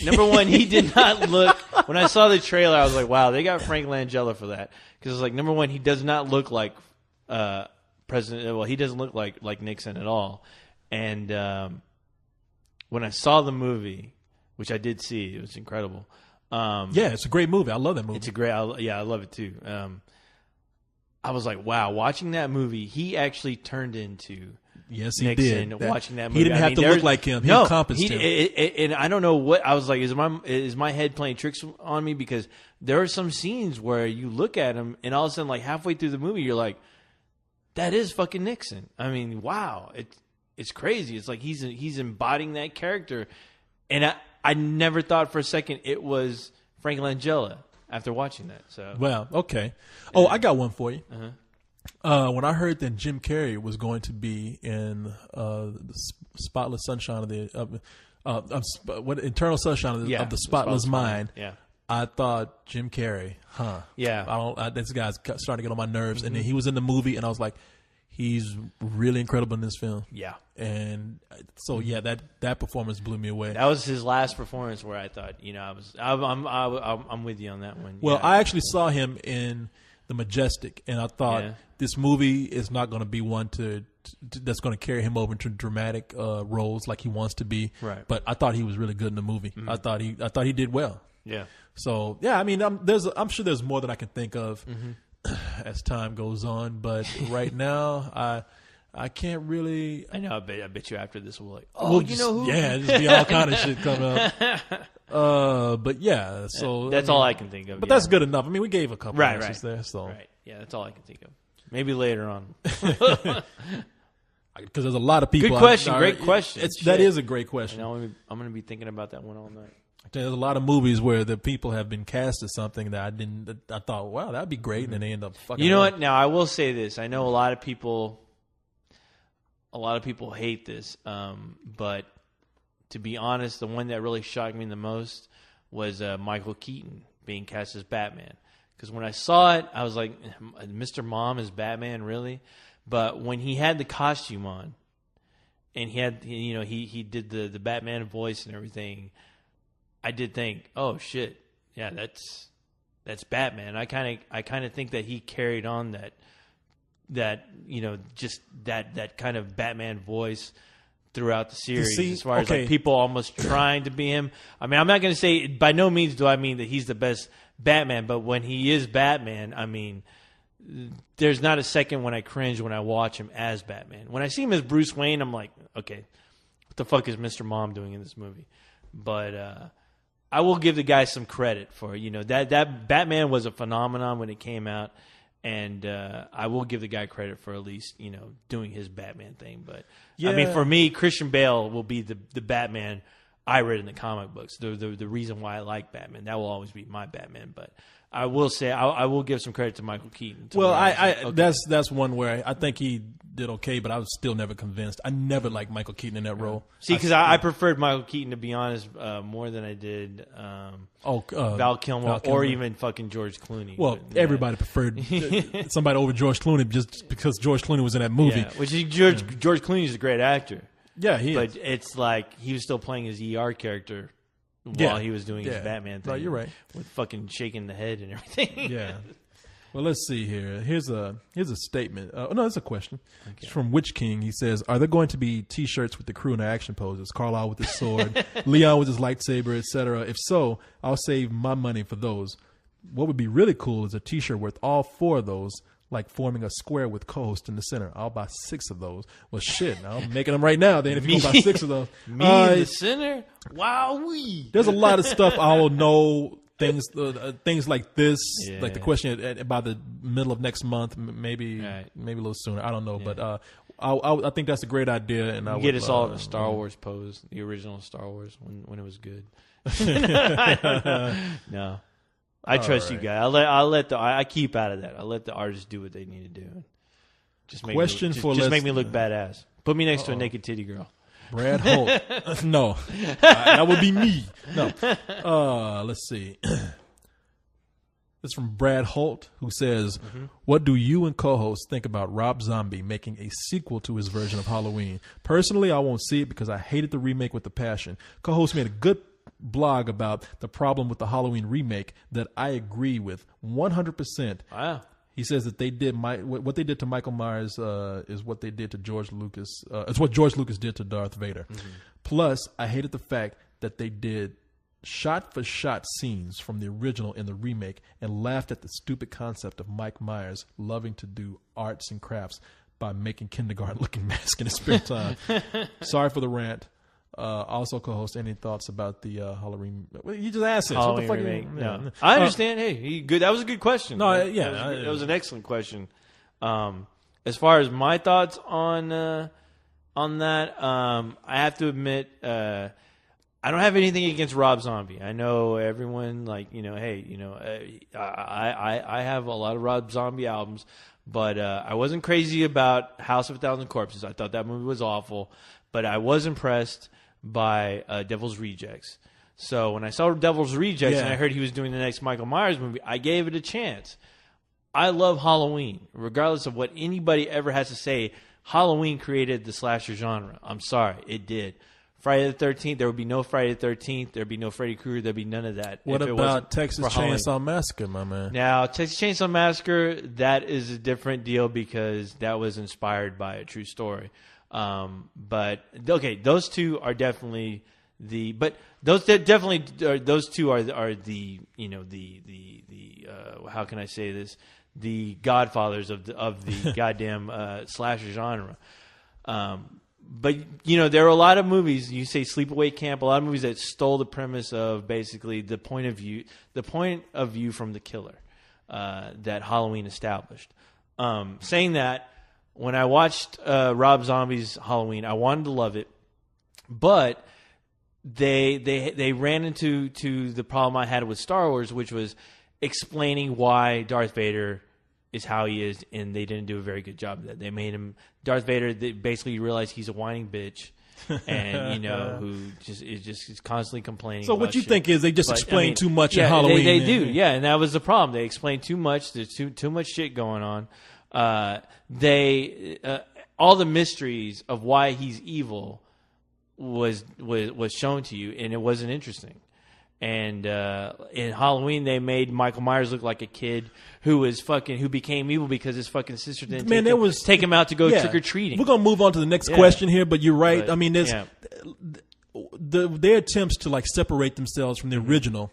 Number one, he did not look... When I saw the trailer, I was like, wow, they got Frank Langella for that. Because it's like, number one, he does not look like President... Well, he doesn't look like Nixon at all. And when I saw the movie, which I did see, it was incredible. Yeah, it's a great movie. I love that movie. It's a great... I love it too. I was like, wow, watching that movie, he actually turned into... Yes, he Nixon, did. watching that movie. He didn't have to look like him. He encompassed him. And I don't know what I was like. Is my head playing tricks on me? Because there are some scenes where you look at him, and all of a sudden, like halfway through the movie, you're like, "That is fucking Nixon." I mean, wow, it's crazy. It's like he's embodying that character, and I never thought for a second it was Frank Langella. after watching that. So Well, okay. Oh, I got one for you. Uh-huh. When I heard that Jim Carrey was going to be in the Spotless Sunshine of the Eternal Sunshine of the Spotless Mind, Yeah. I thought Jim Carrey, Yeah. this guy's starting to get on my nerves. And then he was in the movie, and I was like, he's really incredible in this film. Yeah. And so that performance blew me away. That was his last performance where I thought, I'm with you on that one. Well, Yeah. I actually saw him in The Majestic, and I thought Yeah. this movie is not going to be one that's going to carry him over into dramatic roles like he wants to be. Right. But I thought he was really good in the movie. I thought he did well. Yeah. So yeah, I mean, I'm sure there's more than I can think of as time goes on. But right now, I can't really. I know. I bet you after this we'll We'll you know who? Yeah, just be all kind of shit coming up. But yeah, so That's all I can think of. But yeah. that's good enough. I mean, we gave a couple Right, answers there, so Right. Yeah, that's all I can think of. Maybe later on. because there's a lot of people. Good question. Great question. That Shit. is a great question. And I'm going to be thinking about that one all night. There's a lot of movies where the people have been cast as something that I thought, wow, that'd be great, and then they end up fucking. You know up. what? Now I will say this. I know a lot of people hate this, but to be honest, the one that really shocked me the most was Michael Keaton being cast as Batman. Because when I saw it, I was like, Mr. Mom is Batman, really? But when he had the costume on, and he had, he did the Batman voice and everything, I did think, oh shit, yeah, that's Batman. I kind of think that he carried on that just that kind of Batman voice throughout the series, as far as like people almost trying to be him. I mean, I'm not going to say, by no means do I mean that he's the best Batman, but when he is Batman, I mean, there's not a second when I cringe when I watch him as Batman. When I see him as Bruce Wayne, I'm like, okay, what the fuck is Mr. Mom doing in this movie? But I will give the guy some credit for, that Batman was a phenomenon when it came out. And I will give the guy credit for at least, doing his Batman thing. But, I mean, for me, Christian Bale will be the Batman I read in the comic books. The reason why I like Batman. That will always be my Batman. But I will say I will give some credit to Michael Keaton. Well, that's one where I think he did okay, but I was still never convinced. I never liked Michael Keaton in that role. See, because I preferred Michael Keaton, to be honest, more than I did Val Kilmer or even fucking George Clooney. Well, everybody preferred somebody over George Clooney just because George Clooney was in that movie. Yeah, which George Clooney is a great actor. Yeah, he but is. It's like he was still playing his ER character while he was doing his Batman thing. Right, you're right. With fucking shaking the head and everything. Yeah. Well, let's see here. Here's a statement. No, it's a question. Okay. It's from Witch King. He says, "Are there going to be T-shirts with the crew in their action poses? Carlisle with his sword, Leon with his lightsaber, etc. If so, I'll save my money for those. What would be really cool is a T-shirt with all four of those, like forming a square with co-host in the center. I'll buy 6 of those. Well, shit, I'm making them right now. Then if you buy 6 of those, me in the center, wowee. There's a lot of stuff I will know." Things like this, like the question by the middle of next month, maybe a little sooner. I don't know, but I think that's a great idea, and I would get us all the Star Wars pose, the original Star Wars when it was good. No, I trust you guys. I keep out of that. I let the artists do what they need to do. Just make make me look badass. Put me next to a naked titty girl. Brad Holt. No. That would be me. No. Let's see. This is from Brad Holt, who says, "What do you and co-hosts think about Rob Zombie making a sequel to his version of Halloween? Personally, I won't see it because I hated the remake with a passion. Co-host made a good blog about the problem with the Halloween remake that I agree with 100%. Wow. He says that they did what they did to Michael Myers is what they did to George Lucas. It's what George Lucas did to Darth Vader. Plus, I hated the fact that they did shot-for-shot scenes from the original in the remake and laughed at the stupid concept of Mike Myers loving to do arts and crafts by making kindergarten-looking masks in his spare time. Sorry for the rant. Also, co-host, any thoughts about the Halloween? Well, you just asked it. Halloween remake. No. I understand. Hey, good. That was a good question. No, that was an excellent question. As far as my thoughts on that, I have to admit, I don't have anything against Rob Zombie. I know everyone hey, I have a lot of Rob Zombie albums, but I wasn't crazy about House of a Thousand Corpses. I thought that movie was awful, but I was impressed by Devil's Rejects. So when I saw Devil's Rejects and I heard he was doing the next Michael Myers movie, I gave it a chance. I love Halloween. Regardless of what anybody ever has to say, Halloween created the slasher genre. I'm sorry, it did. Friday the 13th, there would be no Friday the 13th. There would be no Freddy Krueger. There would be none of that. What about Texas Chainsaw Massacre, my man? Now, Texas Chainsaw Massacre, that is a different deal because that was inspired by a true story. But okay, those two are definitely those two are the how can I say this? The godfathers of the goddamn slasher genre. But there are a lot of movies. You say Sleepaway Camp. A lot of movies that stole the premise of basically the point of view from the killer that Halloween established. Saying that, when I watched Rob Zombie's Halloween, I wanted to love it, but they ran into the problem I had with Star Wars, which was explaining why Darth Vader is how he is, and they didn't do a very good job of that. They made him Darth Vader. They basically realized he's a whining bitch, and who is constantly complaining. So what you shit. think is they just explain too much in Halloween? They do, yeah, and that was the problem. They explain too much. There's too much shit going on. All the mysteries of why he's evil was shown to you, and it wasn't interesting. And in Halloween, they made Michael Myers look like a kid who became evil because his fucking sister didn't take him out to go trick or treating. We're gonna move on to the next question here, but you're right. But, I mean, there's their attempts to separate themselves from the original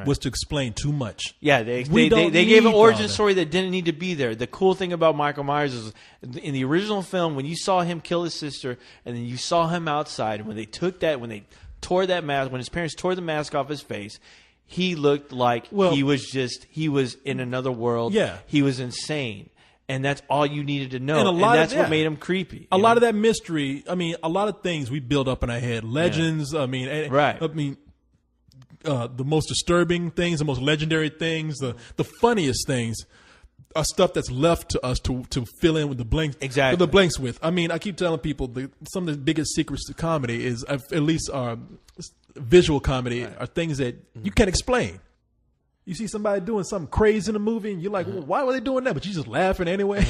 was to explain too much. Yeah, they gave an origin story that didn't need to be there. The cool thing about Michael Myers is in the original film, when you saw him kill his sister, and then you saw him outside, when they tore that mask, when his parents tore the mask off his face, he looked like he was in another world. Yeah. He was insane. And that's all you needed to know. And that's what made him creepy. A lot of that mystery, I mean, a lot of things we build up in our head. Legends, I mean, the most disturbing things, the most legendary things, the funniest things are stuff that's left to us to fill in with the blanks. Exactly. The blanks with. I mean, I keep telling people some of the biggest secrets to comedy is, at least visual comedy, are things that you can't explain. You see somebody doing something crazy in a movie, and you're like, well, why were they doing that? But you're just laughing anyway.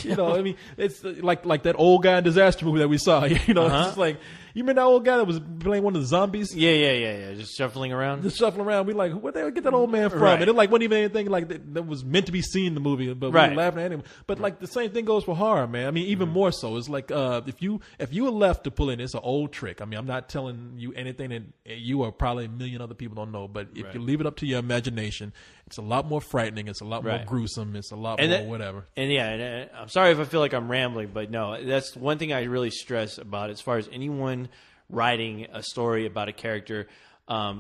I mean, it's like that old guy in Disaster movie that we saw. It's just like, you remember that old guy that was playing one of the zombies? Yeah. Just shuffling around. We like, where they get that old man from? Right. And it wasn't even anything that was meant to be seen in the movie, but we were laughing at him. But the same thing goes for horror, man. I mean, even more so. It's like if you were left to pull in, it's an old trick. I mean, I'm not telling you anything that you or probably a million other people don't know. But if you leave it up to your imagination, it's a lot more frightening. It's a lot more gruesome. It's a lot more whatever. And I'm sorry if I feel like I'm rambling, but no, that's one thing I really stress about as far as anyone writing a story about a character, a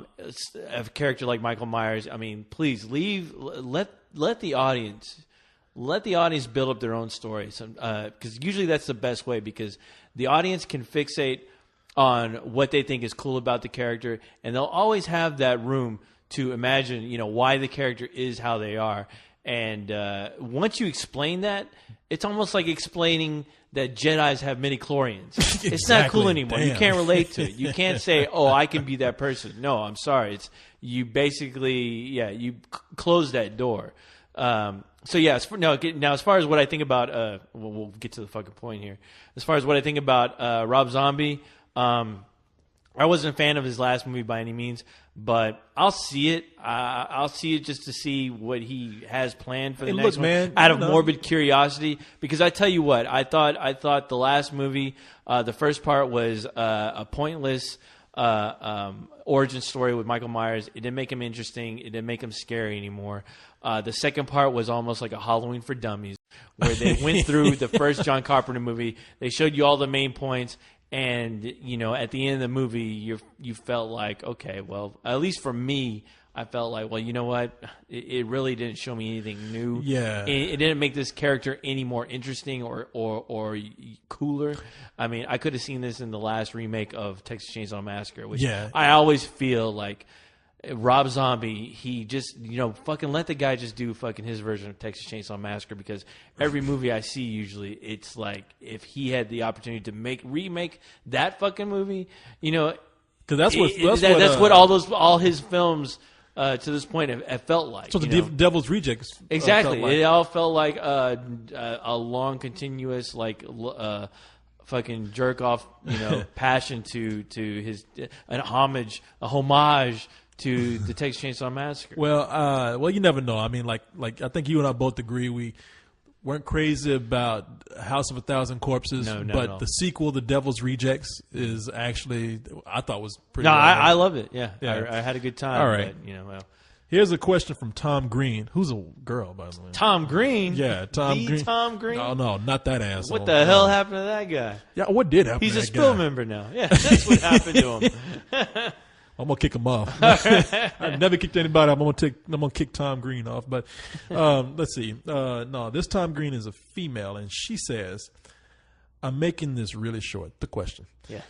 character like Michael Myers. I mean, please let the audience build up their own story. Because usually that's the best way, because the audience can fixate on what they think is cool about the character, and they'll always have that room to imagine, why the character is how they are. And once you explain that, it's almost like explaining that Jedis have midi-chlorians. It's not cool anymore. Damn. You can't relate to it. You can't say, "Oh, I can be that person." No, I'm sorry. It's you basically, you close that door. Now as far as what I think about, we'll get to the fucking point here. As far as what I think about Rob Zombie, I wasn't a fan of his last movie by any means, but I'll see it. I'll see it just to see what he has planned for the next one, man, out of morbid curiosity. Because I tell you what, I thought the last movie, the first part was a pointless origin story with Michael Myers. It didn't make him interesting. It didn't make him scary anymore. The second part was almost like a Halloween for Dummies, where they went through the first John Carpenter movie. They showed you all the main points. And, at the end of the movie, you felt like, okay, well, at least for me, I felt like, well, you know what? It really didn't show me anything new. Yeah. It didn't make this character any more interesting or cooler. I mean, I could have seen this in the last remake of Texas Chainsaw Massacre, which I always feel like Rob Zombie, he just, fucking let the guy just do fucking his version of Texas Chainsaw Massacre, because every movie I see, usually it's like if he had the opportunity to remake that fucking movie, because that's what all his films to this point have felt like. So the Devil's Rejects. Exactly. Felt like. It all felt like a long, continuous, fucking jerk off, passion to his a homage to the Texas Chainsaw Massacre. Well, you never know. I mean, like I think you and I both agree we weren't crazy about House of a Thousand Corpses, but the sequel, The Devil's Rejects, is actually, I thought, was pretty. No, I love it. Yeah. I had a good time. All right. But, here's a question from Tom Green, who's a girl, by the way. Tom Green? Yeah, Tom Green. Tom Green? No, not that asshole. What the hell happened to that guy? Yeah, what did happen? He's to a that Spill guy? member now. Yeah, that's what happened to him. I'm gonna kick him off. I've never kicked anybody off. I'm gonna kick Tom Green off. But let's see. No, this Tom Green is a female, and she says, "I'm making this really short." The question. Yeah.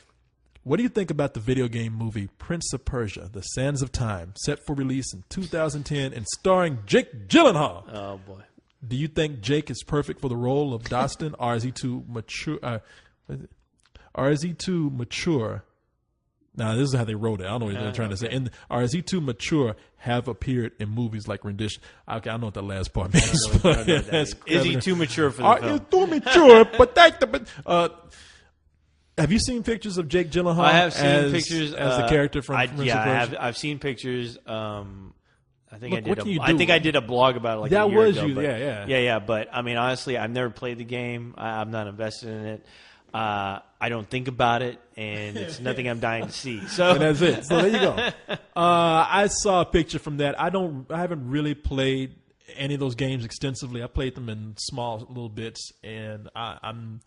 What do you think about the video game movie Prince of Persia: The Sands of Time, set for release in 2010 and starring Jake Gyllenhaal? Oh boy. Do you think Jake is perfect for the role of Dostin, or is he too mature? Now, this is how they wrote it. I don't know what they're trying to say. Or is he too mature, have appeared in movies like Rendition? Okay, I know what the last part means. Is he too mature for the film? He's too mature, have you seen pictures of Jake Gyllenhaal? I have seen pictures as the character from Prince of Persia? I've seen pictures. I think Look, I did a blog about it like that a year was ago. You, but, yeah. But I mean, honestly, I've never played the game. I'm not invested in it. I don't think about it, and it's nothing I'm dying to see. So and that's it. So there you go. I saw a picture from that. I haven't really played any of those games extensively. I played them in small little bits, and I'm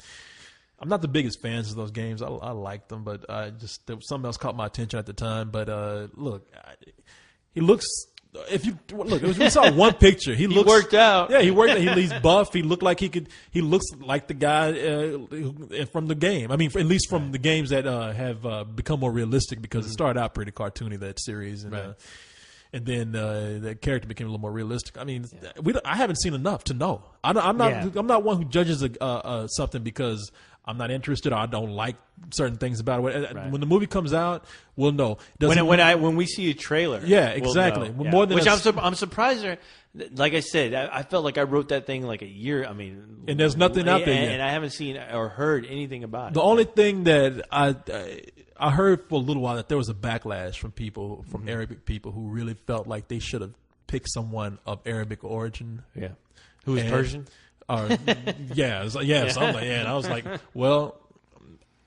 not the biggest fans of those games. I like them, but there was something else caught my attention at the time. But look, he looks. We saw one picture. He worked out. Yeah, he worked out. He's buff. He looked like he looks like the guy from the game. I mean, at least from the games that have become more realistic, because it started out pretty cartoony, that series, and then the character became a little more realistic. I mean, I haven't seen enough to know. I'm not one who judges something because I'm not interested or I don't like certain things about it. When the movie comes out, we'll know. When we see a trailer, yeah, exactly. We'll know. More than I'm surprised. Like I said, I felt like I wrote that thing like a year. I mean, and there's nothing out there yet, and I haven't seen or heard anything about it. The only thing that I heard for a little while that there was a backlash from Arabic people who really felt like they should have picked someone of Arabic origin. Yeah, who is Persian. Something like and I was like, well,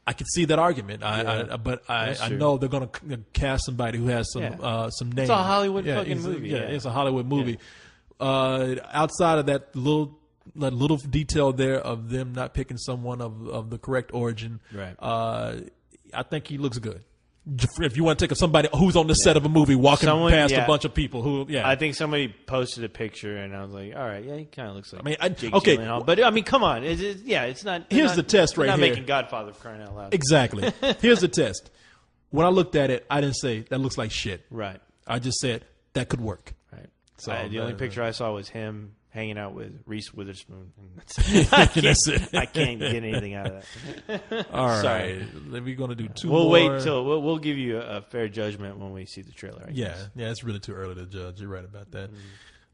I could see that argument. But I know they're going to cast somebody who has some name. It's a Hollywood fucking movie. Yeah, it's a Hollywood movie. Outside of that little detail there of them not picking someone of the correct origin, right? I think he looks good. If you want to take somebody who's on the set of a movie walking past a bunch of people I think somebody posted a picture and I was like, all right, he kind of looks like Jake okay. Gyllenhaal. But I mean, come on. It's not. Here's the test right here. Not making Godfather crying out loud. Exactly. Here's the test. When I looked at it, I didn't say that looks like shit. Right. I just said that could work. Right. So the only picture I saw was him hanging out with Reese Witherspoon. I can't get anything out of that. All right. Sorry. We're going to do two more. We'll wait till we'll give you a fair judgment when we see the trailer. I guess. Yeah, it's really too early to judge. You're right about that.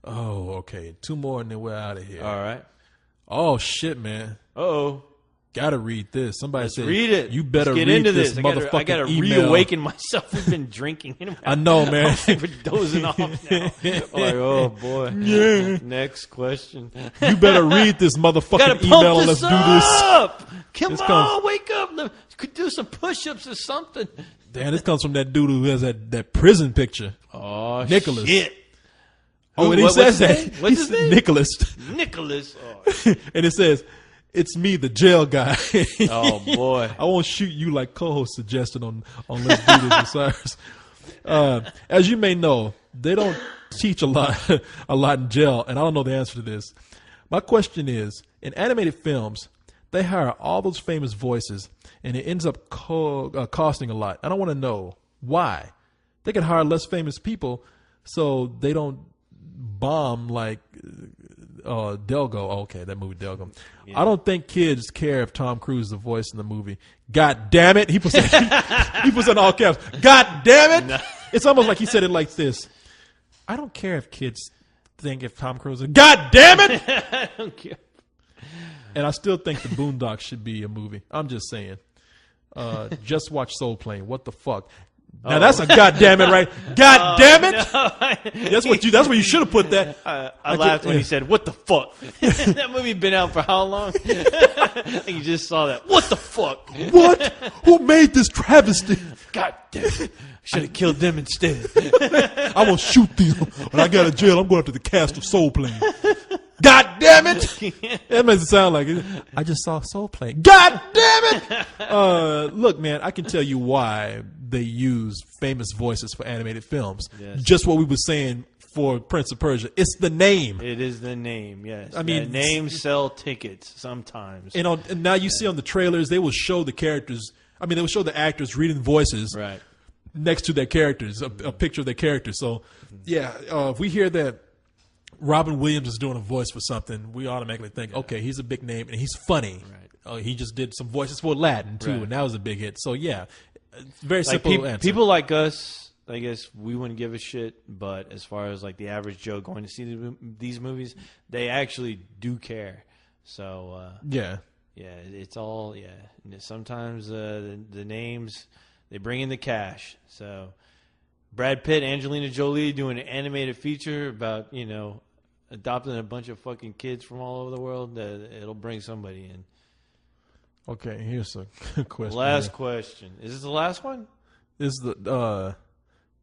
Oh, okay. Two more and then we're out of here. All right. Oh, shit, man. Uh-oh. Gotta read this. Somebody said, read it. You better Let's get read into this motherfucking I gotta email. reawaken myself. We've been drinking. I know, man. We're dozing off now. Like, oh boy. Yeah. Next question. You better read this motherfucking Gotta email and pump let's this do this. up. Come This on, comes- wake up. Could do some push-ups or something. Damn, this comes from that dude who has that prison picture. Oh, Nicholas. shit. Oh, and he What's says his that. name? What's his name? Nicholas. Nicholas. Oh, And it says, it's me, the jail guy. oh boy. I won't shoot you like co-host suggested on Let's Do This with Cyrus. As you may know, they don't teach a lot in jail, and I don't know the answer to this. My question is, in animated films, they hire all those famous voices, and it ends up costing a lot. I don't want to know why. They can hire less famous people so they don't bomb like Delgo. Oh, okay, that movie Delgo. Yeah. I don't think kids care if Tom Cruise is the voice in the movie. God damn it! He puts in all caps. God damn it! No. It's almost like he said it like this. I don't care if kids think if Tom Cruise is. God damn it! I don't care. And I still think the Boondocks should be a movie. I'm just saying. Just watch Soul Plane. What the fuck? Now that's a goddamn it, right? God damn it! No. That's what you should have put that. I laughed when he said, "What the fuck?" That movie been out for how long? You just saw that. What the fuck? What? Who made this travesty? God damn it! Should have killed them instead. I will shoot them. When I get out of jail, I'm going after the cast of Soul Plane. God damn it! That makes it sound like it. I just saw Soul Plane. God damn it! Look, man, I can tell you why they use famous voices for animated films. Yes. Just what we were saying for Prince of Persia. It's the name. It is the name, yes. I mean, names sell tickets sometimes. And now you see on the trailers, they will show the characters. I mean, they will show the actors reading voices next to their characters, a picture of their characters. So, yeah, if we hear that Robin Williams is doing a voice for something, we automatically think, okay, he's a big name and he's funny. Right. He just did some voices for Aladdin too, and that was a big hit. So yeah, very simple answer. People like us, I guess we wouldn't give a shit, but as far as like the average Joe going to see these movies, they actually do care. So yeah, it's all sometimes the names, they bring in the cash. So Brad Pitt, Angelina Jolie doing an animated feature about, adopting a bunch of fucking kids from all over the world, it'll bring somebody in. Okay, here's a question. Last question. Is this the last one? This is the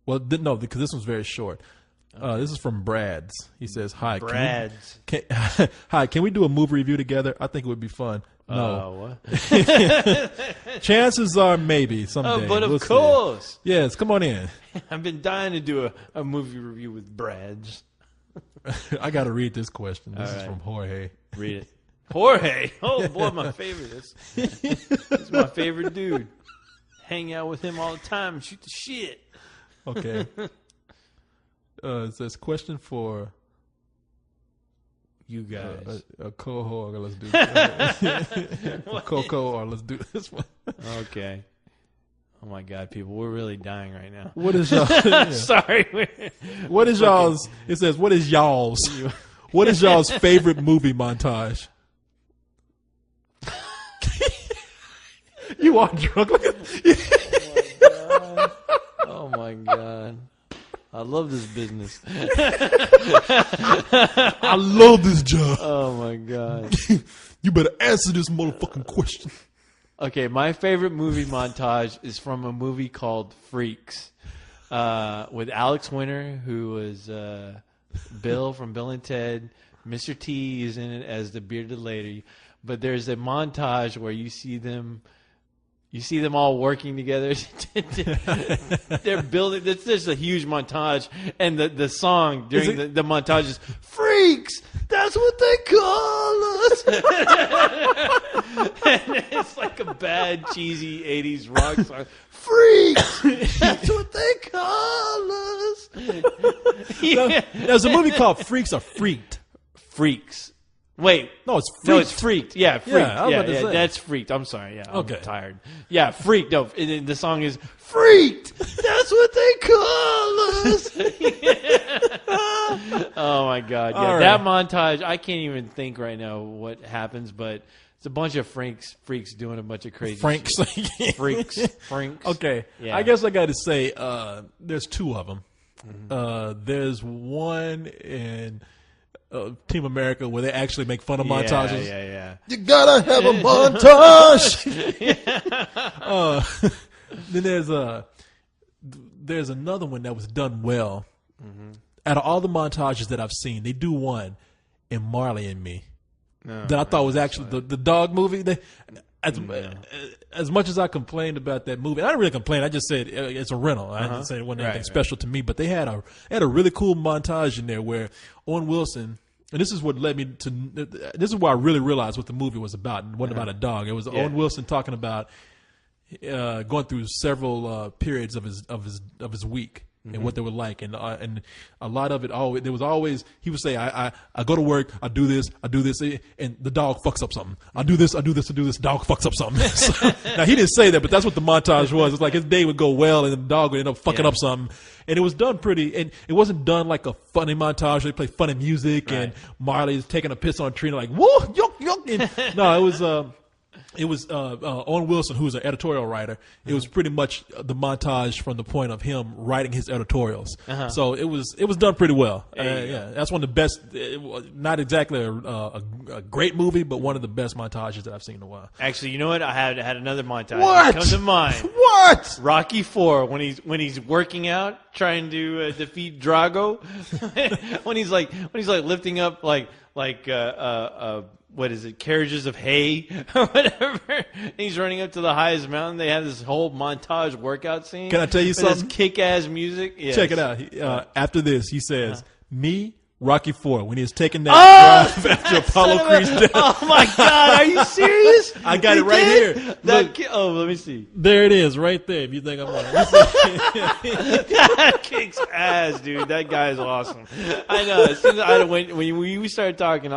no, because this one's very short. This is from Brad's. He says, "Hi, Brad's. Hi, can we do a movie review together? I think it would be fun." No. What? Chances are maybe someday. But of course. Yes, come on in. I've been dying to do a movie review with Brad's. I got to read this question. This is from Jorge. Read it. Jorge. Oh, boy, my favorite. He's my favorite dude. Hang out with him all the time and shoot the shit. Okay. It says, question for you guys. A Coho, or let's do this. Coco, or let's do this one. Okay. Oh, my God, people. We're really dying right now. What is y'all? Sorry. What is y'all's? It says, what is y'all's? What is y'all's favorite movie montage? You are drunk. Look at Oh, my God. I love this business. I love this job. Oh, my God. You better answer this motherfucking question. Okay, my favorite movie montage is from a movie called Freaks with Alex Winter, who was Bill from Bill and Ted. Mr. T is in it as the bearded lady. But there's a montage where you see them all working together. They're building. It's just a huge montage, and the song during the montage is "Freaks." That's what they call us. And it's like a bad, cheesy '80s rock song. Freaks. That's what they call us. Yeah. There's a movie called Freaks or Freaked. Freaks. Wait. No, it's Freaked. No, it's Freaked. Yeah, Freaked. Yeah, that's Freaked. I'm sorry. Yeah, I'm okay. tired. Yeah, Freaked. No, the song is Freaked. That's what they call us. Oh, my God. Yeah, that montage, I can't even think right now what happens, but it's a bunch of freaks doing a bunch of crazy shit. Freaks. Okay. Yeah. I guess I got to say there's two of them. Mm-hmm. There's one in Team America where they actually make fun of montages. Yeah. You gotta have a montage. Then there's another one that was done well. Mm-hmm. Out of all the montages that I've seen, they do one in Marley and Me that I thought was actually the dog movie. as much as I complained about that movie, I didn't really complain. I just said it's a rental. I didn't say it wasn't anything special to me. But they had a really cool montage in there where Owen Wilson, and this is what led me to. This is where I really realized what the movie was about. It wasn't about a dog. It was Owen Wilson talking about going through several periods of his week. And what they were like, and a lot of it always there was always he would say I go to work, I do this, and the dog fucks up something. I do this, dog fucks up something. So, now he didn't say that, but that's what the montage was. It's like his day would go well, and the dog would end up fucking up something. And it was done pretty, and it wasn't done like a funny montage. They play funny music, and Marley's taking a piss on a tree, and like whoa, yuck, yuck. And, no, it was Owen Wilson, who's an editorial writer. It was pretty much the montage from the point of him writing his editorials. So it was done pretty well. That's one of the best. Not exactly a great movie, but one of the best montages that I've seen in a while. Actually, you know what? I had another montage. What? Come to mind. What? Rocky IV when he's working out trying to defeat Drago. when he's like lifting up like what is it, carriages of hay or whatever. And he's running up to the highest mountain. They have this whole montage workout scene. Can I tell you something? This kick-ass music. Yes. Check it out. After this, he says, me, Rocky IV, when he was taking that drive after Apollo Creed's death. Oh, my God. Are you serious? I got it right here. Look, let me see. there it is, right there, if you think I'm on it. That kicks ass, dude. That guy's awesome. I know. As soon as when we started talking,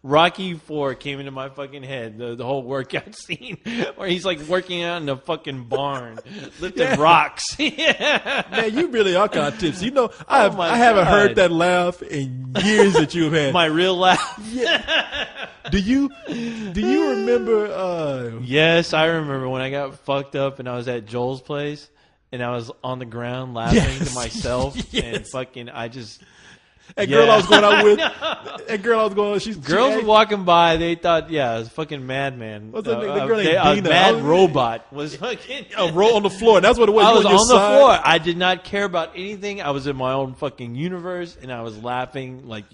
Rocky IV came into my fucking head. The whole workout scene where he's like working out in a fucking barn, lifting rocks. Man, you really are kind of tipsy. You know, I haven't heard that laugh in years that you've had. My real laugh. Yeah. Do you remember? Yes, I remember when I got fucked up and I was at Joel's place and I was on the ground laughing to myself and fucking That girl I was going out with. That girl I was going with. Girls were walking by. They thought, it was fucking madman. What's that name? The girl named Dina. A mad robot was fucking roll on the floor. That's what it was. I was on the floor. I did not care about anything. I was in my own fucking universe, and I was laughing like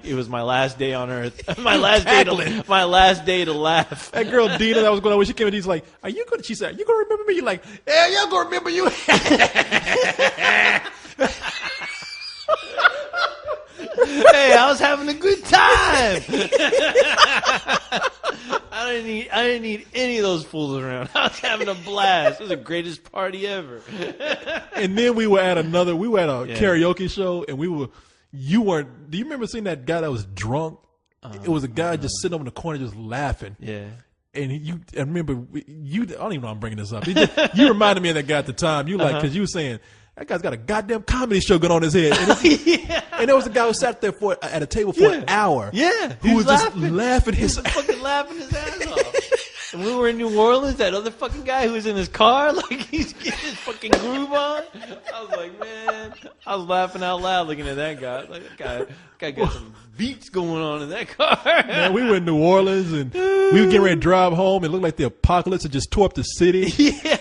it was my last day on earth. my last day to laugh. That girl Dina that I was going out with, she came in. He's like, "Are you going?" She said, "You gonna remember me?" You're like, "Yeah, I'm gonna remember you." Hey, I was having a good time. I didn't need any of those fools around. I was having a blast. It was the greatest party ever. And then we were at a karaoke show, and you weren't. Do you remember seeing that guy that was drunk? It was a guy just sitting over in the corner just laughing. Yeah. And I remember you. I don't even know I'm bringing this up. You reminded me of that guy at the time. You because you were saying, that guy's got a goddamn comedy show going on his head. And there was a guy who sat there at a table for an hour. Yeah. Who was just laughing fucking laughing his ass off. And we were in New Orleans, that other fucking guy who was in his car, like he's getting his fucking groove on. I was like, man, I was laughing out loud looking at that guy. Like, that guy got some beats going on in that car. Man, we were in New Orleans, and we were getting ready to drive home. It looked like the apocalypse had just tore up the city. Yeah.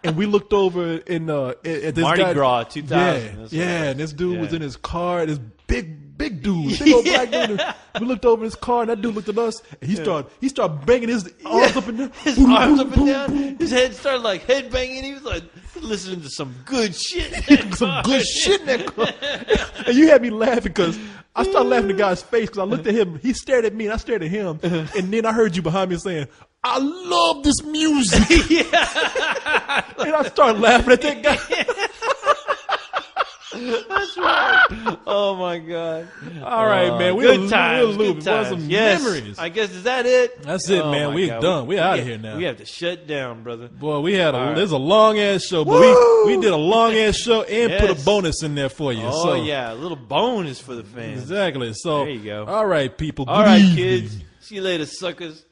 And we looked over at this Mardi guy, Gras 2000. And this dude was in his car. This big dude, big old black dude. We looked over his car, and that dude looked at us, and he started banging his arms up and down. His arms up and down. His head started like head banging. He was like listening to some good shit. Some good shit in that car. And you had me laughing because I started laughing at the guy's face because I looked at him. He stared at me, and I stared at him. And then I heard you behind me saying, "I love this music." And I started laughing at that guy. That's right. Oh my God! All right, man. Good times. Good times. Some memories. I guess is that it? That's it, man. We're done. We're out of here now. We have to shut down, brother. Boy, there's a long ass show, but we did a long ass show and put a bonus in there for you. Oh yeah, a little bonus for the fans. Exactly. So there you go. All right, people. All right, kids. See you later, suckers.